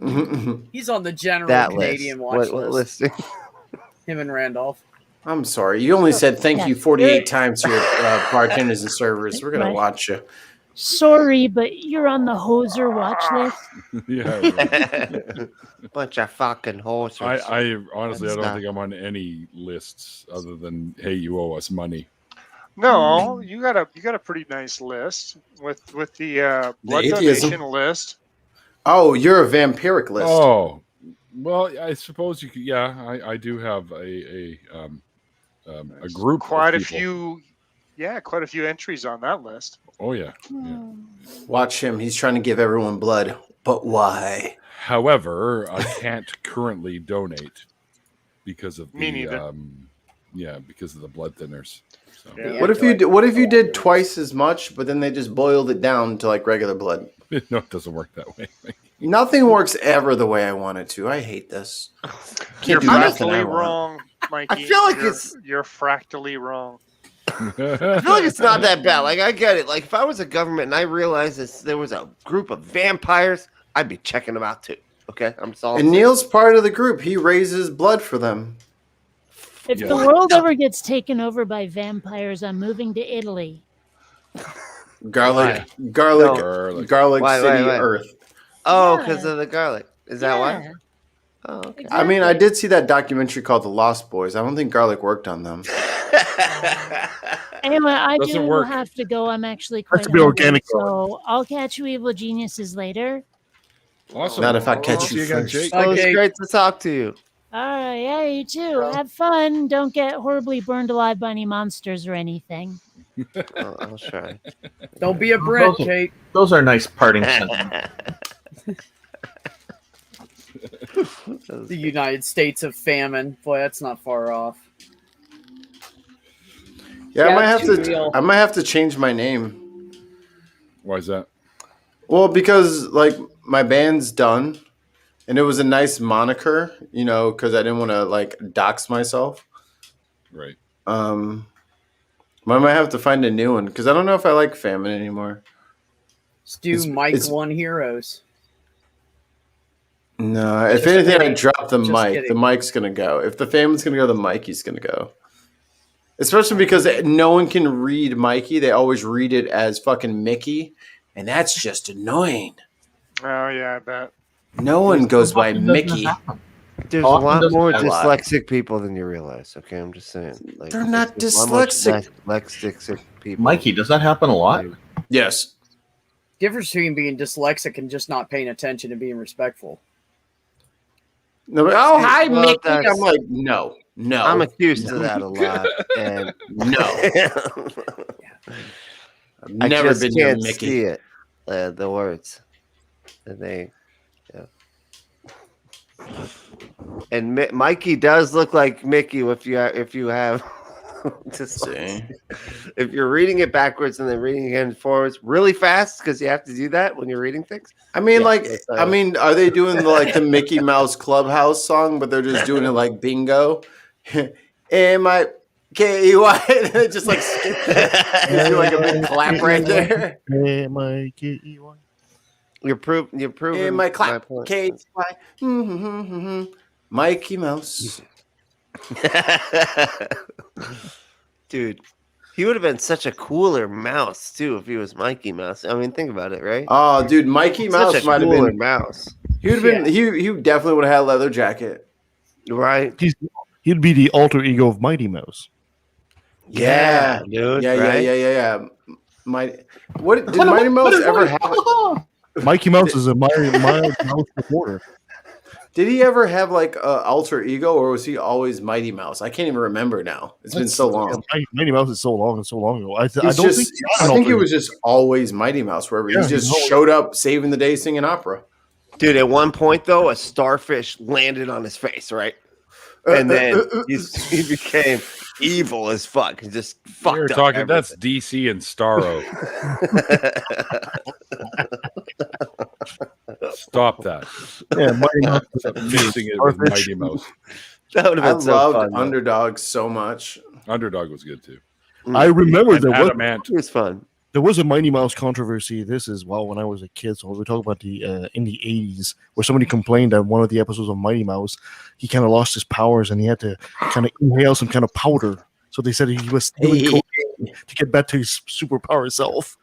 He's on the general that Canadian list. watch What list. listing? Him and Randolph. I'm sorry. You only said thank you 48 times to your bartenders and servers. We're going to Right. watch you. Sorry, but you're on the hoser watch list. Yeah. Right. Bunch of fucking horses. I honestly, I don't Stop. think I'm on any lists other than hey, you owe us money. No, you got a pretty nice list with the blood atheism. donation list. Oh, you're a vampiric list. Oh, well, I suppose you could. Yeah, I do have a group. Quite of a people. few entries on that list. Oh yeah. Hmm. Watch him. He's trying to give everyone blood. But why? However, I can't currently donate because of Me neither. because of the blood thinners. So. Yeah. What if you did twice as much, but then they just boiled it down to like regular blood? No, it doesn't work that way. Nothing works ever the way I want it to. I hate this. You're Can't do nothing I fractally want. wrong, Mikey. I feel like you're fractally wrong. I feel like it's not that bad. Like I get it. Like if I was a government and I realized there was a group of vampires, I'd be checking them out too. Okay, I'm solid. And Neil's part of the group. He raises blood for them. If the world ever gets taken over by vampires, I'm moving to Italy. Garlic City, Earth. Oh, Yeah. because of the garlic. Is that why? Oh, okay. I mean, I did see that documentary called The Lost Boys. I don't think garlic worked on them. Anyway, I Doesn't do work. have to go. I'm actually quite to be hungry, organic. so I'll catch you evil geniuses later. Awesome. Not if I catch See you again, first. Jake. Oh, it's Okay. great to talk to you. All right, yeah, you too. Have fun. Don't get horribly burned alive by any monsters or anything. I'll try. Don't be a Brit, Those are- Kate. Those are nice parting sentences. The United States of famine. Boy, that's not far off. Yeah, I Yeah, might have too to. real. I might have to change my name. Why is that? Well, because like my band's done, and it was a nice moniker, you know, because I didn't want to like dox myself. Right. I might have to find a new one because I don't know if I like famine anymore. Let's do It's- Mike it's- One Heroes. No, if Just anything, I kidding. drop the Just mic. kidding. The mic's gonna go. If the famine's gonna go, the Mikey's gonna go. Especially because no one can read Mikey. They always read it as fucking Mickey, and that's just annoying. Oh yeah, I bet. No one goes by Often doesn't Mickey. happen. There's a Often lot doesn't more happen. dyslexic people than you realize. Okay, I'm just saying. Like, They're not there's a lot more dyslexic. Dyslexic people. Mikey, does that happen a lot? Yes. Difference between being dyslexic and just not paying attention and being respectful. No, but, oh, hi, Well, Mickey. that's- I'm like, no. I'm accused of that a lot, and No. I've I never just been near can't Mickey. see it. The words, and they, yeah. And Mikey does look like Mickey if you have dyslexia. If you're reading it backwards and then reading it again forwards really fast because you have to do that when you're reading things. I mean, Yeah, like, it's, I mean, are they doing the Mickey Mouse Clubhouse song, but they're just doing it like bingo? M-I-K-E-Y. They just like skip it. Just do like a big clap right there. M-I-K-E-Y. You're proving My clap. point. K-E-Y. Mikey Mouse. Dude, he would have been such a cooler mouse too if he was Mikey Mouse. I mean, think about it, right? Oh, dude, Mikey Mouse Such a might have cooler been. mouse, He would have been. He definitely would have had a leather jacket. right? He'd be the alter ego of Mighty Mouse. Yeah, dude. Yeah, right? yeah. What did Mighty Mouse ever have? Mikey Mouse is a mild mouse reporter. Did he ever have like a alter ego, or was he always Mighty Mouse? I can't even remember now. It's been so long. Mighty Mouse is so long ago. I He's don't just, think I think he was just always Mighty Mouse wherever Yeah, he just he's always- showed up, saving the day, singing opera. Dude, at one point though, a starfish landed on his face, right? And then he became evil as fuck. He just fucked You're up talking. everything. That's DC and Starro. Stop that. Yeah, Mighty Mouse. Mixing it with Mighty Mouse. That would have I been so loved fun. though. Underdog so much. Underdog was good too. I remember And there was Adamant. It was fun. there was a Mighty Mouse controversy. This is when I was a kid. So we talk about the in the 80s where somebody complained that one of the episodes of Mighty Mouse, he kind of lost his powers and he had to kind of inhale some kind of powder. So they said he was doing cocaine to get back to his superpower self.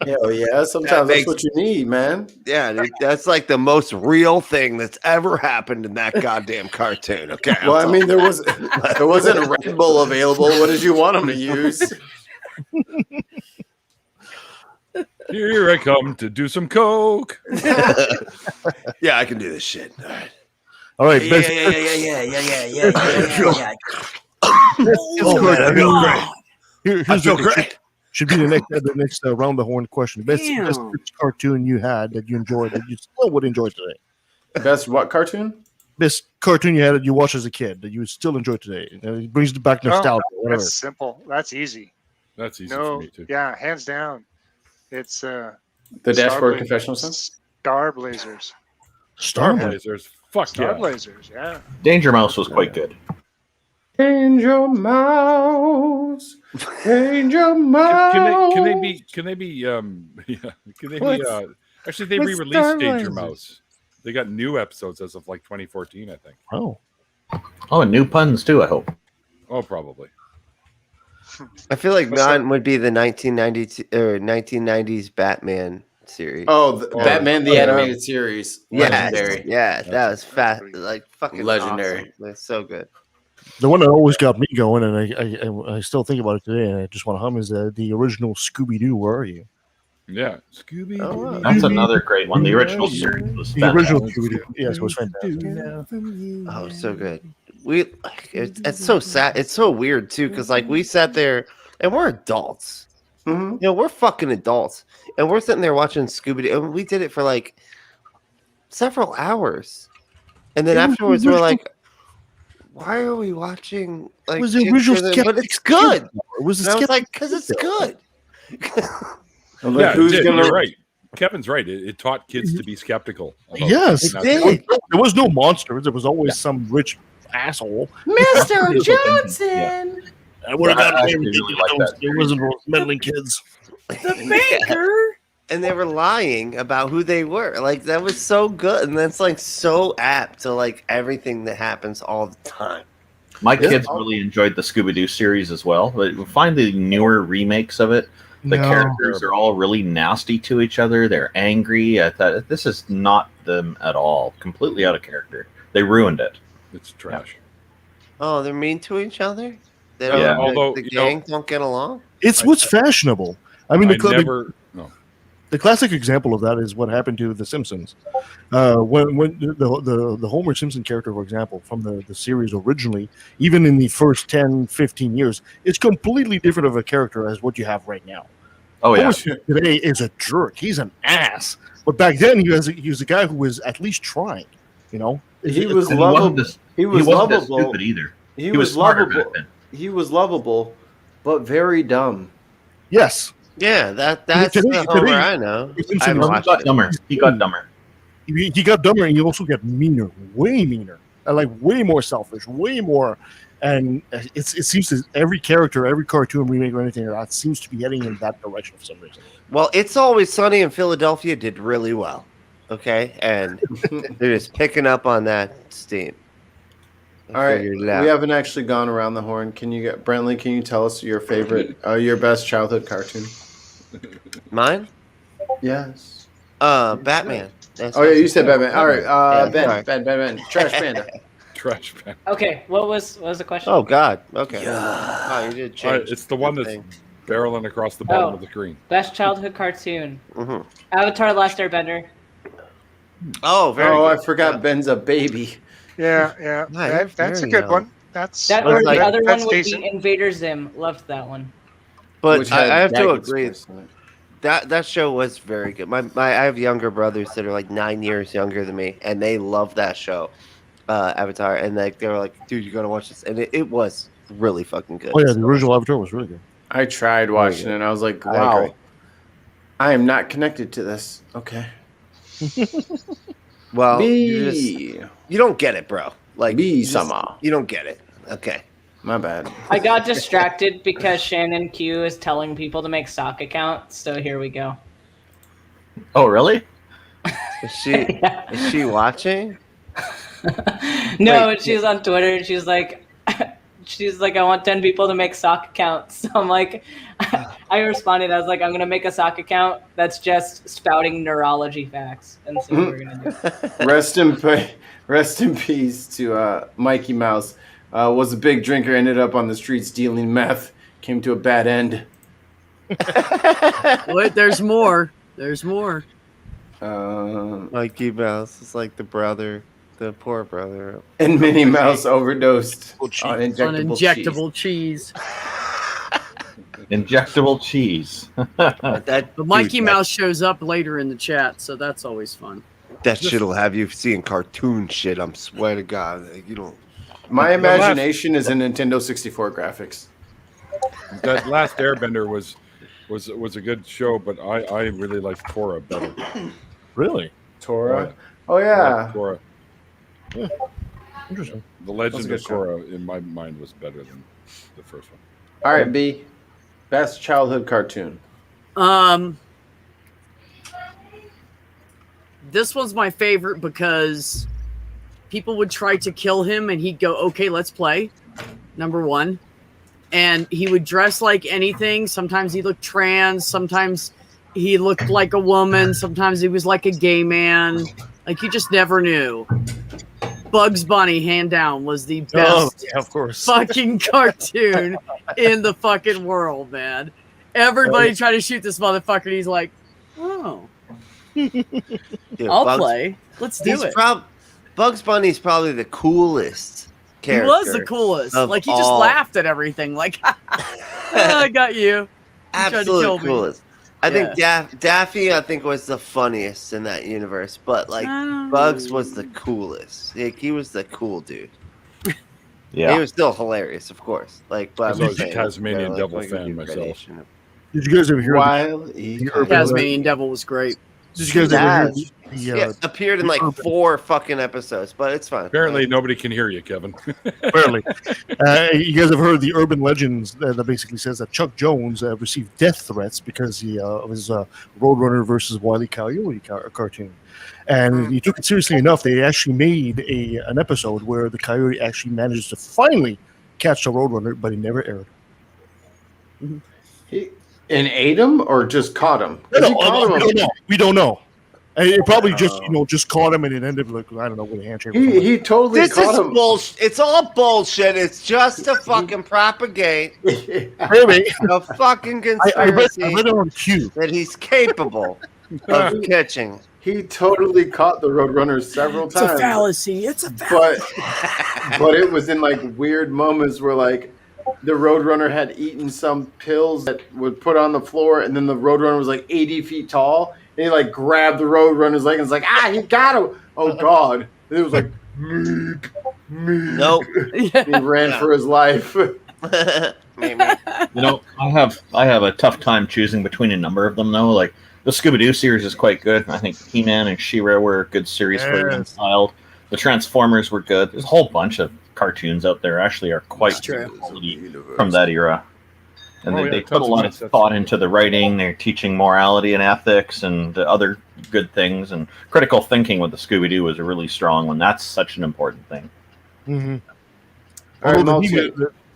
Hell yeah! Sometimes makes- that's what you need, man. Yeah, dude, that's like the most real thing that's ever happened in that goddamn cartoon. Okay. Well, I mean, there wasn't a Red Bull available. What did you want him to use? Here I come to do some coke. yeah, I can do this shit. All right. All right, Yeah. Oh, man, I feel great. Here's I feel the- great. Should be the next round the horn question. Best cartoon you had that you enjoyed that you still would enjoy today. Best what cartoon? Best cartoon you had that you watched as a kid that you would still enjoy today. It brings back nostalgia. Whatever. That's simple. That's easy. That's easy for me too. Yeah, hands down. It's the Dashboard Confessional Son? Star Blazers. Star Blazers. Fuck Star Blazers, yeah. Danger Mouse was quite good. Danger Mouse. Danger Mouse. Can they be actually they re-released Danger Mouse. They got new episodes as of like 2014, I think. Oh, and new puns too, I hope. Oh, probably. I feel like mine would be the 1992 or 1990s Batman series. Batman the animated series. Legendary. Yeah, that was fast, like fucking legendary. Awesome. It's so good. the one that always got me going, and I still think about it today, and I just want to hum is the original Scooby Doo. Where are you? Yeah, Scooby. Oh, That's another great one. The original series was the original Scooby Doo. Yes, it was fantastic. Oh, so good. It's so sad. It's so weird too, because like we sat there and we're adults. Mm-hmm. You know, we're fucking adults, and we're sitting there watching Scooby Doo, and we did it for like several hours, and then afterwards we're like, "Why are we watching?" Like, it was the original, but it's good. It was and I was like, "Because it's good." Yeah, you're right. Kevin's right. It taught kids to be skeptical. Yes, it did. There was no monsters. There was always some rich asshole. Mr. Johnson. I would have gotten really like that. There wasn't those meddling kids. The baker. And they were lying about who they were. Like, that was so good. And that's like so apt to like everything that happens all the time. My kids really enjoyed the Scooby-Doo series as well. But find the newer remakes of it. The characters are all really nasty to each other. They're angry. I thought this is not them at all. Completely out of character. They ruined it. It's trash. Oh, they're mean to each other? They don't, Although the gang don't get along? It's what's fashionable. I mean, the classic example of that is what happened to The Simpsons. When the Homer Simpson character, for example, from the series originally, even in the first 10, 15 years, it's completely different of a character as what you have right now. Oh, yeah. Homer today is a jerk. He's an ass. But back then, he was a guy who was at least trying, you know? He was lovable. He was lovable. Stupid either. He was lovable. He was lovable, but very dumb. Yes. Yeah, that's the Homer I know. He got dumber. He got dumber. He got dumber, and he also got meaner, way meaner, and like way more selfish, way more. And it seems that every character, every cartoon remake or anything like that seems to be heading in that direction for some reason. Well, It's Always Sunny in Philadelphia did really well. Okay, and they're just picking up on that steam. All right, we haven't actually gone around the horn. Can you get Brentley? Can you tell us your favorite, your best childhood cartoon? Mine? Yes. Batman. Yeah, you said Batman. All right, Ben, Trash Panda. Trash Panda. Okay, what was the question? Oh God. Okay. Yeah. Oh, you did change. It's the one that's barreling across the bottom of the screen. Best childhood cartoon. Mm-hmm. Avatar: Last Airbender. Oh, very. Oh, good. I forgot Ben's a baby. Yeah. That's a good one. That's the other one would decent. be Invader Zim. Loved that one. But I have to agree. That show was very good. I have younger brothers that are like 9 years younger than me, and they love that show, Avatar. And like they were like, "Dude, you gotta watch this," and it was really fucking good. Oh yeah, the original Avatar was really good. I tried watching it, and I was like, "Wow, I am not connected to this." Okay. Well, you don't get it, bro. Like you don't get it. Okay. My bad. I got distracted because Shannon Q is telling people to make sock accounts, so here we go. Oh, really? Is she watching? No, she's on Twitter. She's like, I want 10 people to make sock accounts. So I'm like, I responded. I was like, I'm gonna make a sock account that's just spouting neurology facts, and so we're gonna do. Rest in peace to Mikey Mouse. Was a big drinker, ended up on the streets dealing meth, came to a bad end. Wait, there's more. There's more. Mikey Mouse is like the poor brother. And Minnie Mouse overdosed on injectable cheese. Injectable cheese. That But Mikey dude, Mouse shows up later in the chat, so that's always fun. that shit'll have you seeing cartoon shit. I'm swear to God, like, you don't. My imagination is in Nintendo 64 graphics. That last Airbender was a good show, but I really liked Korra better. Really? Tora. Oh yeah. Korra. Yeah. Interesting. The That's a Legend good of Korra, in my mind, was better than the first one. All right, B. Best childhood cartoon. This one's my favorite because people would try to kill him and he'd go, okay, let's play. Number one. And he would dress like anything. Sometimes he looked trans. Sometimes he looked like a woman. Sometimes he was like a gay man. Like, you just never knew. Bugs Bunny, hand down, was the best of course. fucking cartoon in the fucking world, man. Everybody tried to shoot this motherfucker, and he's like, oh. Dude, I'll play. Let's do it. Bugs Bunny's probably the coolest He character. was the coolest. of Like, he just all. laughed at everything. Like, I got you. You tried to Absolutely kill me. coolest. I think Daffy, I think, was the funniest in that universe, but like Bugs was the coolest. Like, he was the cool dude. Yeah. He was still hilarious, of course. Like, but I was a Tasmanian Devil fan myself. Did you guys ever hear Tasmanian Devil was great. Did you guys ever hear Yeah, appeared in like 4 fucking episodes, but it's fine. Apparently, nobody can hear you, Kevin. Apparently. You guys have heard the urban legends that basically says that Chuck Jones received death threats because of his Roadrunner versus Wile E. Coyote cartoon. And he took it seriously enough, they actually made an episode where the coyote actually managed to finally catch the Roadrunner, but he never aired. And ate him or just caught him? 'Cause he caught him. We don't know. And it probably just caught him and it ended like, I don't know, with a handshake. He totally This caught is him. bullshit. It's all bullshit. It's just to fucking propagate Maybe. a fucking I read conspiracy it on cue. that he's capable of catching. He totally caught the Roadrunner several It's times. a fallacy. It's a fallacy. But it was in like weird moments where like the Roadrunner had eaten some pills that would put on the floor, and then the Roadrunner was like 80 feet tall, and he like grabbed the Roadrunner's leg and was like, he got him. Oh God. And it was like, meep, meep. Nope. He ran for his life. You know, I have a tough time choosing between a number of them though. Like the Scooby-Doo series is quite good. I think He-Man and She-Ra were a good series for a young child. The Transformers were good. There's a whole bunch of cartoons out there actually are quite good quality from that era. And they put a lot of thought into the writing. They're teaching morality and ethics and other good things. And critical thinking with the Scooby-Doo was a really strong one. That's such an important thing. Mm-hmm. All right, Although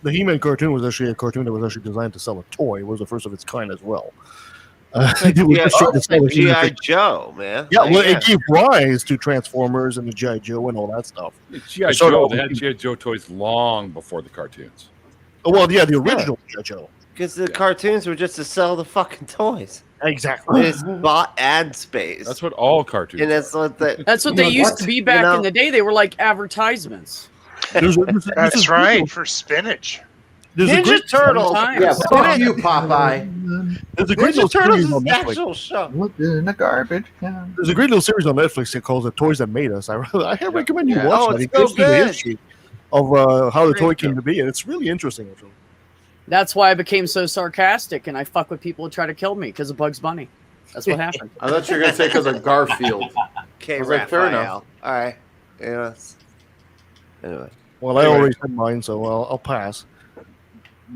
the He-Man cartoon was actually a cartoon that was actually designed to sell a toy. It was the first of its kind as well. It was just trying to sell a G.I. Joe, man. Yeah, Like, well, it gave rise to Transformers and the G.I. Joe and all that stuff. G.I. Joe, they had G.I. Joe toys long before the cartoons. Oh, well, yeah, the original G.I. Joe. Because the cartoons were just to sell the fucking toys. Exactly. It's bought ad space. That's what all cartoons. And that's what That's what they used to be back in the day. They were like advertisements. That's right, for spinach. Ninja Turtles. Yeah, fuck you, Popeye. There's a great Ninja little Turtles series is on an actual Netflix. show. Look in the garbage can. There's a great little series on Netflix that calls "The Toys That Made Us." I recommend you Yeah. watch Oh, it. it's It goes so through the good. history of how the toy came to be, and it's really interesting. Actually. That's why I became so sarcastic and I fuck with people who try to kill me because of Bugs Bunny. That's what happened. I thought you were going to say because of Garfield. Okay, I was like, fair enough. Raphael. All right. Yeah. Anyway. Well, I already said mine, so I'll pass.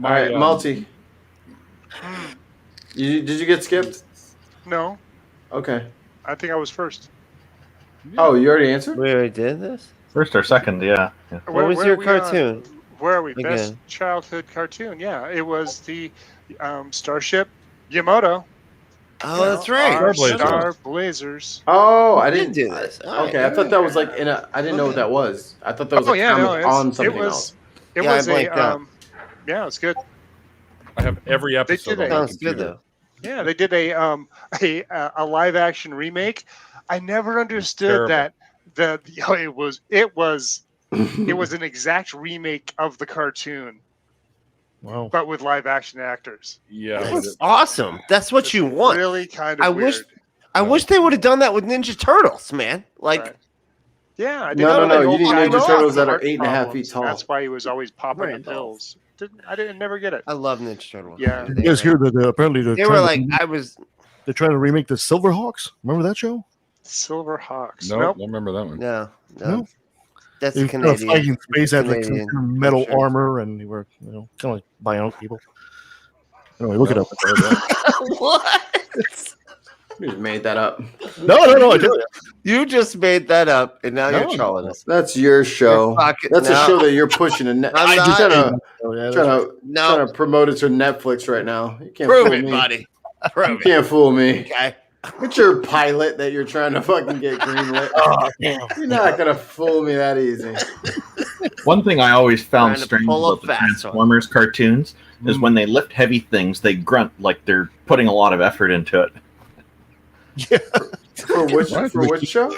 All right, Malty. Did you get skipped? No, Okay. I think I was first. Oh, you already answered? We already did this? First or second, yeah. What was your cartoon? Where are we? Again. Best childhood cartoon. Yeah, it was the Starship Yamato. Oh, that's right. Our Star Blazers. Oh, I didn't didn't do this. Okay, I thought that was like in a. I didn't know what that was. I thought that was Oh a yeah, no, comic on it something was. else. It Yeah, I was blanked out. yeah, it's good. I have every episode. did on my Sounds good, computer. though. Yeah, they did a live action remake. I never understood Terrible. that it was an exact remake of the cartoon. Wow. but with live action actors. Yeah, That's awesome. That's what you want. Really kind of I weird. wish they would have done that with Ninja Turtles, man. Like, Right. Yeah, I No, like you old need guy Ninja with Turtles that are heart 8.5 problems, feet and tall. That's why he was always popping the Randolph. pills. I didn't never get it. I love Ninja Turtles. Yeah. You guys hear that apparently They were like, they're trying to remake the Silverhawks. Remember that show? Silver Hawks. Nope, Nope. don't remember that one. No. That's They a were kind of Canadian. fighting space, had like some Canadian, kind of metal sure. armor, and they were, kind of like bionic people. Anyway, look it up. What? You just made that up. No, I tell you. You just made that up, and now No, you're trolling us. That's your show. That's a show that you're pushing. I'm I'm not. trying to promote it to Netflix right now. You can't Prove fool it, me. buddy. You Prove it. can't fool me. Okay. It's your pilot that you're trying to fucking get greenlit. Oh, damn. You're not gonna fool me that easy. One thing I always found Trying to strange pull a about the fast one. Transformers cartoons is when they lift heavy things, they grunt like they're putting a lot of effort into it. Yeah. For which show?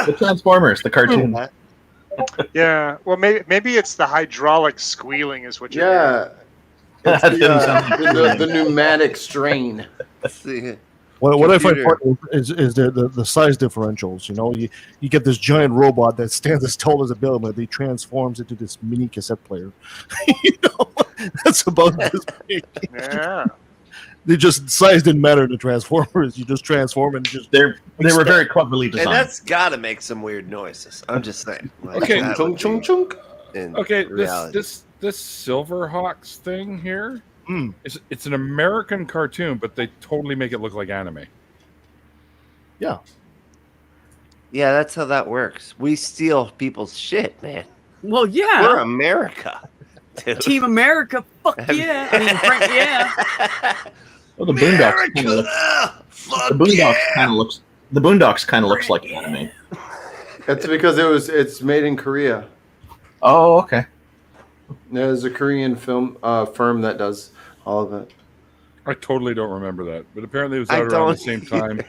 The Transformers, the cartoon. Yeah. Well, maybe it's the hydraulic squealing is what you're Yeah. It's the pneumatic strain. What I find funny is the size differentials. You know, you get this giant robot that stands as tall as a building, but he transforms into this mini cassette player. You know, that's about this big. Yeah. They just size didn't matter in the Transformers. You just transform and just they were very cleverly designed. And that's got to make some weird noises. I'm just saying. Like, Okay. that Chunk, would chunk, be chunk. in Okay, reality. this Silverhawks thing here, it's an American cartoon, but they totally make it look like anime. Yeah, that's how that works. We steal people's shit, man. Well, yeah. We're America. Dude. Team America. Fuck yeah. I mean, Frank, yeah. Well, the Boondocks kind of looks. The Boondocks kind of looks like anime. That's because it's made in Korea. Oh, okay. There's a Korean film firm that does all of it. I totally don't remember that, but apparently it was I out around don't the same time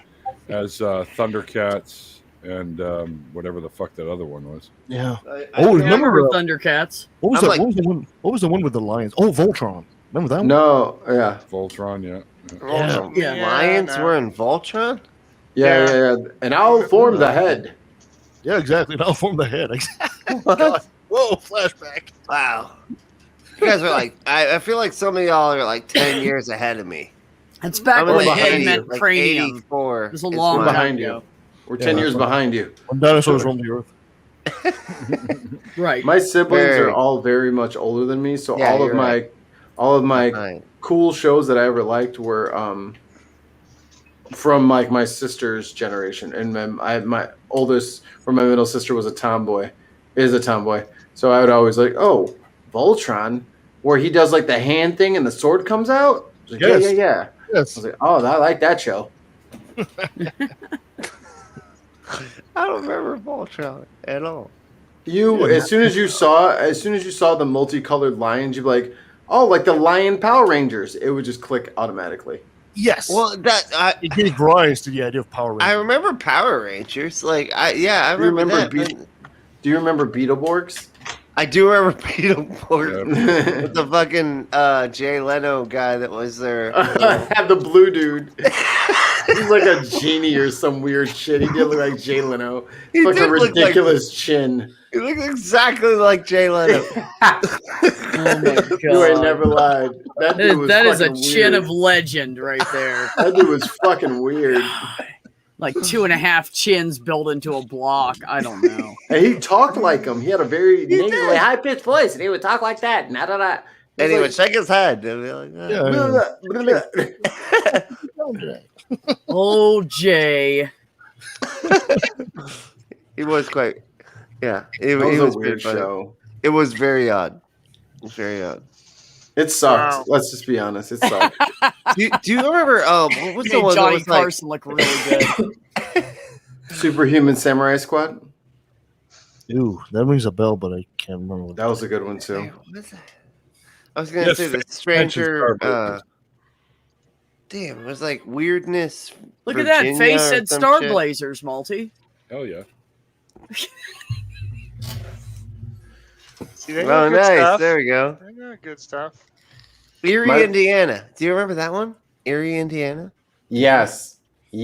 as Thundercats and whatever the fuck that other one was. yeah. I Remember Thundercats. what was I'm that? like- What was the one with the lions? Oh, Voltron. Remember that one? No, yeah. Voltron, yeah. Yeah. Lions were in Voltron? Yeah. And I'll form the head. Yeah, exactly. Now form the head. God. Whoa, flashback. Wow. You guys are like, I feel like some of y'all are like 10 years ahead of me. It's back I'm when the behind head you, meant like cranium. 84. It was a is long my- time behind ago. you. We're 10 years behind you. When dinosaurs roamed the earth. Right. My siblings Very. are all very much older than me, so Yeah, all of you're my right. Right. cool shows that I ever liked were from like my sister's generation, and my oldest or my middle sister was a tomboy. So I would always like, oh, Voltron, where he does like the hand thing and the sword comes out. I was like, Yes. yeah. I Yes. was like, oh, I like that show. I don't remember Voltron at all. As soon as you saw the multicolored lions, you'd be like, oh, like the Lion Power Rangers. It would just click automatically. Yes. Well, it gave rise to the idea of Power Rangers. I remember Power Rangers. Like, I remember that. Do you remember Beetleborgs? I do remember Beetleborgs with the fucking Jay Leno guy that was there. Have the blue dude. He's like a genie or some weird shit. He did look like Jay Leno. He Like a did look ridiculous chin. He looked exactly like Jay Leno. Oh my god. You ain't never lied. That dude was That is a fucking chin weird. of legend right there. That dude was fucking weird. Like 2.5 chins built into a block. I don't know. And he talked like him. He had a very nasally, high-pitched voice, and he would talk like that. And he would shake his head. And be like, Oh, Jay. He was quite. Yeah, It was a pretty weird funny. show. It was very odd. Very odd. It sucked. Wow. Let's just be honest. It sucked. Do you remember? What was the Made one that Johnny was like? Carson look really good. Superhuman Samurai Squad. Ooh, that rings a bell, but I can't remember. What That was a good one too. What is that? I was gonna Yes, say the Fantasy stranger. Starburst. Damn, it was like weirdness. Look at that. Virginia Face or said some Star shit. Blazers, Multi. Hell yeah. See, they Oh, got good nice. stuff. There we go. They got good stuff. Erie, Indiana. Do you remember that one? Erie, Indiana. Yes. I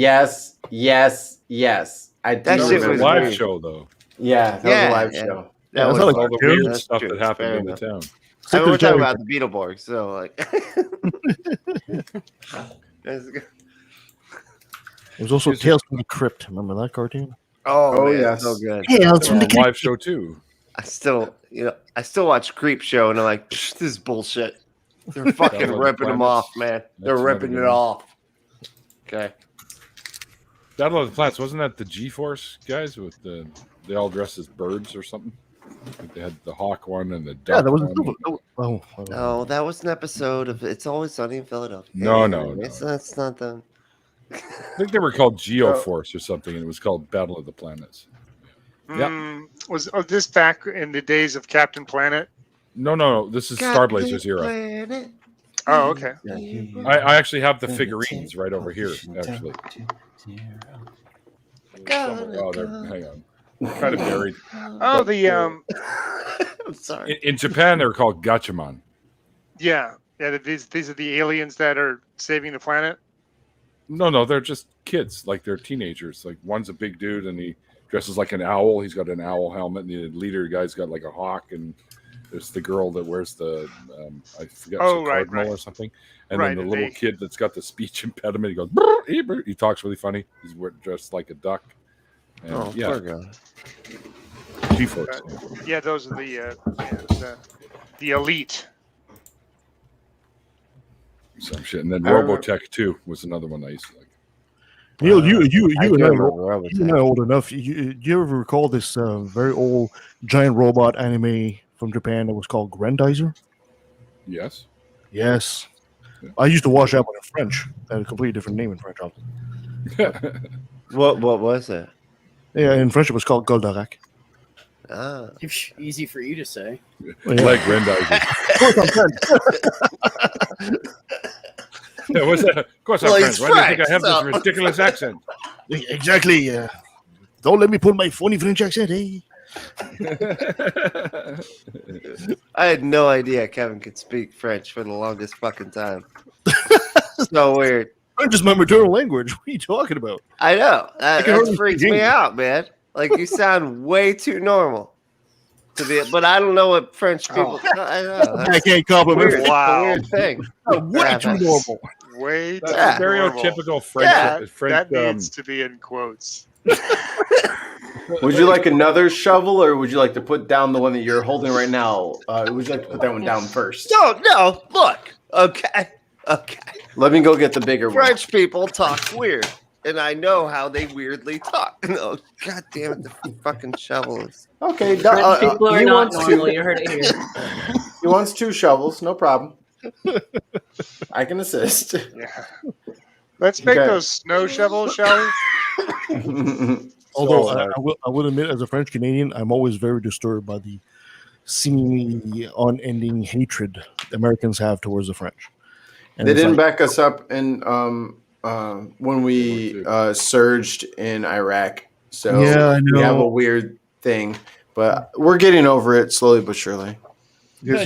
do That shit was a was live weird. show, though. Yeah, that was a live show. That that's was not all the cartoon. weird That's stuff true. that happened Fair in the enough. town. I mean, we're talking Jerry. about the Beetleborgs, so like. That's good. There was also Tales from the Crypt. Remember that cartoon? Oh, man, yes. so good. Tales It from was the a Crypt. live show too. I still watch Creep Show, and I'm like, this is bullshit. They're fucking Battle of the ripping them Planets. off, man. They're That's ripping another it good one. off. Okay. Battle of the Planets, wasn't that the G-Force guys with they all dressed as birds or something? Like they had the hawk one and the duck Yeah, that was. one. No, that was an episode of It's Always Sunny in Philadelphia. No. That's not them. I think they were called Geoforce or something, and it was called Battle of the Planets. Was this back in the days of Captain Planet? No. This is Starblazer's era. Planet. Oh, okay. I actually have the figurines right over here, actually. Somewhere. Oh, hang on. Kind of buried. Oh, the I'm sorry. In Japan, they're called Gatchaman. yeah. These are the aliens that are saving the planet. No, they're just kids. Like they're teenagers. Like one's a big dude and he dresses like an owl. He's got an owl helmet. And the leader guy's got like a hawk. And there's the girl that wears the I forget, cardinal or something. And then the little kid that's got the speech impediment. He goes. He talks really funny. He's dressed like a duck. And, Poor guy. G-Force. Yeah, those are the elite. Some shit. And then Robotech 2 was another one I used to like. Neil, you and I Robotech. are old enough. Do you ever recall this very old giant robot anime from Japan that was called Grandizer? Yes. Yes. I used to watch that one in French. It had a completely different name in French. What was it? Yeah, in French it was called Goldarak. Ah. Easy for you to say. Like Grandizer. Of course I'm French. Yeah, what's that? Of course I'm French. Why do you think I have this ridiculous accent? Exactly. Don't let me put my funny French accent, eh? I had no idea Kevin could speak French for the longest fucking time. So weird. French is my maternal language. What are you talking about? I know. can That hardly freaks speak me English. out, man. Like you sound way too normal to be, but I don't know what French people. I know. I can't compliment. Weird. Wow. Weird thing. Way too normal. Way too Yeah. Stereotypical French. Yeah. French that needs to be in quotes. Would you like another shovel, or would you like to put down the one that you're holding right now? Would you like to put that one down first? No. Look. Okay. Let me go get the bigger one. French people talk weird, and I know how they weirdly talk. No, god damn it, the fucking shovel is. Okay, French people are he not wants normal. two. You heard it here. He wants 2 shovels, no problem. I can assist. Yeah. Let's make Okay. those snow shovels, shall we? Although I will admit, as a French Canadian, I'm always very disturbed by the seemingly unending hatred Americans have towards the French. And They it's didn't like, back us up in when we surged in Iraq. So Yeah, I we have know. a weird thing, but we're getting over it slowly but surely. because,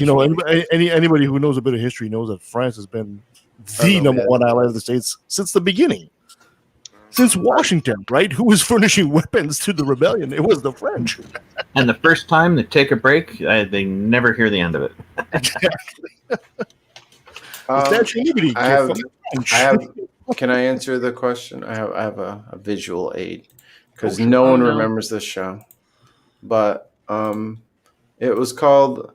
anybody who knows a bit of history knows that France has been the number one ally of the States since the beginning. Since Washington, right? Who was furnishing weapons to the rebellion? It was the French. And the first time they take a break, they never hear the end of it. Statue of Liberty. I have. Can I answer the question? I have a visual aid because no one remembers this show, but it was called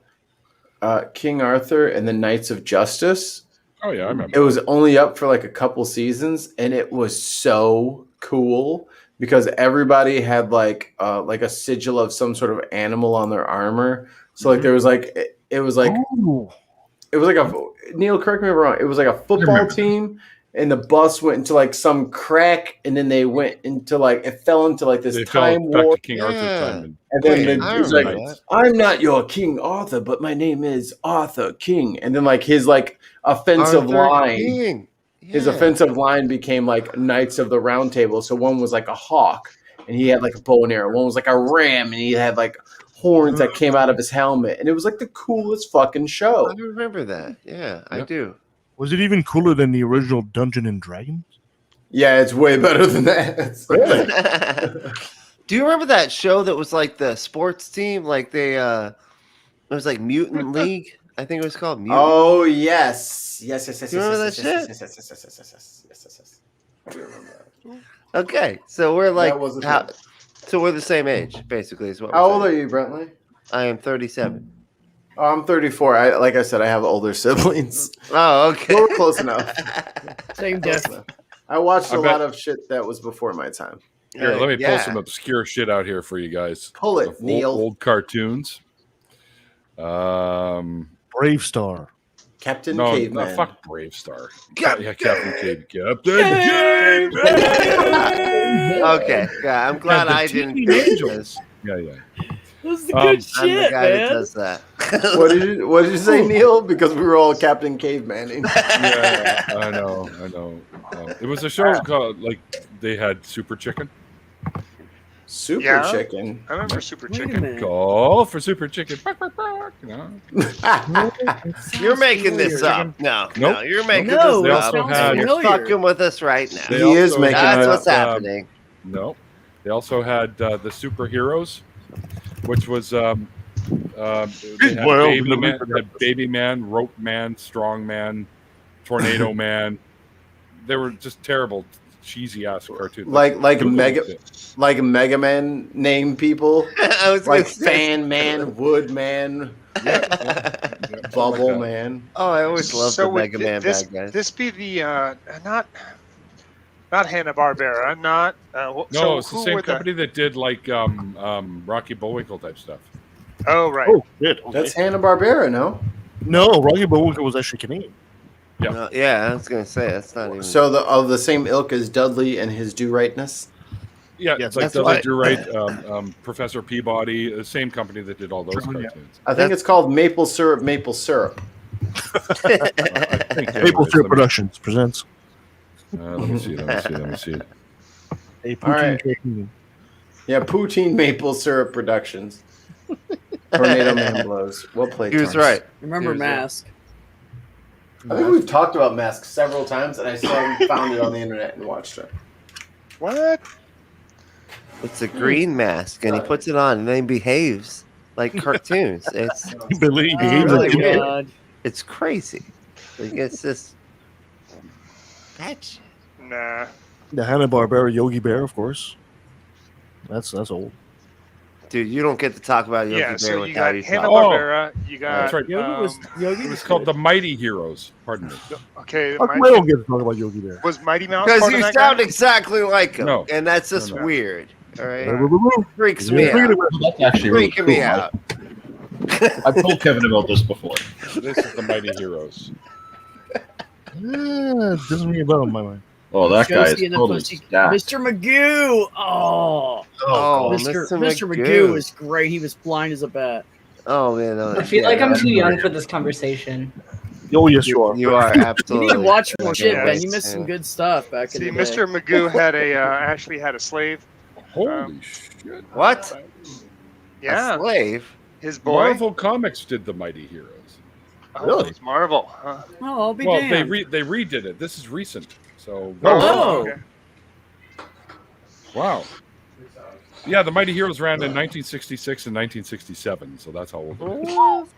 King Arthur and the Knights of Justice. Oh yeah, I remember. It was only up for like a couple seasons, and it was so cool because everybody had like a sigil of some sort of animal on their armor. So like there was like it was like a Neil, correct me if I'm wrong. It was like a football team, and the bus went into like some crack, and then they went into like it fell into like this time back warp. to King Arthur's time. And then Wait, it was like, I'm not your King Arthur, but my name is Arthur King. And then like his like offensive Arthur line, King. his Yeah. offensive line became like Knights of the Round Table. So one was like a hawk, and he had like a bow and arrow. One was like a ram, and he had like horns that came out of his helmet, and it was like the coolest fucking show. I remember that. Yeah, I do. Was it even cooler than the original Dungeon and Dragons? Yeah, it's way better than that. Really? Do you remember that show that was like the sports team? Like they it was like Mutant League. I think it was called Mutant. Oh yes. Yes. You remember that shit? Yes. I do remember that. Okay, so we're like That was a how, thing. so we're the same age, basically. Is what How we're old saying. are you, Brentley? I am 37. Oh, I'm 34. Like I said, I have older siblings. Oh, okay. We're close enough. Same Close diff. enough. I watched I a bet- lot of shit that was before my time. Here, let me pull Yeah. some obscure shit out here for you guys. Pull it, Of Neil. Old cartoons. Brave Star. Captain No, Caveman. no, fuck Brave Star. Captain Yeah, Captain Caveman. Okay, yeah, I'm glad the I didn't. Teen do Angels. this. Yeah, yeah. This is the Um, good I'm the shit, guy that man. does that. What did you say, Neil? Because we were all Captain Caveman. Yeah, I know. It was a show called, like, they had Super Chicken. Super Yeah. Chicken. I remember Super Wait a Chicken. minute. Call for Super Chicken. Bark, bark, bark, you know? You're making this familiar. up. No, Nope. you're making No, They this also up. had- And you're familiar. fucking with us right now. They He is also making had, That's what's um, happening. No. They also had the superheroes, which was they had Well, Baby Man, Rope Man, Strong Man, Tornado Man. They were just terrible, cheesy ass cartoons. like Google Mega it. like Mega Man name people. I was Like gonna say- Fan Man, Wood Man, Yeah, Bubble something like that. Man. Oh, I always loved the would Mega Man this, bad guys. This be the not Hanna-Barbera, not No, so it's the who same were company that did like Rocky Bullwinkle type stuff. Oh right. Oh, shit. Okay. That's Hanna-Barbera, no? No, Rocky Bullwinkle was actually Canadian. Yeah. No, yeah, I was gonna say that's not even. So of the same ilk as Dudley and his do-rightness. Yeah, Yes, it's like that's Dudley why- Do-Right, Professor Peabody, the same company that did all those cartoons. I think it's called Maple Syrup, Maple Syrup. I think Maple anyways, Syrup Productions presents let me see. a All right. poutine cake. Yeah, Poutine Maple Syrup Productions. Tornado Man Blows. Well played. He was Thomas. right. Remember He was right. Mask? I think we've talked about Mask several times, and I still haven't found it on the internet and watched it. What? It's a green mask, and he puts it on, and then he behaves like cartoons. It's He behaves really like weird. God. it's crazy. Like it's just that shit. Nah. the Hanna-Barbera Yogi Bear, of course. That's old. Dude, you don't get to talk about Yogi Yeah, Bear so you without got you Hanna talking. Barbera, you got That's right. Yogi It was called the Mighty Heroes. Pardon me. okay. How come I don't get to talk about Yogi Bear? Was Mighty Mouse Because part you of that sound guy? exactly like him, No. and that's just No, no. weird. All right, Yeah. freaks me out. That's actually really Freaking me cool. out. I've told Kevin about this before. This is the Mighty Heroes. It doesn't ring a bell in my mind. Oh, that guy is Josie and the totally Pussy- stacked. Mr. Magoo. Oh, Oh, Mr. Mr. Magoo is great. He was blind as a bat. Oh man, no, I feel yeah, like I'm that's too young weird. for this conversation. Oh, yes, you are. You are You absolutely. need to watch more right. shit, Yeah. Ben. You missed some good stuff back See, in the day. Mr. Magoo had actually had a slave. Holy shit. What? Yeah, A slave? his boy. Marvel Comics did the Mighty Heroes. Oh, Really? it's Marvel. Huh? Oh, I'll be Well, damned. they redid it. This is recent. So Oh. okay. wow. Yeah, the Mighty Heroes ran in 1966 and 1967, so that's how old it is.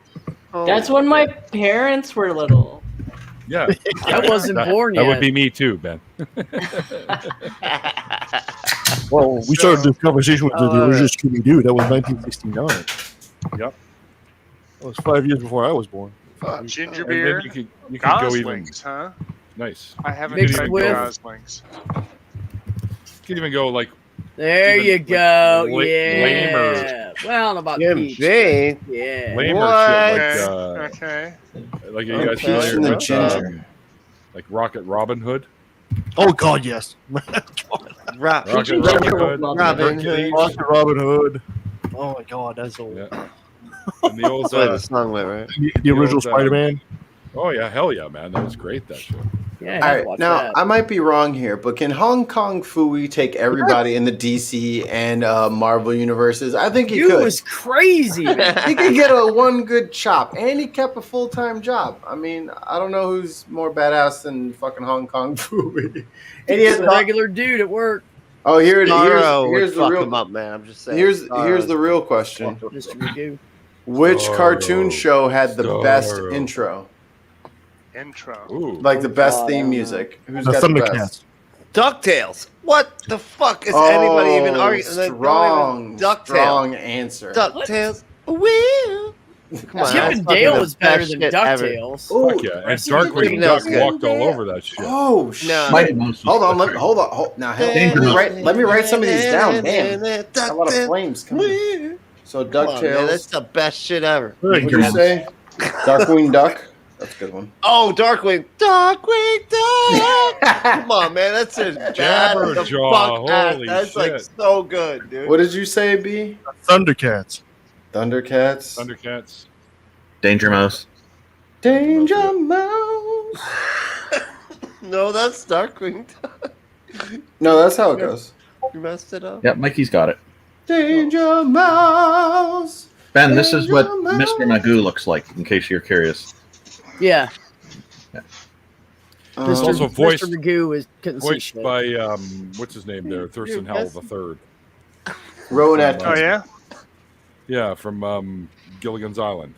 Oh, That's when my parents were little. Yeah, I wasn't born that yet. would be me too, Ben. Well, we started this conversation with the Oh, original Scooby Doo. That was 1969. Yep. That was 5 years before I was born. Ginger And beer. then you could go even Goslings, huh? nice. I haven't Mixed tried with- Goslings. You could even go like There Even, you like, go. lamer. Yeah. Well, not about Jim peach. Jane. Yeah. lamer What? shit, Okay. like you Oh, guys Peach familiar and the with Ginger. like Rocket Robin Hood? Oh, God, yes. Rocket Robin Robin Hood, Hood. Robin Hood. Oh, my God, that's old. Yeah. And the old That's why the song went, right? The original old, Spider-Man. oh yeah, hell yeah, man, that was great. That show. Yeah, All right, now I might be wrong here, but can Hong Kong Phooey take everybody in the DC and Marvel universes? I think he You could. was crazy, man. He could get one good chop, and he kept a full-time job. I mean, I don't know who's more badass than fucking Hong Kong Phooey. And he He's has a regular dude at work. Oh, here's would the fuck real him up, man. I'm just saying. here's the real question. Mr. Magoo. Which Starro. cartoon show had the best Starro. intro? Intro. Ooh. Like the best theme music? Who's The got the best? Thundercats. DuckTales. What the fuck is anybody even arguing? Strong DuckTales. answer. DuckTales. Woo. Come on, Chip that's and fucking Dale the was better best than shit ever. DuckTales. Oh, Fuck yeah. And Rest in Darkwing peace. Duck Good. walked all over that shit. oh shit! No. Mighty Mouse was Hold on, better. hold on. Now, let me write some of these down. Damn, a lot of flames coming. So Come on, man, DuckTales. that's the best shit ever. What did you say? Darkwing Duck. That's a good one. Oh, Darkwing Duck. Come on, man, that's a Jabberjaw, holy That's like shit. so good, dude. What did you say, B? Thundercats. Thundercats. Thundercats. Danger Mouse. Danger Mouse. No, that's Darkwing Duck. No, that's how it goes. You messed it up. Yep, Mikey's got it. Danger Mouse. Ben, this is what Danger Mouse. Mr. Magoo looks like, in case you're curious. Yeah. It's also voiced Mr. Magoo is couldn't see voiced shit. by what's his name there? Thurston Howell the Third. Rowan Oh Atkinson. yeah. Yeah, from Gilligan's Island.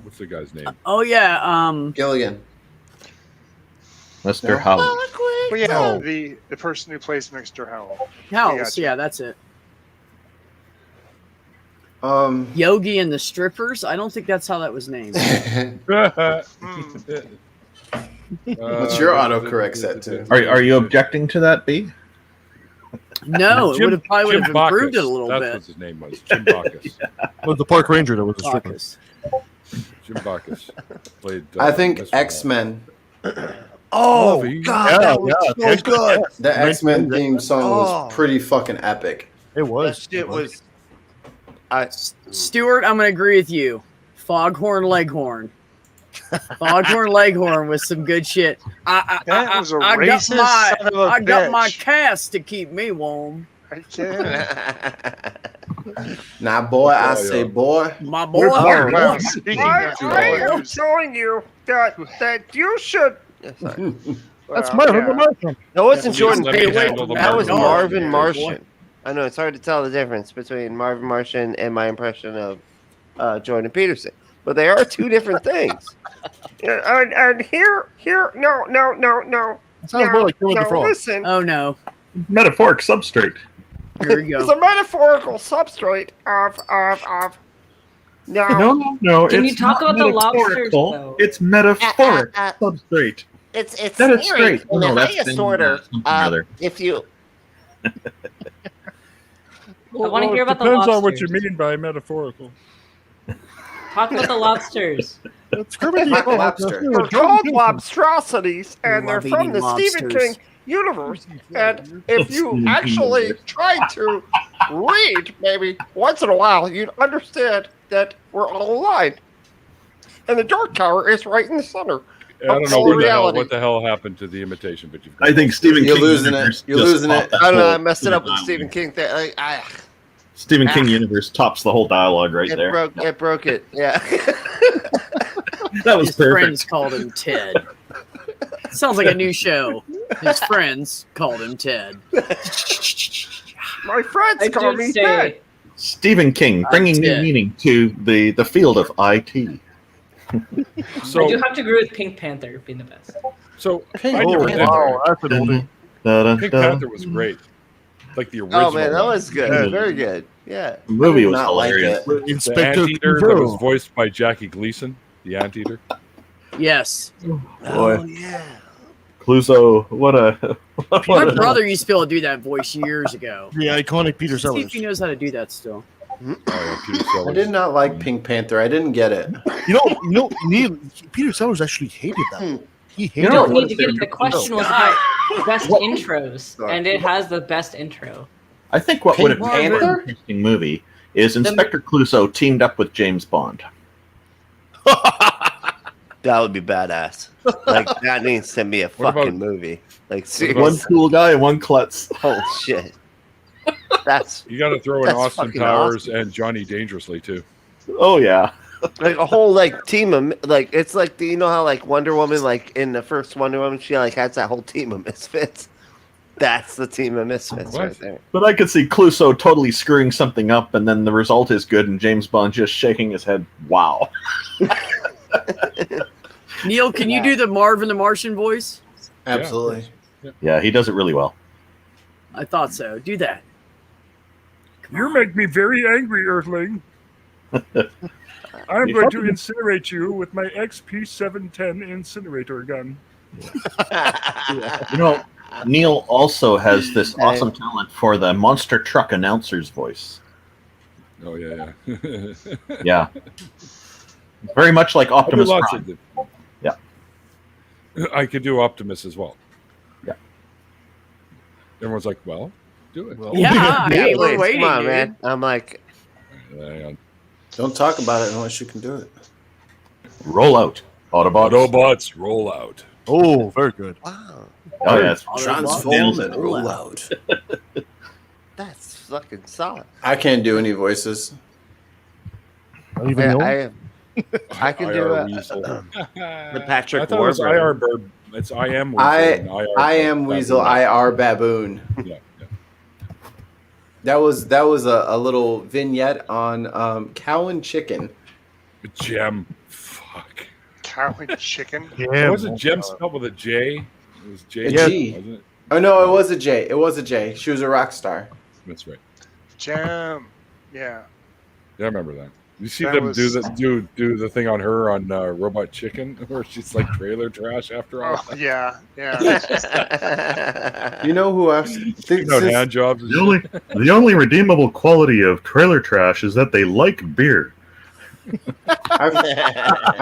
What's the guy's name? Oh yeah, Gilligan. Mr. No. Howell. Well, yeah, No. the person who plays Mr. Howell. Howells. gotcha. Yeah, that's it. Yogi and the Strippers. I don't think that's how that was named. What's your autocorrect set to? Are you objecting to that, B? No, it would have probably would have Jim improved Bacchus. it a little That's bit. what his name was. Jim Bacchus. Well, the park ranger that was a stripper. Bacchus. Jim Bacchus played. I think Mr. X-Men. Oh Lovey. God, that was so good. The X-Men theme song Oh. was pretty fucking epic. It That was. shit was. Stuart, I'm going to agree with you. Foghorn Leghorn. Foghorn Leghorn was some good shit. That was a I got racist my son of a I got my bitch. cast to keep me warm. I can't. Nah, boy, I Oh, say yeah. boy. My boy. Wow, boy. speaking I of am boys. telling you that you should. That's Well, Marvin yeah. the Martian. That wasn't Yeah, Jordan. let me Hey, wait, handle the that was Marvin Marvin Martian. Martian. I know it's hard to tell the difference between Marvin Martian and my impression of Jordan Peterson, but they are two different things. And here, no. It sounds more like Kermit the Frog. Listen, Oh no. Metaphoric substrate. Here we it's go. a metaphorical substrate of. No. Can you it's talk not about the lobsters, metaphorical, though? It's metaphoric substrate. It's That is theory straight. in No, the that's highest in, order. something other. If you I want to hear about the Depends lobsters. on what you mean by metaphorical. Talk about the lobsters. It's Kermit the Frog. Lobster. They're called lobstrosities, and they're Love from the eating Stephen lobsters. King universe. And if you actually tried to read, maybe once in a while, you'd understand that we're all aligned. And the Dark Tower is right in the center. I don't know what the hell happened to the imitation, but you've got I think Stephen You're King losing universe it. You're just losing it. topped that I don't know. I whole messed it up with dialogue. Stephen King. Stephen King universe tops the whole dialogue right It there. broke it. Yeah. That was His friends perfect. called him Ted. Sounds like a new show. His friends called him Ted. My friends I call do me say, Ted. Stephen King bringing new Ted. meaning to the field of IT. I do So, have to agree with Pink Panther being the best. I never did. Wow, that's an oldie. Pink Panther was great. Like the original. Oh man, that one. was good. Yeah. Very good. Yeah. The movie was Not like hilarious. it. The Inspector Anteater that was Clouseau. voiced by Jackie Gleason, the Anteater. Yes. Boy, Oh yeah. Clouseau, what a My brother used to be able to do that voice years ago. The iconic Peter See if Sellers. he knows how to do that still. Oh, yeah, Peter I Sellers. did not like Pink Panther. I didn't get it. Neil, Peter Sellers actually hated that. He You hated don't it. need to get it. The question was about best intros, and it has the best intro. I think what would have Pink been an Panther? interesting movie is Inspector Clouseau teamed up with James Bond. That would be badass. Like that needs to be a What about- fucking movie. Like One seriously. cool guy and one klutz. Holy shit. That's You got to throw in That's Austin fucking Powers awesome. and Johnny Dangerously too. Oh yeah. like a whole like team of like it's like you know how like Wonder Woman like in the first Wonder Woman she like has that whole team of misfits. That's the team of misfits What? right there. But I could see Clouseau totally screwing something up, and then the result is good, and James Bond just shaking his head. Wow. Neil, can you do the Marvin the Martian voice? Absolutely. Yeah, he does it really well. I thought so. Do that. You make me very angry, Earthling. I'm going to incinerate you with my XP710 incinerator gun. You know, Neil also has this awesome talent for the monster truck announcer's voice. Oh yeah. Yeah. Very much like I do Optimus lots Prime. of them. Yeah. I could do Optimus as well. Yeah. Everyone's like, well, do it. Yeah, I mean, we're Please, waiting, come on, dude. man. I'm like Hang on. Don't talk about it unless you can do it. Roll out. Autobots. Autobots roll out. Oh, very good. wow. Oh, yeah. Transform and roll out. That's fucking solid. I can't do any voices. Not even Neil? I can do IR it. Weasel. The Patrick I thought it was Warburton. IR Bird. It's I am Weasel. and IR I am Weasel. Baboon. IR Baboon. Yeah, yeah. That was a little vignette on Cow and Chicken. Gem. Fuck. Cow and chicken. Yeah. Was it Gem spelled with a J? It was J. A Yeah. G. Wasn't it? Oh no, it was a J. It was a J. She was a rock star. That's right. Jam. Yeah. Yeah, I remember that. You see That them was- do the thing on her on Robot Chicken, where she's like trailer trash after all. Oh, yeah. Yeah. You know who else? You know, hand jobs. and The only redeemable quality of trailer trash is that they like beer.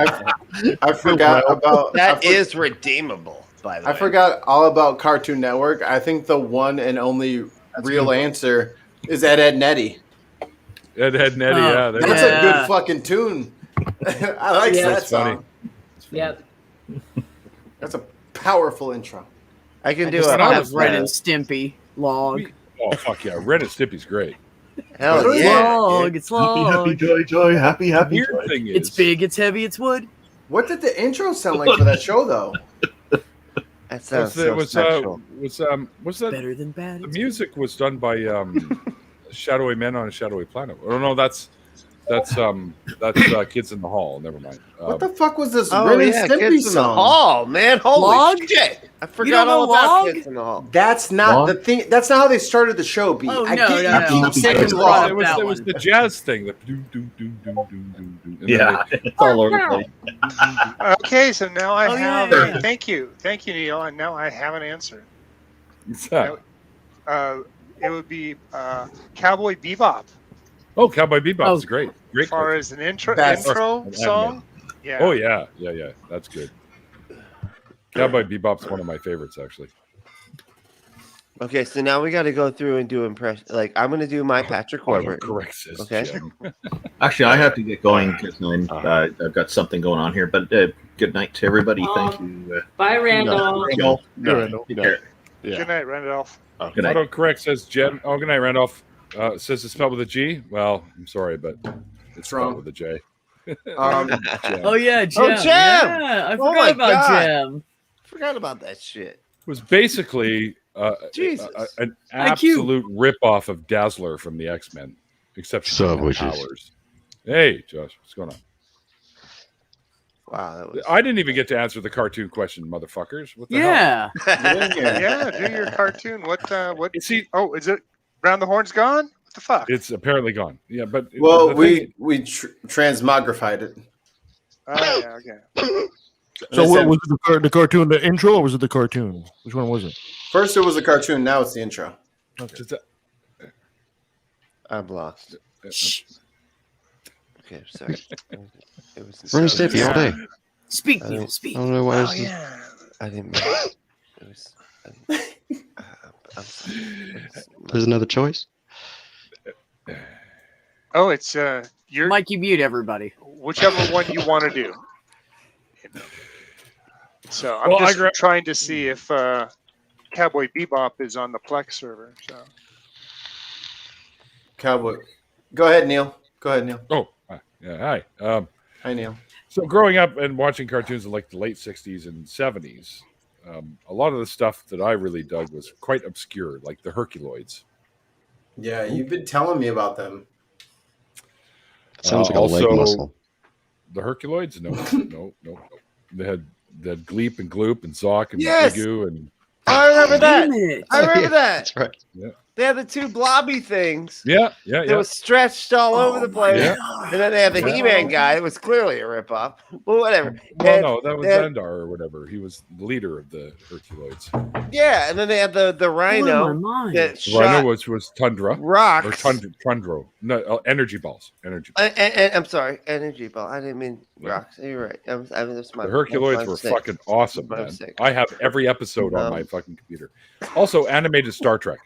I forgot about That is redeemable, by the way. I forgot all about Cartoon Network. I think the one and only real answer is Ed Nettie. Ed Nettie, yeah. there That's you a good fucking tune. I like Yeah. that That's funny. song. Yep. That's a powerful intro. I can I do just a thought half of Ren and Stimpy log. Oh fuck yeah, Ren and Stimpy's great. Hell yeah. Log, it's log. Happy, joy, joy, happy, happy, Weird joy. thing is, It's big, it's heavy, it's wood. What did the intro sound like for that show, though? That sounds was so special. was that Better than bad. the music was done by Shadowy Men on a Shadowy Planet. Oh no, that's Kids in the Hall. Never mind. What the fuck was this Oh Ren and yeah, Stimpy Kids in the song? Hall, man. Holy Log? shit. I don't forgot know all about Log? Kids in the Hall. That's not What? the thing. That's not how they started the show, B. Oh, I no, get no, you no. keep I saying just Log. brought it was, that it was one. the jazz thing. The do do do do do do do. And then Yeah, it's all over the place. Okay, so now I Oh, yeah, have. yeah, yeah. Thank you, Neil. And now I have an answer. What's that? It would be Cowboy Bebop. Oh, Cowboy Bebop Oh. is great. Great. As far as an intro That's- song. Yeah. Oh yeah, yeah. That's good. Cowboy Bebop's one of my favorites, actually. Okay, so now we got to go through and do impression. Like I'm gonna do my Patrick Warburton. Correct, says Okay. Jim. Actually, I have to get going because I've got something going on here. But good night to everybody. Thank you. Bye, Randall. No. Take care. Yeah. Good night, Randolph. Good night. Autocorrect says Jim. Oh, good night, Randolph. Says it's spelled with a G. Well, I'm sorry, but it's spelled wrong. with a J. Um, Jim. Oh yeah, Jim. Oh, Jim! Yeah, I Oh, forgot my about God. Jim. Forgot about that shit. was basically Jesus. an IQ. absolute ripoff of Dazzler from the X-Men, except she didn't have powers. Hey, Josh, what's going on? Wow, that was. I didn't even get to answer the cartoon question, motherfuckers. What the hell? Yeah. Yeah, do your cartoon. What? See, Oh, is it Round the Horn's gone? What the fuck? it's apparently gone. Yeah, but well, the thing- we transmogrified it. Oh yeah, okay. So They what said- was it the cartoon, the intro, or was it the cartoon? Which one was it? First, it was a cartoon. Now it's the intro. Does that- I'm lost. Shh. Okay, sorry. It was. Ren and Stimpy all day. Speak, I Neil. don't- Speak. I don't know why. Oh This is, yeah. I didn't. Mean it. It was. I'm sorry. It was- there's another choice. Oh, it's your Mike, you mute everybody. whichever one you want to do. So I'm Well, just trying to see if Cowboy Bebop is on the Plex server. So Cowboy. Go ahead, Neil. Oh, yeah. Hi. Hi, Neil. So growing up and watching cartoons in like the late 60s and 70s, a lot of the stuff that I really dug was quite obscure, like the Herculoids. Yeah, you've been telling me about them. Sounds like a leg muscle. The Herculoids? No. They had Gleep and Gloop and Zock and Yes! Magoo and I remember that. Damn I remember Yeah, that. That's right. yeah. They had the two blobby things. Yeah. It was stretched all over the place. Yeah. And then they had the Yeah. He-Man guy. It was clearly a ripoff. But whatever. Well, And no, that was they had- Zandar or whatever. He was the leader of the Herculoids. Yeah, and then they had the Rhino that The Rhino shot was Tundra. rocks. Or Tundro. No, energy balls. And I'm sorry, energy ball. I didn't mean rocks. You're right. That's my The Herculoids my were mistake. fucking awesome, My man. mistake. I have every episode on my fucking computer. Also, animated Star Trek.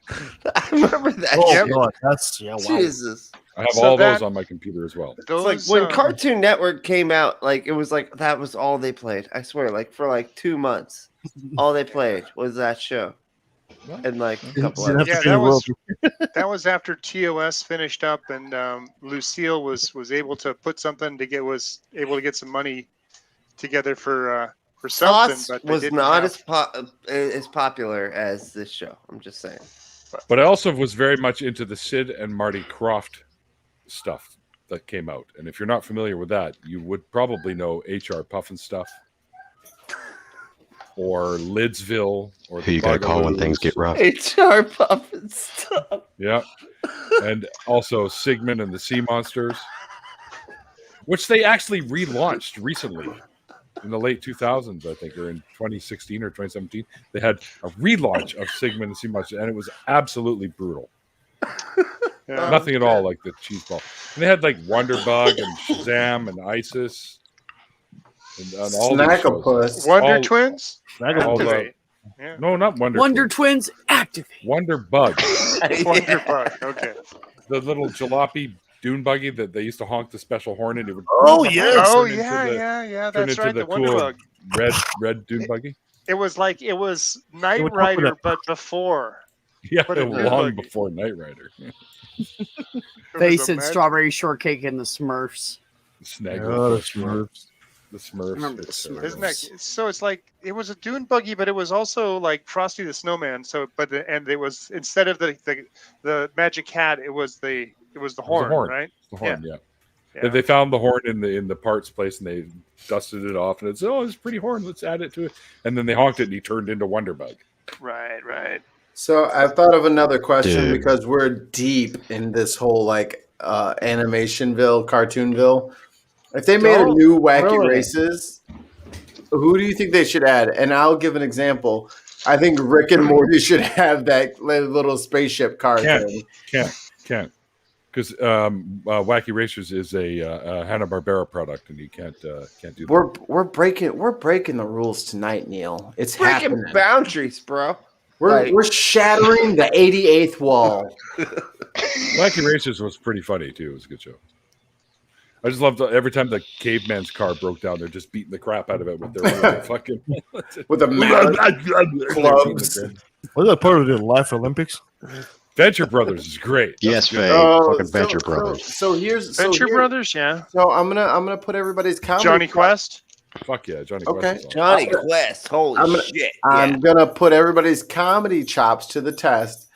I remember that. Oh, Yep. God, that's wow. Jesus. I have So all that- those on my computer as well. It's like when Cartoon Network came out, like it was like that was all they played. I swear, like for like 2 months, all they played was that show. And like a couple Didn't of have to Yeah, pay that was after TOS finished up, and Lucille was able to put something to get some money together for something, Sauce but they was didn't not have- as popular as this show. I'm just saying. But I also was very much into the Sid and Marty Krofft stuff that came out. And if you're not familiar with that, you would probably know H.R. Puffin stuff or Lidsville or Who you gotta call when things get rough. HR Puffin stuff. Yeah. And also Sigmund and the Sea Monsters, which they actually relaunched recently in the late 2000s, I think, or in 2016 or 2017. They had a relaunch of Sigmund and the Sea Monsters, and it was absolutely brutal. Yeah. Nothing at all like the cheese ball. And they had like Wonderbug and Shazam and Isis and all these shows. Snacklepuss. Wonder Twins. All the- Activate. Yeah. no, not Wonder Twins activate. Wonderbug. Wonderbug. Okay. The little jalopy dune buggy that they used to honk the special horn and it would Oh, yes. Oh turn into yeah. turn That's into right. the The cool Wonderbug. red dune buggy. It was Knight would talk Rider, about- but before. Yeah, What a long dune buggy. before Knight Rider. They was a said mag- strawberry shortcake and the Smurfs. Snaggle. the Smurfs. The Smurfs. Remember the It's, Smurfs. Isn't that so? It's like it was a dune buggy, but it was also like Frosty the Snowman. So, and it was instead of the magic hat, it was the horn, horn. right? the horn, yeah. Yeah. They found the horn in the parts place and they dusted it off and it's it's a pretty horn. Let's add it to it. And then they honked it and he turned into Wonderbug. Right. So I've thought of another question Dude. because we're deep in this whole like Animationville, Cartoonville. If they made a Don't new Wacky ruin it. Races, who do you think they should add? And I'll give an example. I think Rick and Morty should have that little spaceship car thing. Can't. Because Wacky Racers is a Hanna-Barbera product and you can't do that. We're breaking the rules tonight, Neil. It's Breaking happening. boundaries, bro. We're shattering the 88th wall. Wacky Racers was pretty funny too. It was a good show. I just loved every time the caveman's car broke down, they're just beating the crap out of it with their fucking With a clubs. Was that part of the Life Olympics? Venture Brothers is great. Yes, Faye. Oh, Fucking Venture Brothers. So here's Venture Brothers, yeah. So I'm gonna put everybody's comedy. Johnny Quest. Fuck yeah, Johnny Okay. Quest. Is awesome. Johnny Quest. Holy shit. I'm gonna put everybody's comedy chops to the test.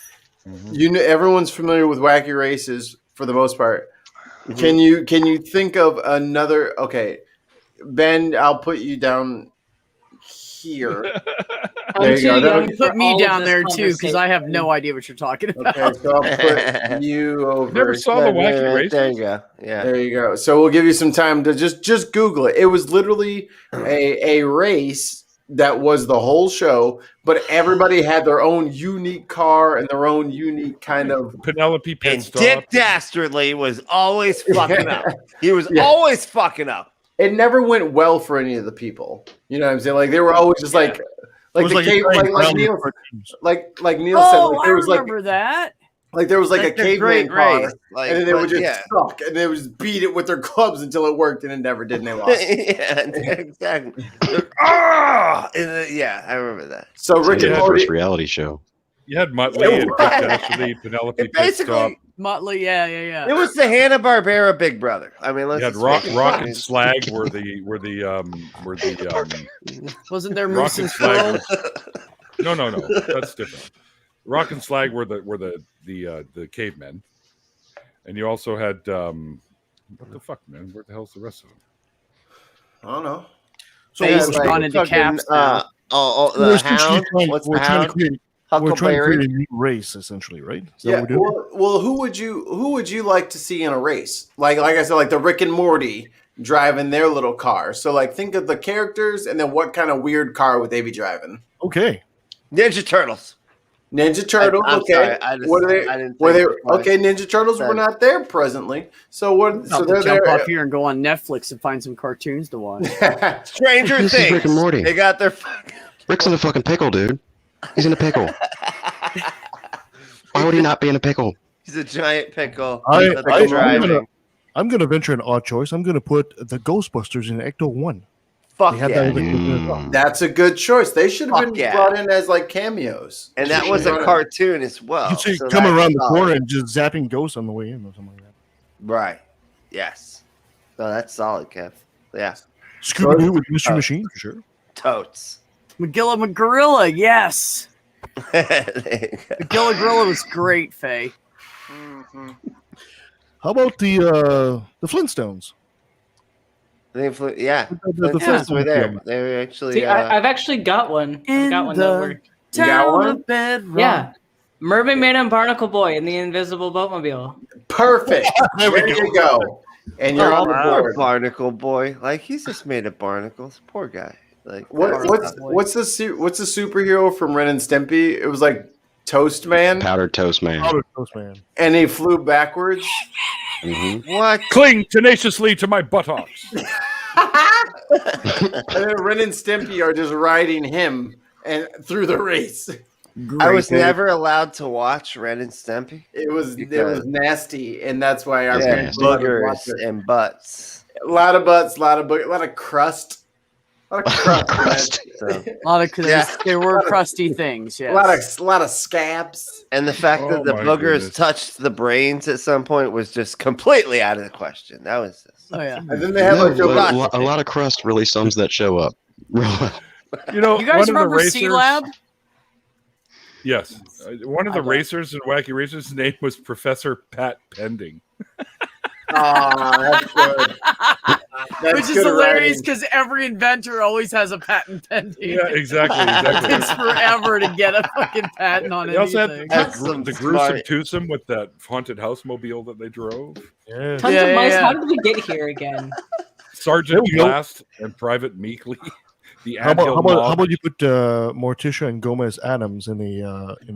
Mhm. You know, everyone's familiar with Wacky Races for the most part. Can you think of another? Okay, Ben, I'll put you down here. There you go. That'll- Put me down there too, because I have no idea what you're talking about. Okay, so I'll put you over. Never saw the Wacky There Racers. you go. Yeah. There you go. So we'll give you some time to just Google it. It was literally a race that was the whole show, but everybody had their own unique car and their own unique kind of. Penelope Pit And Stop. Dick Dastardly was always fucking up. He was Yeah. always fucking up. It never went well for any of the people. You know what I'm saying? Like they were always just like It was the like cave, a like round Neil, cartoons. like Neil said. Oh, Like, I there was like remember that. Like there was like That's a a caveman great car, race, like, and then they but would just yeah. suck, and they would just beat it with their clubs until it worked, and it never did, and they lost. Yeah, exactly. Yeah, I remember that. So Rick Sounds like and the Morty. first reality show. You had Muttley and Dick Dastardly, Penelope Pitstop. Motley, yeah. It was the Hanna-Barbera Big Brother. I mean, let's You had just Rock, make it Rock clear. and Slag were the Wasn't there Rock Moose and and Slag. Squirrel? No, that's different. Rock and Slag were the cavemen, and you also had what the fuck, man? Where the hell's the rest of them? I don't know. So yeah, he's gone into caps now. The Hound. What's the Hound? We're trying to Huckleberry. create a new race, essentially, right? Is that Yeah. what we're doing? Well, who would you like to see in a race? Like I said, like the Rick and Morty driving their little car. So like think of the characters, and then what kind of weird car would they be driving? Okay. Ninja Turtles. Ninja Turtles. I'm okay. sorry, I just- what are they? I didn't Were think they it was okay? Ninja Turtles were not there presently. So what? So I'll they're jump there. off here and go on Netflix and find some cartoons to watch. Stranger This Things. is Rick and Morty. They got their fucking. Rick's in a fucking pickle, dude. He's in a pickle. Why would he not be in a pickle? He's a giant pickle. I'm that they're driving. gonna venture an odd choice. I'm gonna put the Ghostbusters in Ecto 1. Fuck They had yeah. that as well. That's a good choice. They should have Fuck been yeah. brought in as like cameos. And that was a cartoon as well. You see so coming that's around the solid. corner and just zapping ghosts on the way in or something like that. Right. Yes. So that's solid, Kev. Yeah. Scooby Doo with Mr. Machine for sure. Totes. Magilla McGorilla, yes. Magilla Gorilla was great, Faye. How about the Flintstones? Yeah. The The Flintstones were there. film. They were actually. See, I've actually got one. I've got one that worked. You got one? Yeah. Mermaid Man and Barnacle Boy in the Invisible Boatmobile. Perfect. There you go. And you're on the board. Barnacle Boy. Like he's just made of barnacles. Poor guy. Like What's the superhero from Ren and Stimpy? It was like Toast Man, Powdered Toast Man. Powdered Toast Man. and he flew backwards. What? Cling tenaciously to my buttocks. And then Ren and Stimpy are just riding him and through the race. I was never allowed to watch Ren and Stimpy. It was Because- nasty, and that's why our Yeah, parents let us watch boogers it. and butts. A lot of butts, a lot of crust. A lot of crust. So, A lot of there were crusty things. Yeah. A lot of scabs. and the fact that the my boogers goodness. touched the brains at some point was just completely out of the question. That was just. Oh yeah. And then they have like a lot of crust really sums that show up. You know, You guys one of the remember racers, C Lab? Yes, one of the racers in Wacky Racers' name was Professor Pat Pending. that's good. That's Which is good hilarious writing. because every inventor always has a patent pending. Yeah, exactly. It takes forever to get a fucking patent on They also anything. had That's some the gruesome smart- twosome with that haunted house mobile that they drove. Yeah. Tons Yeah, of mice. yeah. How did we get here again? Sergeant There we go. Blast and Private Meekly. The How about, Anthill how, about, Mob. how about you put Morticia and Gomez Adams in the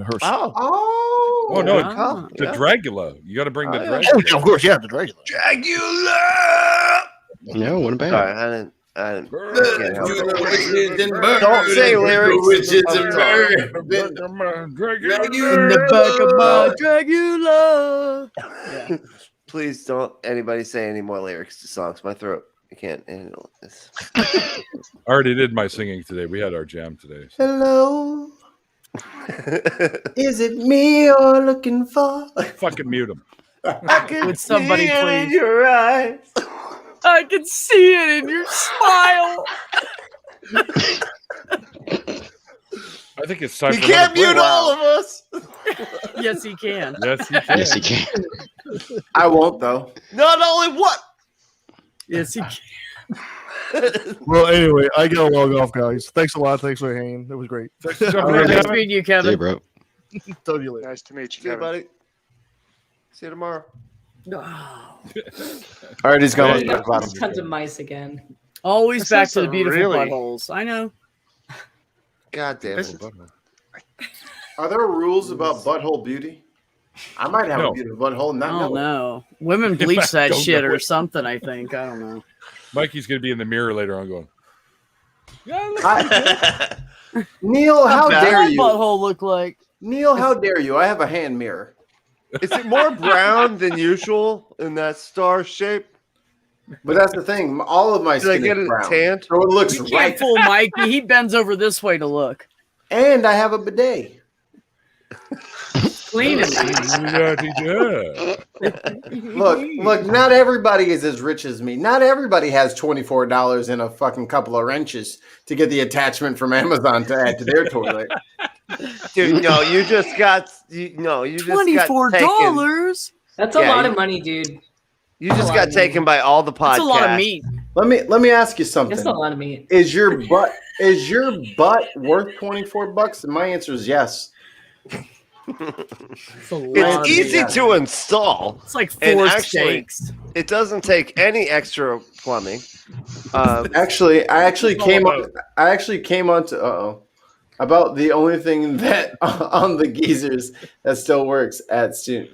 hearse? Oh no, Ah, the Dragula. You got to bring the yeah. Dragula. Oh, of course, yeah, the Dracula. Dragula. No, what about Sorry, I didn't can't help it. Don't Don't say lyrics. Witches I'm and sorry. In the back of my Dragula. Yeah. Please don't anybody say any more lyrics to songs. My throat, I can't handle this. I already did my singing today. We had our jam today. Hello. Is it me you're looking for? Fucking mute him. Would somebody See it in please? your eyes. I can see it in your smile. I think it's time You for can't another mute break. all of us. Yes, he can. Yes, you can. Yes, he can. I won't though. Not only what. Yes, he can. Well, anyway, I gotta log off, guys. Thanks a lot. Thanks for hanging. It was great. Thanks for jumping All in, right, nice Kevin. meeting you, See you, Kevin. bro. Talk to you later. Nice to meet you, See you, Kevin. buddy. See you tomorrow. Oh. All right, he's going. Yeah, There's tons of mice again. Always This back is to the a beautiful really- buttholes. I know. God damn This it. Are there rules about butthole beauty? I might have No. a beautiful butthole and I not don't know. know. Women bleach that Don't shit know or it. something, I think. I don't know. Mikey's gonna be in the mirror later on going. Yeah, look I- Neil, how What dare does you? butthole look like? Neil, how dare you? I have a hand mirror. Is it more brown than usual in that star shape? But that's the thing. All of my Did I skin get is it brown. tanned? So it looks You right. can't fool Mikey. He bends over this way to look. And I have a bidet. Clean it. Look, not everybody is as rich as me. Not everybody has $24 and a fucking couple of wrenches to get the attachment from Amazon to add to their toilet. Dude, no, you just got $24. That's a lot of money, dude. You just got taken by all the podcasts. That's a lot of meat. Let me ask you something. It's a lot of meat. Is your butt worth $24? And my answer is yes. It's easy to install. It's like and 4 actually, steaks. It doesn't take any extra plumbing. I actually came on to about the only thing that on the geezers that still works at student.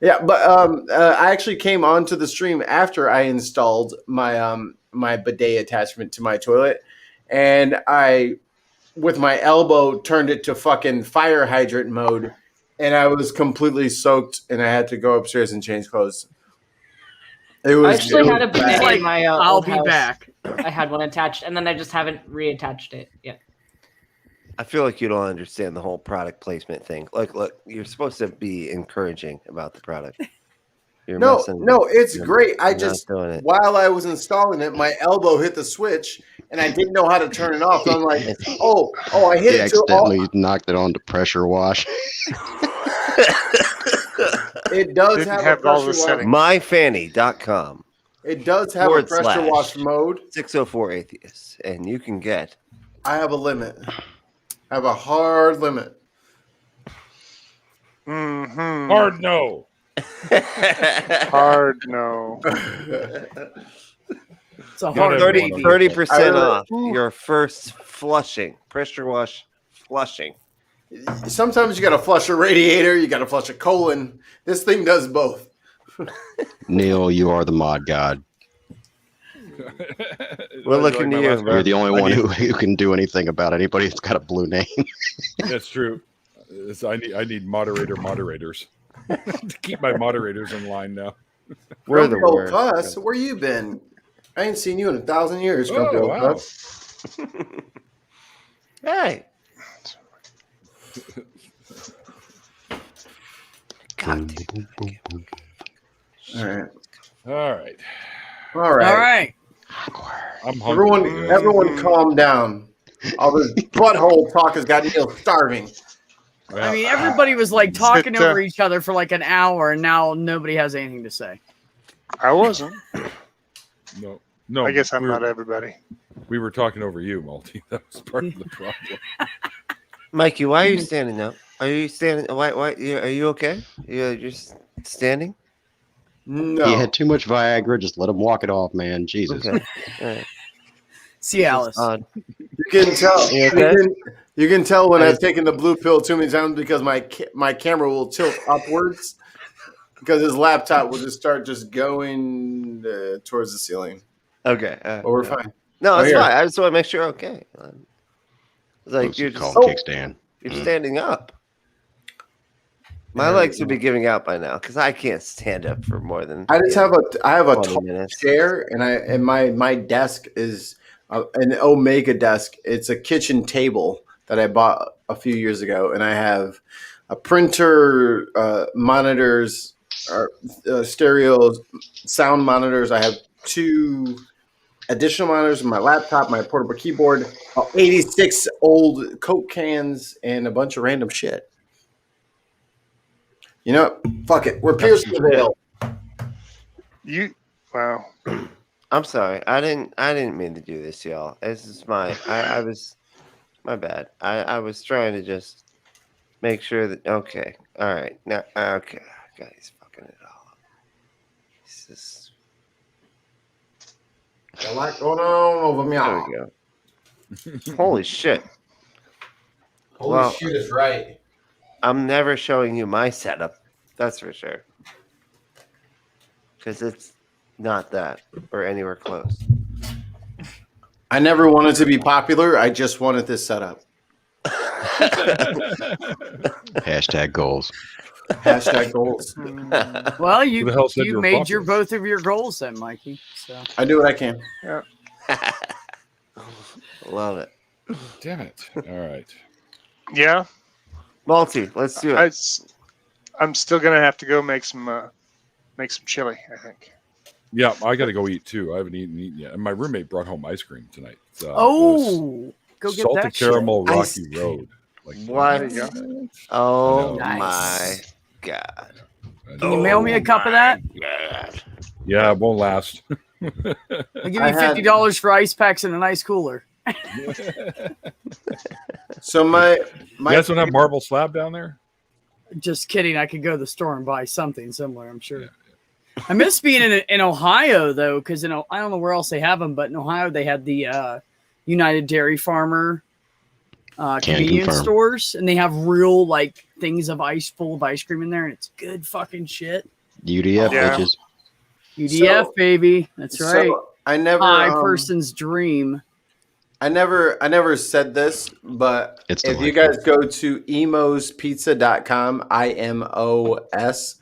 I actually came onto the stream after I installed my my bidet attachment to my toilet, and I, with my elbow, turned it to fucking fire hydrant mode, and I was completely soaked, and I had to go upstairs and change clothes. I actually had a bidet Like, in my I'll old be house. back. I had one attached, and then I just haven't reattached it yet. I feel like you don't understand the whole product placement thing. Like, look, you're supposed to be encouraging about the product. No, it's great. I you're just, not doing it. while I was installing it, my elbow hit the switch, and I didn't know how to turn it off. So I'm like, I hit He it too. accidentally knocked it on to pressure wash. It does Didn't have a all the pressure wash. settings. MyFanny.com. It does have a pressure wash mode. 604 Atheists, and you can get. I have a limit. I have a hard limit. Mm-hmm. Hard no. Hard no. It's a hard 30% off your first flushing, pressure wash flushing. Sometimes you got to flush a radiator. You got to flush a colon. This thing does both. Neil, you are the mod god. We're looking to you. You're the only one who can do anything about anybody that's got a blue name. That's true. I need moderators to keep my moderators in line now. We're the Grumpy old worst. Cuss, where you been? I ain't seen you in 1,000 years, Grumpy Oh, old wow. Cuss. Hey. God All right. All right. All right. All right. I'm hungry. Everyone calm down. All this butthole talk has got Neil starving. I mean, everybody was like talking over each other for like an hour, and now nobody has anything to say. I wasn't. No. I guess I'm we were- not everybody. We were talking over you, Malty. That was part of the problem. Mikey, why are you standing up? Are you standing? Why? Are you okay? You're just standing? No. He had too much Viagra. Just let him walk it off, man. Jesus. Okay. All right. See, Alice. You can tell. You okay? You can tell when I've taken the blue pill too many times because my camera will tilt upwards because his laptop will just start going towards the ceiling. Okay. But we're fine. No, Oh, it's here. fine. I just want to make sure. Okay. It's like you're just Call kickstand. you're standing up. My legs would be giving out by now because I can't stand up for more than. I have a 20 tall minutes. chair, and my desk is an Omega desk. It's a kitchen table that I bought a few years ago, and I have a printer, monitors, stereo sound monitors. I have 2 additional monitors, my laptop, my portable keyboard, 86 old Coke cans, and a bunch of random shit. You know, fuck it. We're piercing the veil. Wow. I'm sorry. I didn't mean to do this, y'all. This is my bad. I was trying to just make sure that okay. All right. Now okay. God, he's fucking it all up. He's just Got a lot going on over me. there we go. Holy shit. Holy shit is right. I'm never showing you my setup. That's for sure. Because it's not that or anywhere close. I never wanted to be popular. I just wanted this setup. Hashtag goals. Hashtag goals. Well, Who the hell said you you're made popular? both of your goals then, Mikey. So I do what I can. Yeah. Love it. Damn it! All right. Yeah. Multi, let's do it. I'm still gonna have to go make some chili, I think. Yeah, I got to go eat too. I haven't eaten yet. And my roommate brought home ice cream tonight. go get salted that caramel shit. Rocky Road. Like, What? Oh I know. my god! Can you mail me a cup of that? Yeah, it won't last. I'll give you $50 for ice packs and an ice cooler. So my You guys don't have marble slab down there? Just kidding. I could go to the store and buy something similar, I'm sure. I miss being in Ohio, though, because I don't know where else they have them, but in Ohio they had the United Dairy Farmer convenience farm. stores, and they have real like things of full of ice cream in there, and it's good fucking shit. UDF Yeah. bitches. UDF, baby. That's right. So I never High person's dream. I never said this, but It's if you delightful. guys go to emospizza.com, IMOS,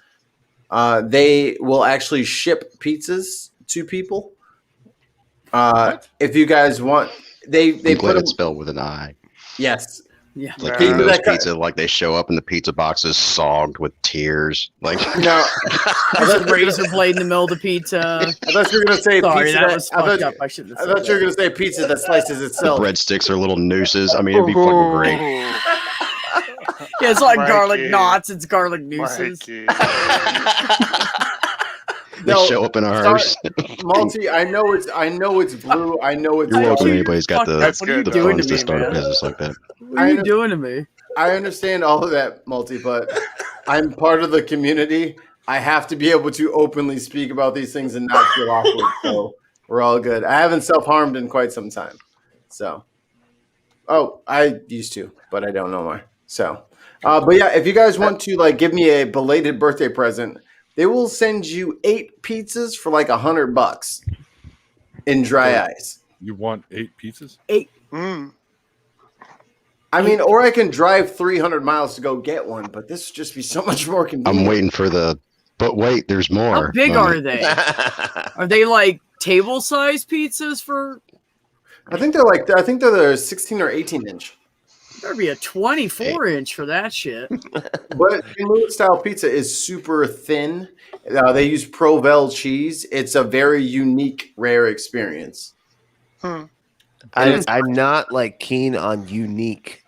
they will actually ship pizzas to people. If you guys want, they I'm put glad them, it's spelled with an I. yes. Yeah. Like Pizza Emos that pizza, like they show up and the pizza box is sogged with tears. Like No, There's a razor blade in the middle of the pizza. I thought you were gonna say Sorry, pizza. that was I fucked thought, up. I shouldn't I have thought said you were that. gonna say pizza that slices the itself. breadsticks are little nooses. I mean, it'd be fucking great. Yeah, it's like Mikey. garlic knots. It's garlic nooses. Mikey. They No, show up in sorry. ours. Multi, I know it's blue. I know it's You're welcome. Dude, Anybody's got fuck the, that. What are you the doing funds to to me, start a man? business like that. What are you doing to me? I understand all of that, Multi, but I'm part of the community. I have to be able to openly speak about these things and not feel awkward. So we're all good. I haven't self-harmed in quite some time. So, I used to, but I don't no more. So, but yeah, if you guys want to like give me a belated birthday present, they will send you 8 pizzas for like $100 in dry ice. You want 8 pizzas? 8. I mean, or I can drive 300 miles to go get one, but this would just be so much more convenient. I'm waiting for the. But wait, there's more. How big moment. are they? Are they like table-sized pizzas for? I think they're the 16 or 18 inch. There'd be a 24-inch for that shit. But St. Louis style pizza is super thin. They use Provel cheese. It's a very unique, rare experience. I'm not like keen on unique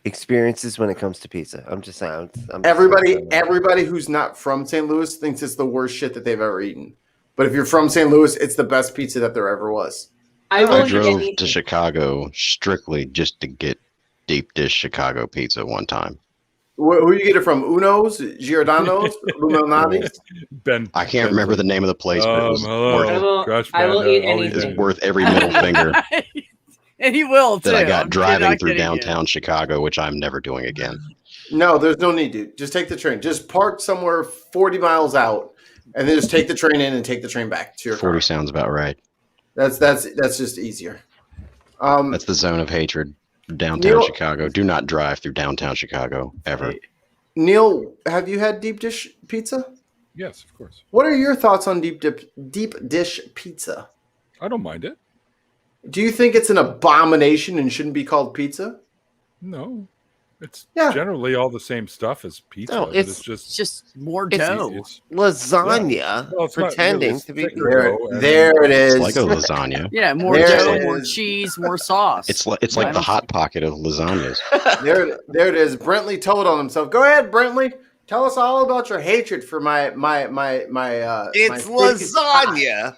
experiences when it comes to pizza. I'm just saying. Everybody who's not from St. Louis thinks it's the worst shit that they've ever eaten. But if you're from St. Louis, it's the best pizza that there ever was. I will eat drove anything. to Chicago strictly just to get deep dish Chicago pizza one time. Who you get it from? Uno's, Giordano's, Luminati's? Ben. I can't remember the name of the place, but it was hello. worth, I will eat I'll anything. it's worth every middle finger And he will too. that I got I'm driving not through kidding you. downtown Chicago, which I'm never doing again. No, there's no need, dude. Just take the train. Just park somewhere 40 miles out, and then just take the train in and take the train back to your 40 car. sounds about right. That's just easier. That's the zone of hatred. Downtown Neil- Chicago. Do not drive through downtown Chicago ever. Neil, have you had deep dish pizza? Yes, of course. What are your thoughts on deep dish pizza? I don't mind it. Do you think it's an abomination and shouldn't be called pizza? No. It's Yeah. generally all the same stuff as pizza. No, but it's just more It's- dough. it's lasagna Yeah. Well, it's not pretending really to be thick pizza. dough, and- There it is. It's like a lasagna. Yeah, more There dough, it more is. cheese, more sauce. It's like the hot pocket of lasagnas. There it is. Brentley told on himself. Go ahead, Brentley. Tell us all about your hatred for my It's my lasagna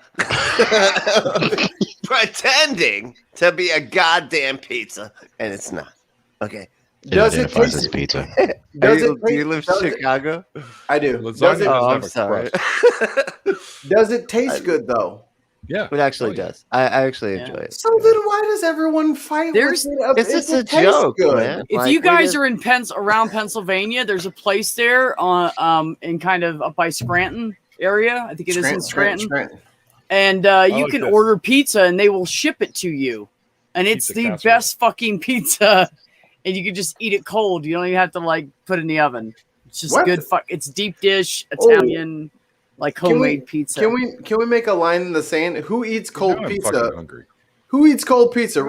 pretending to be a goddamn pizza, and it's not. Okay. It Does it identifies taste? as pizza. Does do it you live in does it- Chicago? I do. Lasagna Does it, doesn't Oh, I'm have a sorry. crust. does it taste good though? Yeah. It actually Oh, yeah. does. I actually Yeah. enjoy it. So then why does everyone fight? There's- with it? It's If just it a tastes joke, good. man. If Like, you we guys just- are in around Pennsylvania, there's a place there on in kind of up by Scranton area. I think it is in Scranton. And you like can this. order pizza and they will ship it to you. And it's Pizza the casserole. best fucking pizza and you can just eat it cold. You don't even have to like put it in the oven. It's just What? good. It's deep dish Italian, like homemade pizza. Can we make a line in the sand? Who eats cold Now I'm pizza? fucking hungry. Who eats cold pizza?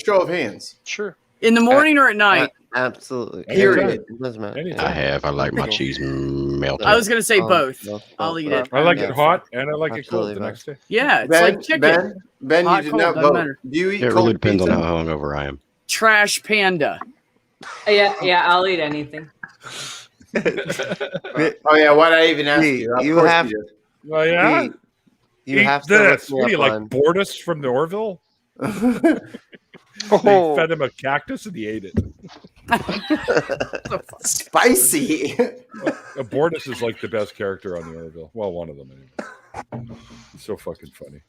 Show of hands. Sure. In the morning or at night? Absolutely. Period. It doesn't matter. Anytime. I have. I like my cheese melted. I was gonna say both. I'll eat it. I like it hot and I like it cold Absolutely the next day. Yeah, it's like chicken. Ben, Hot, you did cold, not doesn't vote. matter. Do you eat It cold really depends pizza? on how hungover I am. Trash panda. Yeah, I'll eat anything. Oh yeah, why'd I even ask you? Of You course have- you Well, yeah. You Eat have to this. look me What are you up like, on- Bortus from the Orville? did. They fed him a cactus and he ate it. Spicy. Bortus is like the best character on the Orville. Well, one of them anyway. He's so fucking funny.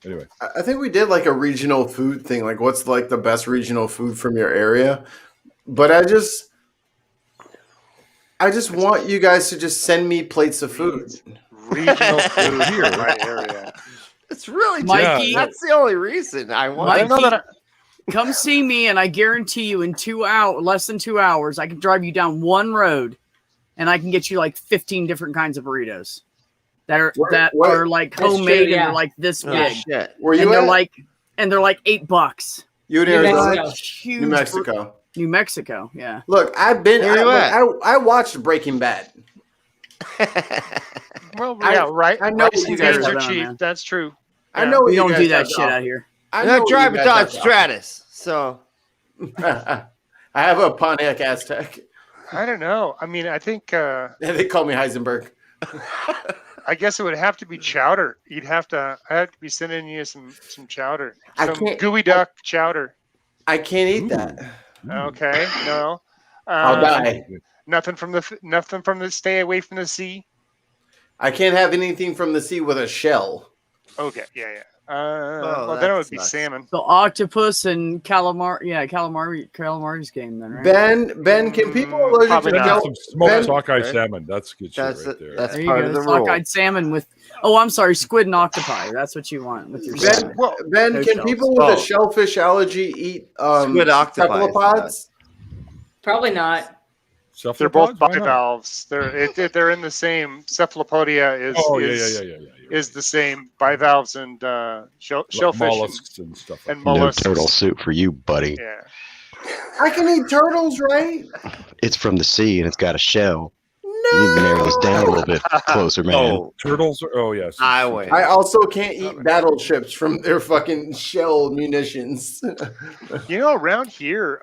Anyway, I think we did like a regional food thing. Like, what's like the best regional food from your area? But I just want you guys to just send me plates of food. Regional food here in my area. It's really Mikey. That's the only reason I want. Mikey, I know that. come see me, and I guarantee you, in less than 2 hours, I can drive you down one road, and I can get you like 15 different kinds of burritos that are like That's homemade, true, and yeah. they're like this Oh, big, shit. Where and you they're at? like $8. You in New Arizona? Mexico. Huge New Mexico. New Mexico, yeah. Look, I've been. Where you at? I watched Breaking Bad. Well, I- yeah, right. I know Rice what you and guys beans are are doing, cheap. man. That's true. I know what We you don't guys do that have to shit offer. out here. I And know I what drive you a guys have Dodge to offer. Stratus, so I have a Pontiac Aztec. I don't know. I mean, I think Yeah, they call me Heisenberg. I guess it would have to be chowder. I have to be sending you some chowder. I Some can't- gooey duck chowder. I can't eat that. Okay, no. I'll die. Nothing from the stay away from the sea. I can't have anything from the sea with a shell. Okay, yeah. Oh, Well, that then it would be sucks. salmon. So octopus and calamari, calamari's game then, right? Ben, can people allergic Probably to not. shell? some smoked Ben, sockeye right? salmon. That's good shit that's right there. that's There you part go. of the Sockeyed rule. salmon with, I'm sorry, squid and octopi. That's what you want with your salmon. Well, Ben, No can shells. people with Oh. a shellfish allergy eat Squid octopi is cephalopods? Probably not. they're both Cephalopods? Why not? bivalves. They're in the same. Cephalopodia is Oh, is, yeah. is the same. Bivalves and shellfish Mollusks and stuff. and No mollusks. turtle soup for you, buddy. Yeah. I can eat turtles, right? It's from the sea and it's got a shell. You need to narrow this down a little bit closer, man. Oh, Turtles. Oh yes. I win. I also can't eat battleships from their fucking shell munitions. You know, around here,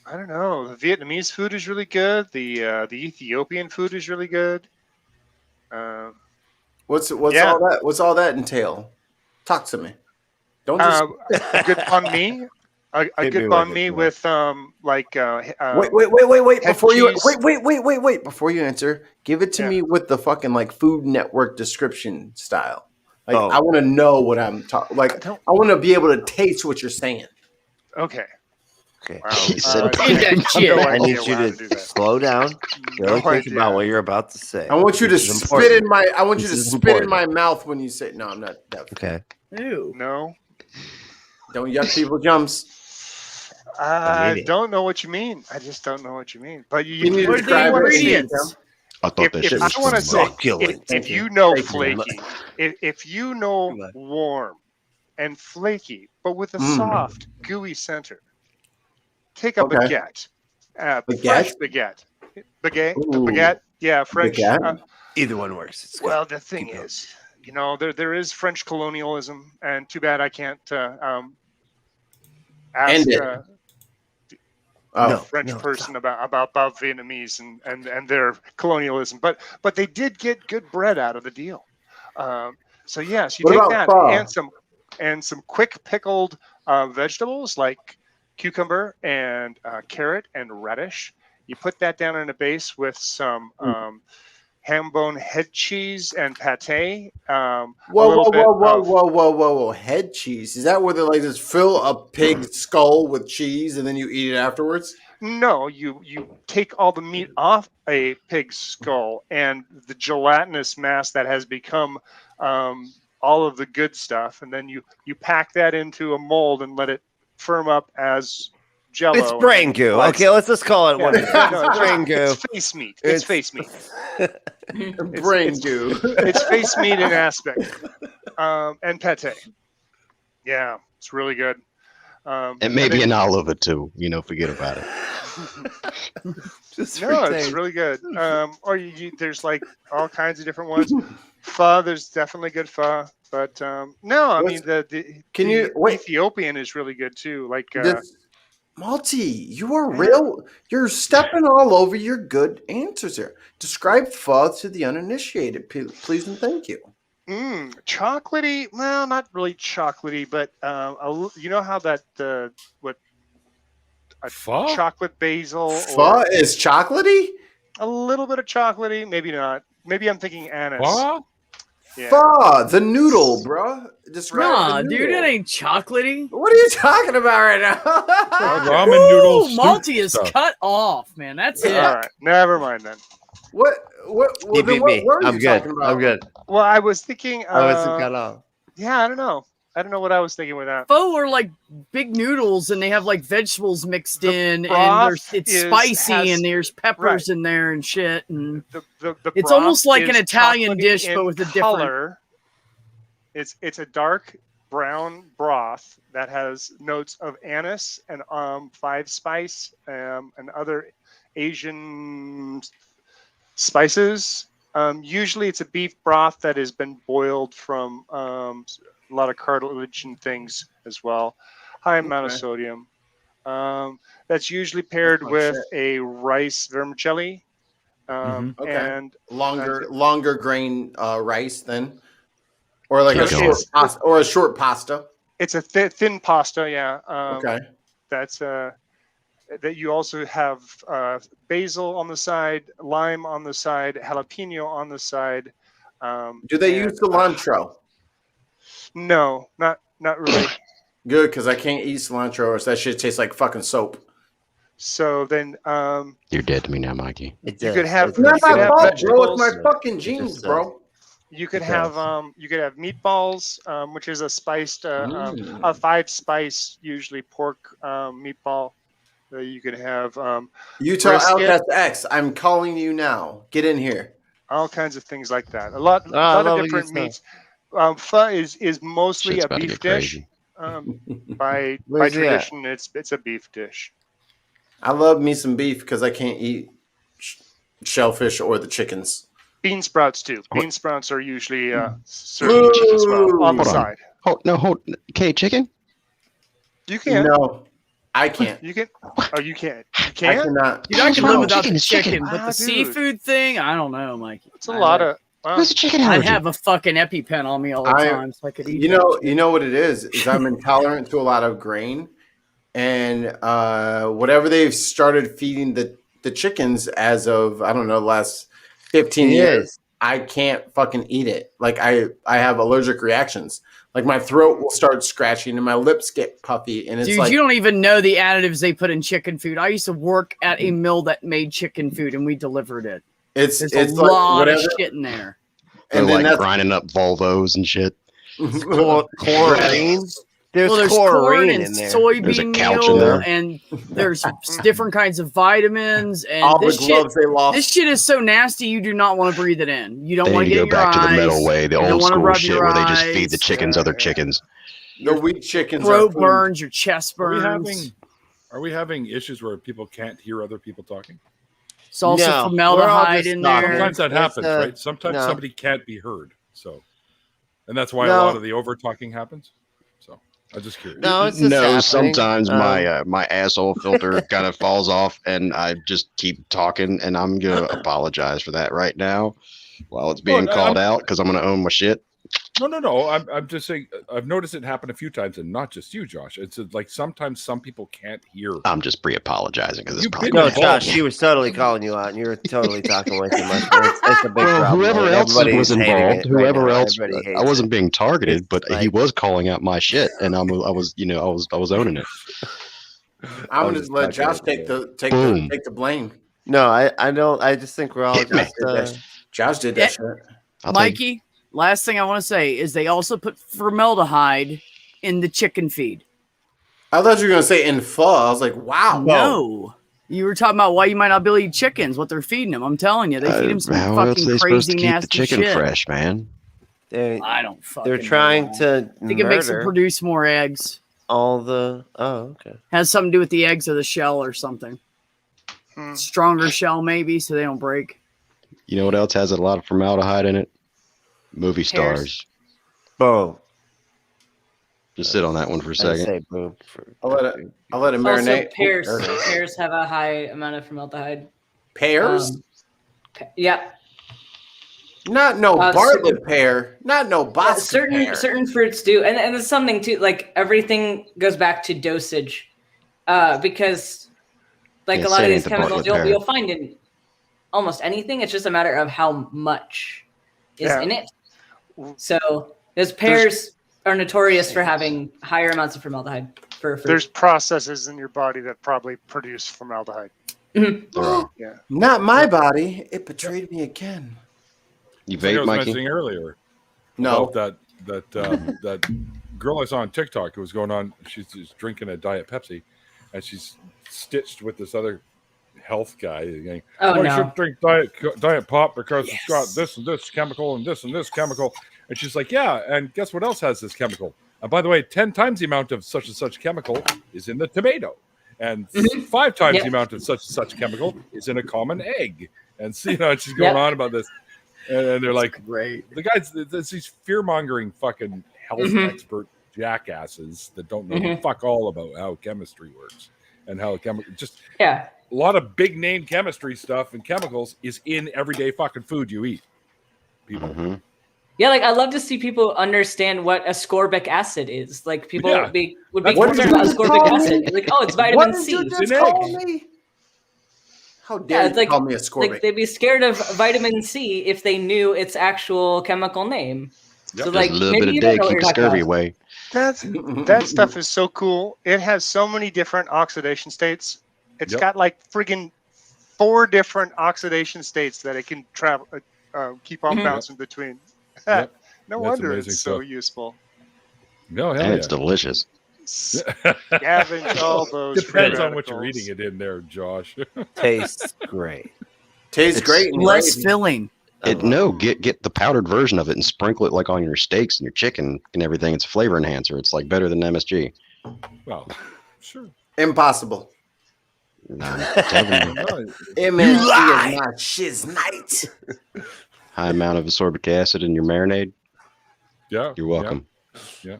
I don't know. The Vietnamese food is really good. The Ethiopian food is really good. What's Yeah. all that? What's all that entail? Talk to me. Don't just A good banh mi. A Hit good me banh with mi it, with wait. head Before you cheese. wait. Before you answer, give it to Yeah. me with the fucking like Food Network description style. Like Oh. I want to know what I'm talking. Like I want to be able to taste what you're saying. Okay. Okay. Wow. He said Eat that shit. No I idea need you how to do to that. slow down. Really No think idea. about what you're about to say. I want you to This is spit important. in my. I want you to This is spit in important. my mouth when you say. No, I'm not. That, Okay. Ew. No. don't yuck people jumps. I mean I it. don't know what you mean. I just don't know what you mean. But you Can you What are the describe it? ingredients? I thought that if shit I was want to say, succulent. if you know Thank you. flaky, if you know warm and flaky, but with a Mm. soft, gooey center, take a Okay. baguette, fresh baguette, Ooh. baguette, yeah, French. Baguette? Either one works. It's Well, good. the thing Keep going. is, you know, there is French colonialism, and too bad I can't ask End it. Oh, No. French person about Vietnamese and their colonialism, but they did get good bread out of the deal. So yes, you What take about that pho? and some quick pickled vegetables like cucumber and carrot and radish. You put that down in a base with some ham bone head cheese and pate. Whoa! Head cheese. Is that where they like just fill a pig's skull with cheese and then you eat it afterwards? No, you take all the meat off a pig's skull and the gelatinous mass that has become all of the good stuff, and then you pack that into a mold and let it firm up as Jello. It's brain goo. Like- Okay, let's just call it what it is. No, It's brain goo. It's face meat. It's face meat. Brain goo. It's face meat in aspect. And pate. Yeah, it's really good. And maybe an olive too. Forget about it. No, it's really good. Or there's like all kinds of different ones. Pho, there's definitely good pho. But no, I mean the Ethiopian is really good too. Like Malty, you are real. You're stepping all over your good answers here. Describe pho to the uninitiated, please and thank you. Chocolatey. Well, not really chocolatey, but you know how that pho? Chocolate basil. Pho is chocolatey. A little bit of chocolatey, maybe not. Maybe I'm thinking anise. Pho? Yeah. Pho, the noodle, bro. Describe Nah, the noodle. dude, it ain't chocolatey. What are you talking about right now? Ramen noodles. Ooh, Malty is cut off, man. That's it. All right, never mind then. What were you I'm good. talking about? I'm good. Well, I was thinking. I wasn't cut off. Yeah, I don't know. I don't know what I was thinking with that. Pho are like big noodles, and they have like vegetables mixed in, and broth it's is- spicy, has- and there's peppers in there and shit. And The it's broth almost like an is Italian chocolatey dish, in but with a different. color. It's a dark brown broth that has notes of anise and five spice and other Asian spices. Usually, it's a beef broth that has been boiled from a lot of cartilage and things as well. High amount of sodium. That's usually paired with a rice vermicelli. And longer grain rice then, or like a short pasta. It's a thin pasta, yeah. Okay. That's that you also have basil on the side, lime on the side, jalapeno on the side. Do they use cilantro? No, not really. Good, because I can't eat cilantro, or that shit tastes like fucking soap. So then, You're dead to me now, Mikey. you could have. It's not you could my have fault, bro. vegetables. It's my fucking genes, bro. You could have meatballs, which is a spiced a 5-spice usually pork meatball. You could have You tell brisket, Outcast X, I'm calling you now. Get in here. all kinds of things like that. A lot I of love different good meats. Pho is mostly Shit's a about to beef get dish. crazy. By Where's it at? tradition, it's a beef dish. I love me some beef because I can't eat shellfish or the chickens. Bean sprouts too. Bean sprouts are usually served as well on the side. Hold. Okay, chicken? You can. No, I can't. You can. Oh, you can't. You I can. cannot. Dude, I can live without chicken the is chicken. chicken, but the Dude. seafood thing, I don't know, Mikey. It's a lot of. Wow. Where's the chicken I'd allergy? have a fucking EpiPen on me all the time, so I could eat. You know what it is I'm intolerant to a lot of grain, and whatever they've started feeding the chickens as of I don't know last 15 years, I can't fucking eat it. Like I have allergic reactions. Like my throat will start scratching and my lips get puffy, and it's Dude, like you don't even know the additives they put in chicken food. I used to work at a mill that made chicken food, and we delivered it. There's a like lot of whatever. shit in there. They're And then like that's grinding up Volvos and shit. Chlorine. There's corn chlorine and in there. There's a soybean couch in meal, there. and there's different kinds of vitamins. And all the this shit, gloves they lost. this shit is so nasty, you do not want to breathe it in. You don't They want need to to get go it in back your to the eyes. metal way, the You don't old wanna school rub shit your where they just feed the eyes. chickens other chickens. The weak chickens Throat are food. burns, your chest Are burns. we having issues where people can't hear other people talking? It's also No, we're all formaldehyde just in talking. there. Sometimes that It's, happens, right? Sometimes no. somebody can't be heard. So, and that's why a No. lot of the over talking happens. So, I'm just curious. No, it's just No, happening. sometimes my asshole filter kind of falls off, and I just keep talking, and I'm gonna apologize for that right now, while it's being Well, called out because I'm gonna own my shit. No. I'm just saying. I've noticed it happen a few times, and not just you, Josh. It's like sometimes some people can't hear. I'm just pre-apologizing because it's You've probably been No, involved. Josh, she was totally calling you out, and you were totally talking way too much. It's a big problem. whoever man. else Everybody was is hating involved, it right whoever now. else, Everybody hates I wasn't it. being targeted, but It's he like- was calling out my shit, and I was owning it. I'm gonna just just let talking Josh about take Boom. the blame. No, I don't. I just think we're all Hit me. just. Josh did Yeah. that shit. I'll take Mikey, last thing I want to say is they also put formaldehyde in the chicken feed. I thought you were gonna say in pho. I was like, wow. No. You were talking about why you might not be able to eat chickens, what they're feeding them. I'm telling you, they feed them some How else fucking are they supposed to crazy, keep the nasty chicken shit. fresh, man? I don't fucking They're trying know. to I think it makes them murder produce more eggs. all the. Oh, okay. Has something to do with the eggs of the shell or something. Stronger shell, maybe, so they don't break. You know what else has a lot of formaldehyde in it? Movie stars. Boom. Just sit on that one for a I second. say boom. I'll let it Also, marinate. pears. Oh, there it is. Pears have a high amount of formaldehyde. Pears? Yeah. Not no Bartlett pear. Not no Boston pear. Certain fruits do, and there's something too. Like everything goes back to dosage, because like Yeah, a lot say of it these ain't the chemicals Bartlett pear. you'll find in almost anything. It's just a matter of how much is Yeah. in it. So those pears are notorious for having higher amounts of formaldehyde. For fruit. There's processes in your body that probably produce formaldehyde. Yeah. Not my body. It betrayed me again. You It's like I vape, was Mikey? mentioning earlier. No. About that girl I saw on TikTok who was going on. She's just drinking a Diet Pepsi, and she's stitched with this other health guy. Going, Oh, you no. should drink Diet Pop because it's got this and this chemical and this chemical. And she's like, yeah. And guess what else has this chemical? And by the way, 10 times the amount of such and such chemical is in the tomato, and 5 times the amount of such and such chemical is in a common egg. And so, she's going on about this. And they're like, great. The guys, there's these fear mongering fucking health expert jackasses that don't know fuck all about how chemistry works and how a lot of big name chemistry stuff and chemicals is in everyday fucking food you eat. People. Yeah, like I love to see people understand what ascorbic acid is. Like people would be What concerned did about you ascorbic call acid. me? Like, oh, it's vitamin What did C. you It's just in call eggs. me? How dare it's you call me ascorbic? Like they'd be scared of vitamin C if they knew its actual chemical name. So Just like a little maybe bit of you don't day, know what keep you're the talking scurvy about. away. That stuff is so cool. It has so many different oxidation states. It's got like friggin' 4 different oxidation states that it can travel, keep on bouncing between. No That's wonder amazing it's so stuff. useful. No, hell And yeah. it's delicious. Scavenge all those free Depends on what you're radicals. eating it in there, Josh. Tastes great. Tastes It's great. and Less gravy. filling. Get the powdered version of it and sprinkle it like on your steaks and your chicken and everything. It's a flavor enhancer. It's like better than MSG. Well, sure. Impossible. No, I'm telling you. MSG is my shiz night. High amount of ascorbic acid in your marinade. Yeah. You're welcome. Yeah.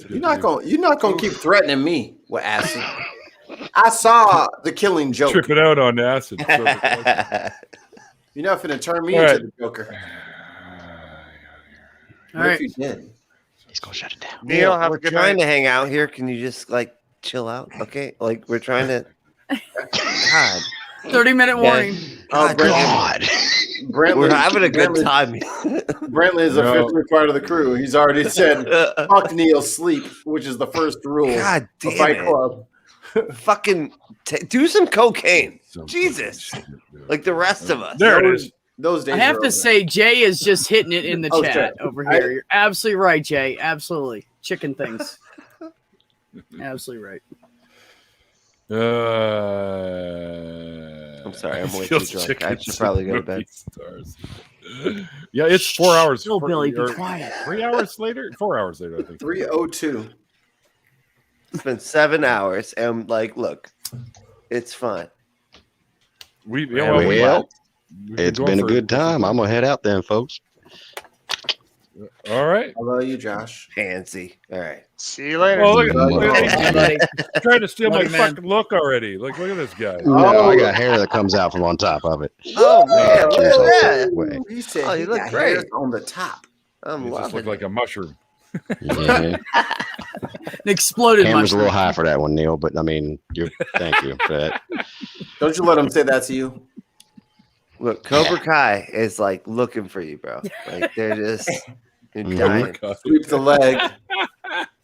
You're not gonna keep threatening me with acid. I saw The Killing Joke. Tripping out on acid. You're not finna turn me All into right. the Joker. All What right. if you did? He's gonna shut it down. Neil, have we're a good trying night. to hang out here. Can you just like chill out? Okay, like we're trying to. God, 30-minute warning. Oh, God. we're having a good Brantley- time. Brantley is officially part of the crew. He's already said, "Fuck Neil, sleep," which is the first rule God of damn Fight it. Club. Fucking do some cocaine. Jesus, like the rest of us. There it is. Those days. I have are to over. say, Jay is just hitting it in the Oh, chat shit. over here. You're absolutely right, Jay. Absolutely. Chicken things. Absolutely right. I'm sorry, I'm way Kills too drunk. I chickens should probably go to and bed. movie stars. Yeah, it's 4 hours. Hillbilly, be or quiet. 3 hours later? 4 hours later, I think. 3:02. It's been 7 hours, and like, look, it's fun. We've Well, it's going been a for- good time. I'm gonna head out then, folks. All right. I love you, Josh. Fancy. All right. See you later. Oh, look at Hey, buddy. he's trying to steal Love my you, man. fucking look already. Look at this guy. No, I got hair that comes out from on top of it. Oh man, look Cheers, at I'll that. take it away. He said Oh, he you look got great. hairs on the top. I'm You just look loving like it. a mushroom. Yeah. An exploded Camera's a little mushroom. high for that one, Neil, but I mean, thank you for that. Don't you let him say that to you. Look, Cobra Kai is like looking for you, bro. Like they're just you're Mhm. dying. Sweep the leg.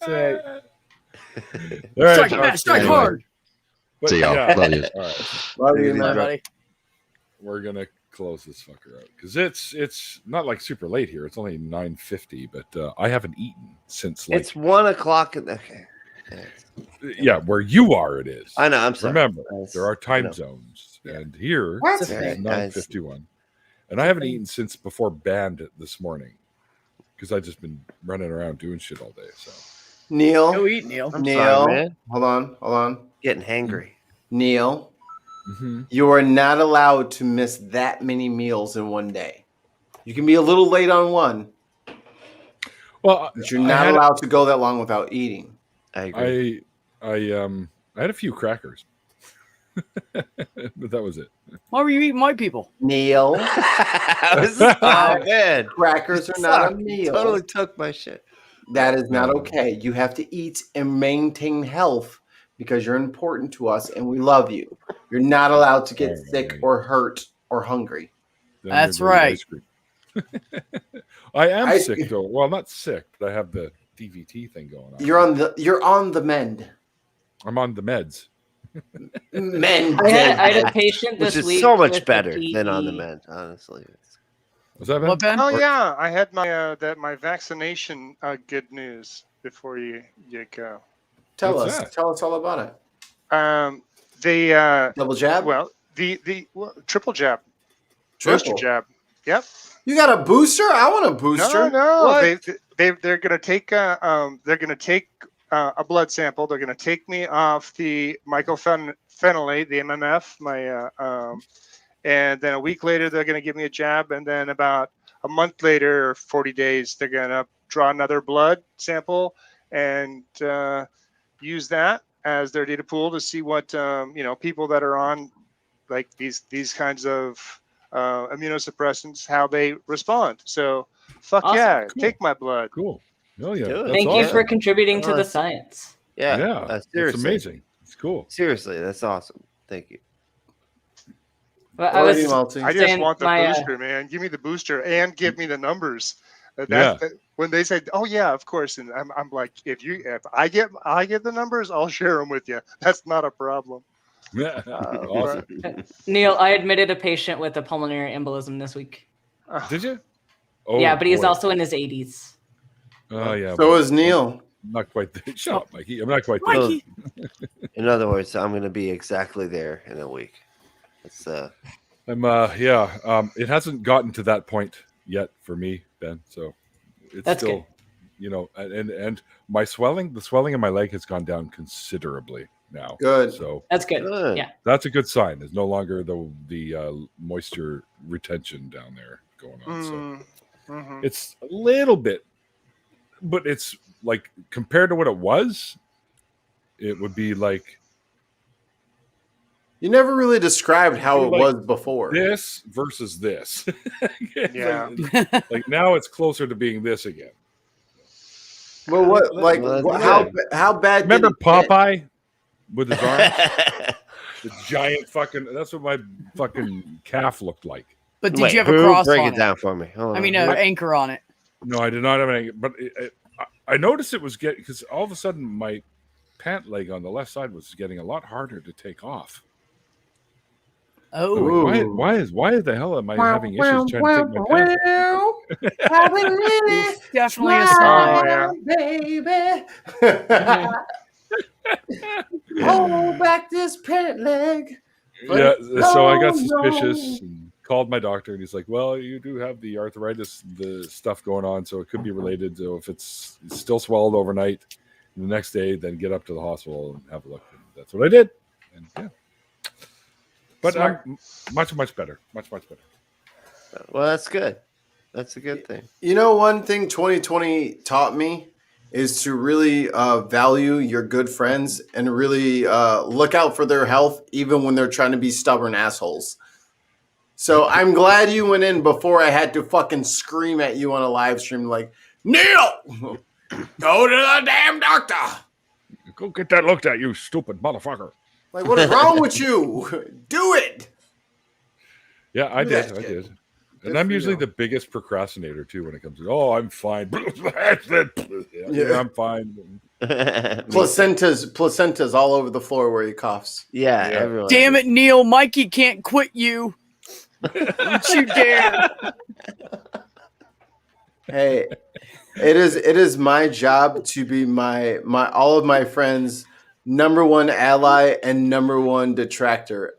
That's right. All right, Strike Josh, back, strike anyway. hard. but See y'all. yeah, Love you. all right. Love you, Bye, man. buddy. We're gonna close this fucker out because it's not like super late here. It's only 9:50, but I haven't eaten since like It's 1 o'clock. Okay. Yeah, where you are, it is. I know. I'm sorry. Remember, Guys, there are I time know. zones, and here What? it's Okay, guys. 9:51, and I haven't eaten since before band this morning because I've just been running around doing shit all day. So Neil. Go eat, Neil. I'm Neil. sorry, man. Hold on. Getting hangry. Neil, Mhm. you are not allowed to miss that many meals in one day. You can be a little late on one, well, but you're not allowed to go that long without eating. I agree. I had a few crackers, but that was it. Why were you eating white people? Neil, man. crackers are not a meal. Totally took my shit. That is not okay. You have to eat and maintain health because you're important to us and we love you. You're not allowed to get sick or hurt or hungry. Then That's you're going to right. ice cream. I am Ice sick cream. though. Well, not sick, but I have the DVT thing going on. You're on the mend. I'm on the meds. Mend. I had a patient Which this is week so much with better a than on the PE. mend, honestly. Was that Ben? What, Ben? Oh yeah, I had my my vaccination good news before you go. Tell What's us. that? Tell us all about it. The Double jab? well, the triple jab. Triple? Booster jab. Yep. You got a booster? I want a booster. No. What? They're gonna take a blood sample. They're gonna take me off the mycophenolate, the MMF, and then a week later they're gonna give me a jab, and then about a month later or 40 days they're gonna draw another blood sample and use that as their data pool to see what people that are on like these kinds of immunosuppressants, how they respond. So fuck Awesome. yeah, Cool. take my blood. Cool. Oh yeah. Do it. That's Thank you awesome. for contributing to the Nice. science. Yeah. Yeah, Seriously. it's amazing. It's cool. Seriously, that's awesome. Thank you. But I was Malty. I just saying want the my, booster, man. Give me the booster and give me the numbers. Yeah. When they say, "Oh yeah, of course," and I'm like, if I get the numbers, I'll share them with you. That's not a problem. Yeah. Awesome. Neil, I admitted a patient with a pulmonary embolism this week. Did you? Oh, Yeah, but he's boy. also in his 80s. Oh yeah. So but is Neil. I'm not quite there. Shut up, Mikey. I'm not quite there. So, in other words, I'm going to be exactly there in a week. It's I'm it hasn't gotten to that point yet for me, Ben. So it's That's still good. and my swelling, the swelling in my leg has gone down considerably now. Good. So That's good. Good. Yeah. that's a good sign. There's no longer the moisture retention down there going on. So Mhm. it's a little bit, but it's like compared to what it was, it would be like You never really described how it Like was before. this versus this. It's Yeah. like now it's closer to being this again. Well, what? Like, Well, what- that's how bad? Remember did it get? Popeye with his arms? The giant fucking. That's what my fucking calf looked like. But did Wait, you have a who? cross Break on it it? down for me. Hold I on. mean, an anchor on it. No, I did not have any. But I noticed it was getting because all of a sudden my pant leg on the left side was getting a lot harder to take off. Oh, Ooh. Why the hell am I having issues trying to take my pants off? definitely a sign. Oh, yeah. baby. Hold back this pant leg. Yeah, so I got No, suspicious and called my doctor, and he's like, "Well, you do have the arthritis, the stuff going on, so it could be related. So if it's still swelled overnight, the next day, then get up to the hospital and have a look." And that's what I did, and yeah. But Smart. I'm much better, much better. Well, that's good. That's a good thing. You know, one thing 2020 taught me is to really value your good friends and really look out for their health, even when they're trying to be stubborn assholes. So I'm glad you went in before I had to fucking scream at you on a live stream like, Neil, go to the damn doctor. Go get that looked at, you stupid motherfucker. Like, what is wrong with you? Do it. Yeah, I Do did. that I shit. did. Good And I'm for usually you. the biggest procrastinator too when it comes to, oh, I'm fine. Yeah, I'm fine. Placentas all over the floor where he coughs. Yeah, Yeah. everyone. Damn it, Neil. Mikey can't quit you. Don't you dare. Hey, it is my job to be my all of my friends' #1 ally, and #1 detractor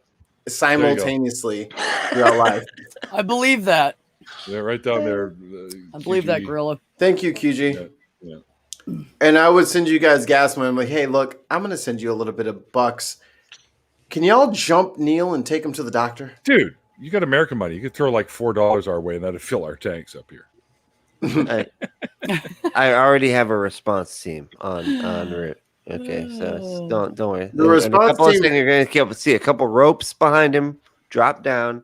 simultaneously throughout life. I believe that. Yeah, right down there. I believe that, Gorilla. Thank you, QG. Yeah. And I would send you guys gas money. I'm like, hey, look, I'm going to send you a little bit of bucks. Can y'all jump Neil and take him to the doctor? Dude, you got American money. You could throw like $4 our way and that'd fill our tanks up here. I already have a response team on it. Okay, so don't worry. The response team, you're going to see a couple ropes behind him, drop down,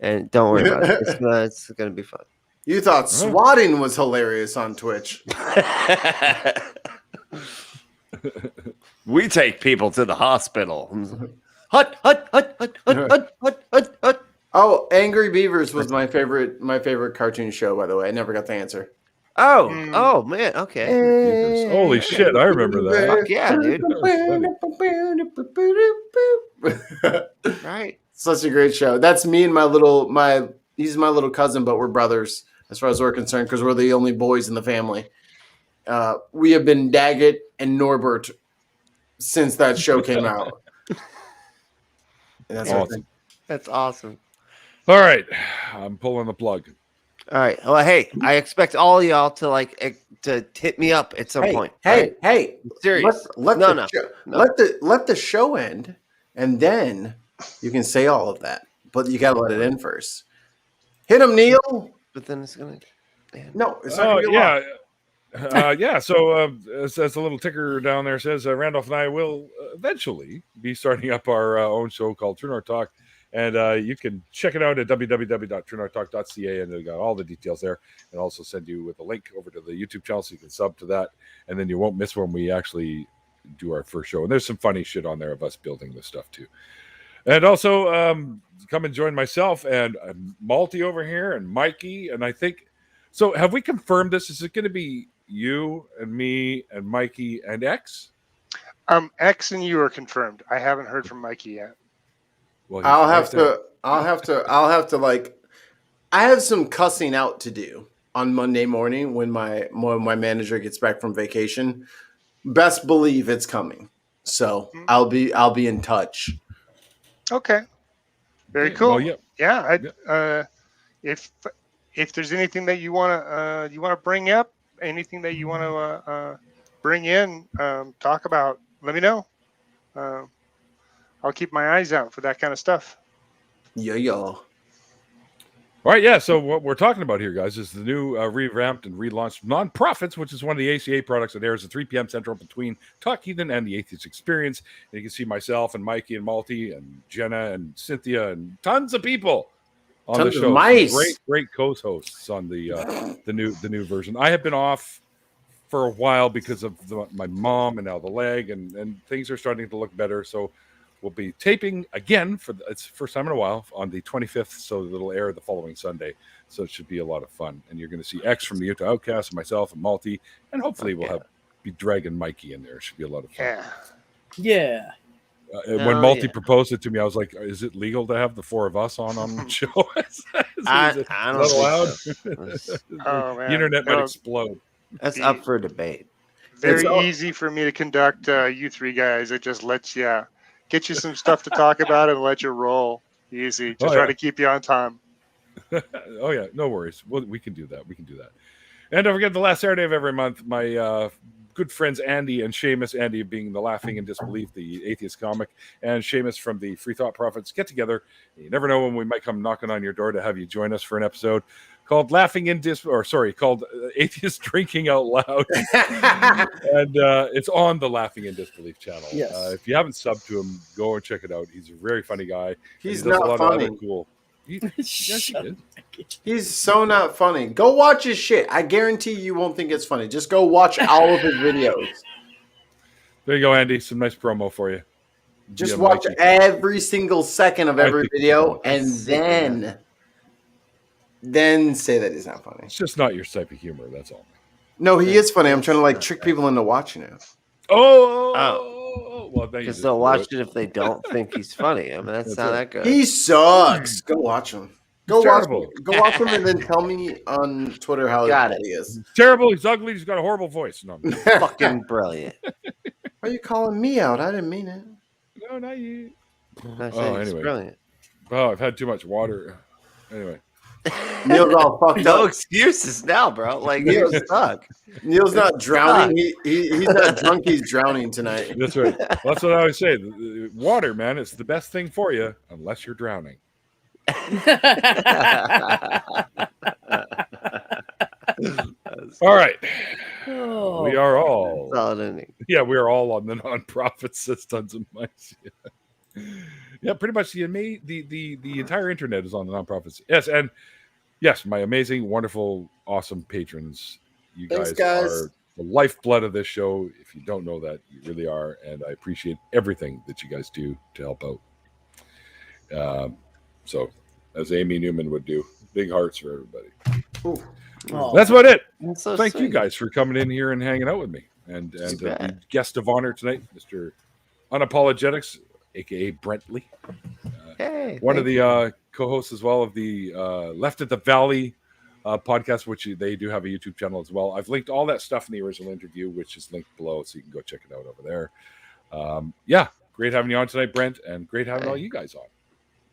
and don't worry about it. It's going to be fun. You thought swatting was hilarious on Twitch. We take people to the hospital. Hut, hut, hut, hut, hut, hut, hut, hut, hut. Oh, Angry Beavers was my favorite cartoon show, by the way. I never got the answer. Oh man, okay. Holy shit, I remember that. Fuck yeah, dude. Right. Such a great show. That's me and he's my little cousin, but we're brothers as far as we're concerned because we're the only boys in the family. We have been Daggett and Norbert since that show came out. And that's awesome. That's awesome. All right, I'm pulling the plug. All right. Well, hey, I expect all y'all to to hit me up at some point. Hey, serious. Let the show end, and then you can say all of that. But you gotta let it in first. Hit him, Neil. But then it's gonna. No, it's not gonna be yeah. So as a little ticker down there says, Randolph and I will eventually be starting up our own show called True North Talk. And you can check it out at www.truenorthtalk.ca, and they got all the details there. And also send you with a link over to the YouTube channel so you can sub to that, and then you won't miss when we actually do our first show. And there's some funny shit on there of us building this stuff too. And also come and join myself and Malty over here and Mikey. And I think so. Have we confirmed this? Is it going to be you and me and Mikey and X? X and you are confirmed. I haven't heard from Mikey yet. Well, I'll have to I have some cussing out to do on Monday morning when my manager gets back from vacation. Best believe it's coming. So I'll be in touch. Okay. Very cool. Well, yeah. If there's anything that you want to bring up, anything that you want to bring in, talk about, let me know. I'll keep my eyes out for that kind of stuff. Yeah. All right, yeah. So what we're talking about here, guys, is the new revamped and relaunched Nonprofits, which is one of the ACA products that airs at 3 p.m. Central between Talk Heathen and the Atheist Experience. And you can see myself and Mikey and Malty and Jenna and Cynthia and tons of people on the show. Great co-hosts on the new version. I have been off for a while because of my mom and now the leg, and things are starting to look better. So we'll be taping again it's the first time in a while on the 25th, so it'll air the following Sunday. So it should be a lot of fun. And you're going to see X from the Utah Outcast and myself and Malty, and hopefully we'll be dragging Mikey in there. It should be a lot of fun. Yeah. When Malty proposed it to me, I was like, "Is it legal to have the four of us on the show? I don't allowed? Oh man, the internet might explode." That's up for debate. Very easy for me to conduct you three guys. It just lets you get you some stuff to talk about and let you roll. Easy. Just try to keep you on time. Oh yeah, no worries. We can do that. And don't forget, the last Saturday of every month, my good friends Andy and Seamus, Andy being the Laughing in Disbelief, the atheist comic, and Seamus from the Free Thought Prophets get together. You never know when we might come knocking on your door to have you join us for an episode called called Atheist Drinking Out Loud. And it's on the Laughing in Disbelief channel. Yes. If you haven't subbed to him, go and check it out. He's a very funny guy. He's he does not a lot funny. Of other cool. Yes, he is. He's so not funny. Go watch his shit. I guarantee you won't think it's funny. Just go watch all of his videos. There you go, Andy. Some nice promo for you. Just watch every single second of every video and then say that he's not funny. It's just not your type of humor, that's all. No, he is funny. I'm trying to trick people into watching it. Well, because they'll watch it if they don't think he's funny. I mean, that's not that good. He sucks. Go watch him. Go watch him, and then tell me on Twitter how he is. He's terrible. He's ugly. He's got a horrible voice. No, fucking brilliant. Why are you calling me out? I didn't mean it. No, not you. I Oh, say it's anyway. brilliant. Oh, I've had too much water. Anyway. Neil's all fucked No up. excuses now, bro. Like you're stuck. Neil's not drowning. He's not drunk. He's drowning tonight. That's right. Well, that's what I always say. The water, man, it's the best thing for you unless you're drowning. All right. Oh. We are all. Solid ending. Yeah, we are all on the nonprofit systems of mice. Yeah, pretty much the entire internet is on the nonprofits. Yes, and yes, my amazing, wonderful, awesome patrons. You Thanks, guys guys. are the lifeblood of this show. If you don't know that, you really are, and I appreciate everything that you guys do to help out. So, as Amy Newman would do, big hearts for everybody. Oh, That's about it. that's so Thank you sweet. guys for coming in here and hanging out with me. And the guest of honor tonight, Mr. Unapologetix, aka Brentley. Hey, One of thank the co-hosts as well of the Left at the Valley podcast, which they do have a YouTube channel as well. I've linked all that stuff in the original interview, which is linked below, so you can go check it out over there. Yeah, great having you on tonight, Brent, and great having all you guys on.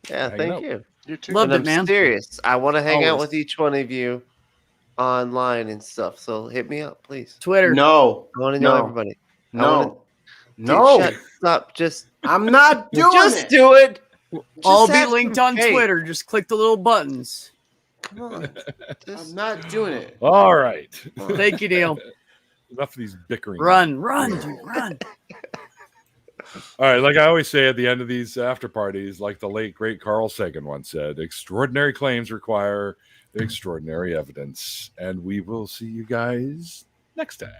Yeah, Hanging thank out. you. You too. Loved And it, I'm man. serious. I want to hang out Always. with each one of you online and stuff. So hit me up, please. Twitter. No. I want to know No. everybody. I No. wanna- No. Dude, shut up. Just I'm not doing just it. do it. All Just be have linked some on faith. Twitter. Just click the little buttons. Come on. I'm not doing it. All right. Thank you, Neil. Enough of these bickering. Run, dude, run. All right, like I always say at the end of these after parties, like the late great Carl Sagan once said, extraordinary claims require extraordinary evidence. And we will see you guys next time.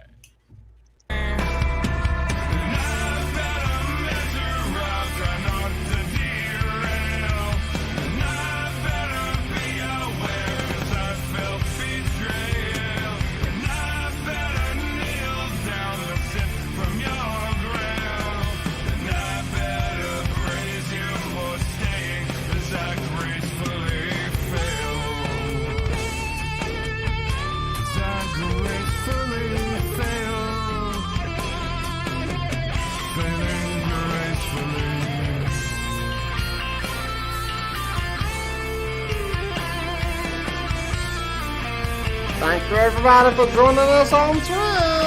Thank you, everybody, for joining us on Twitch.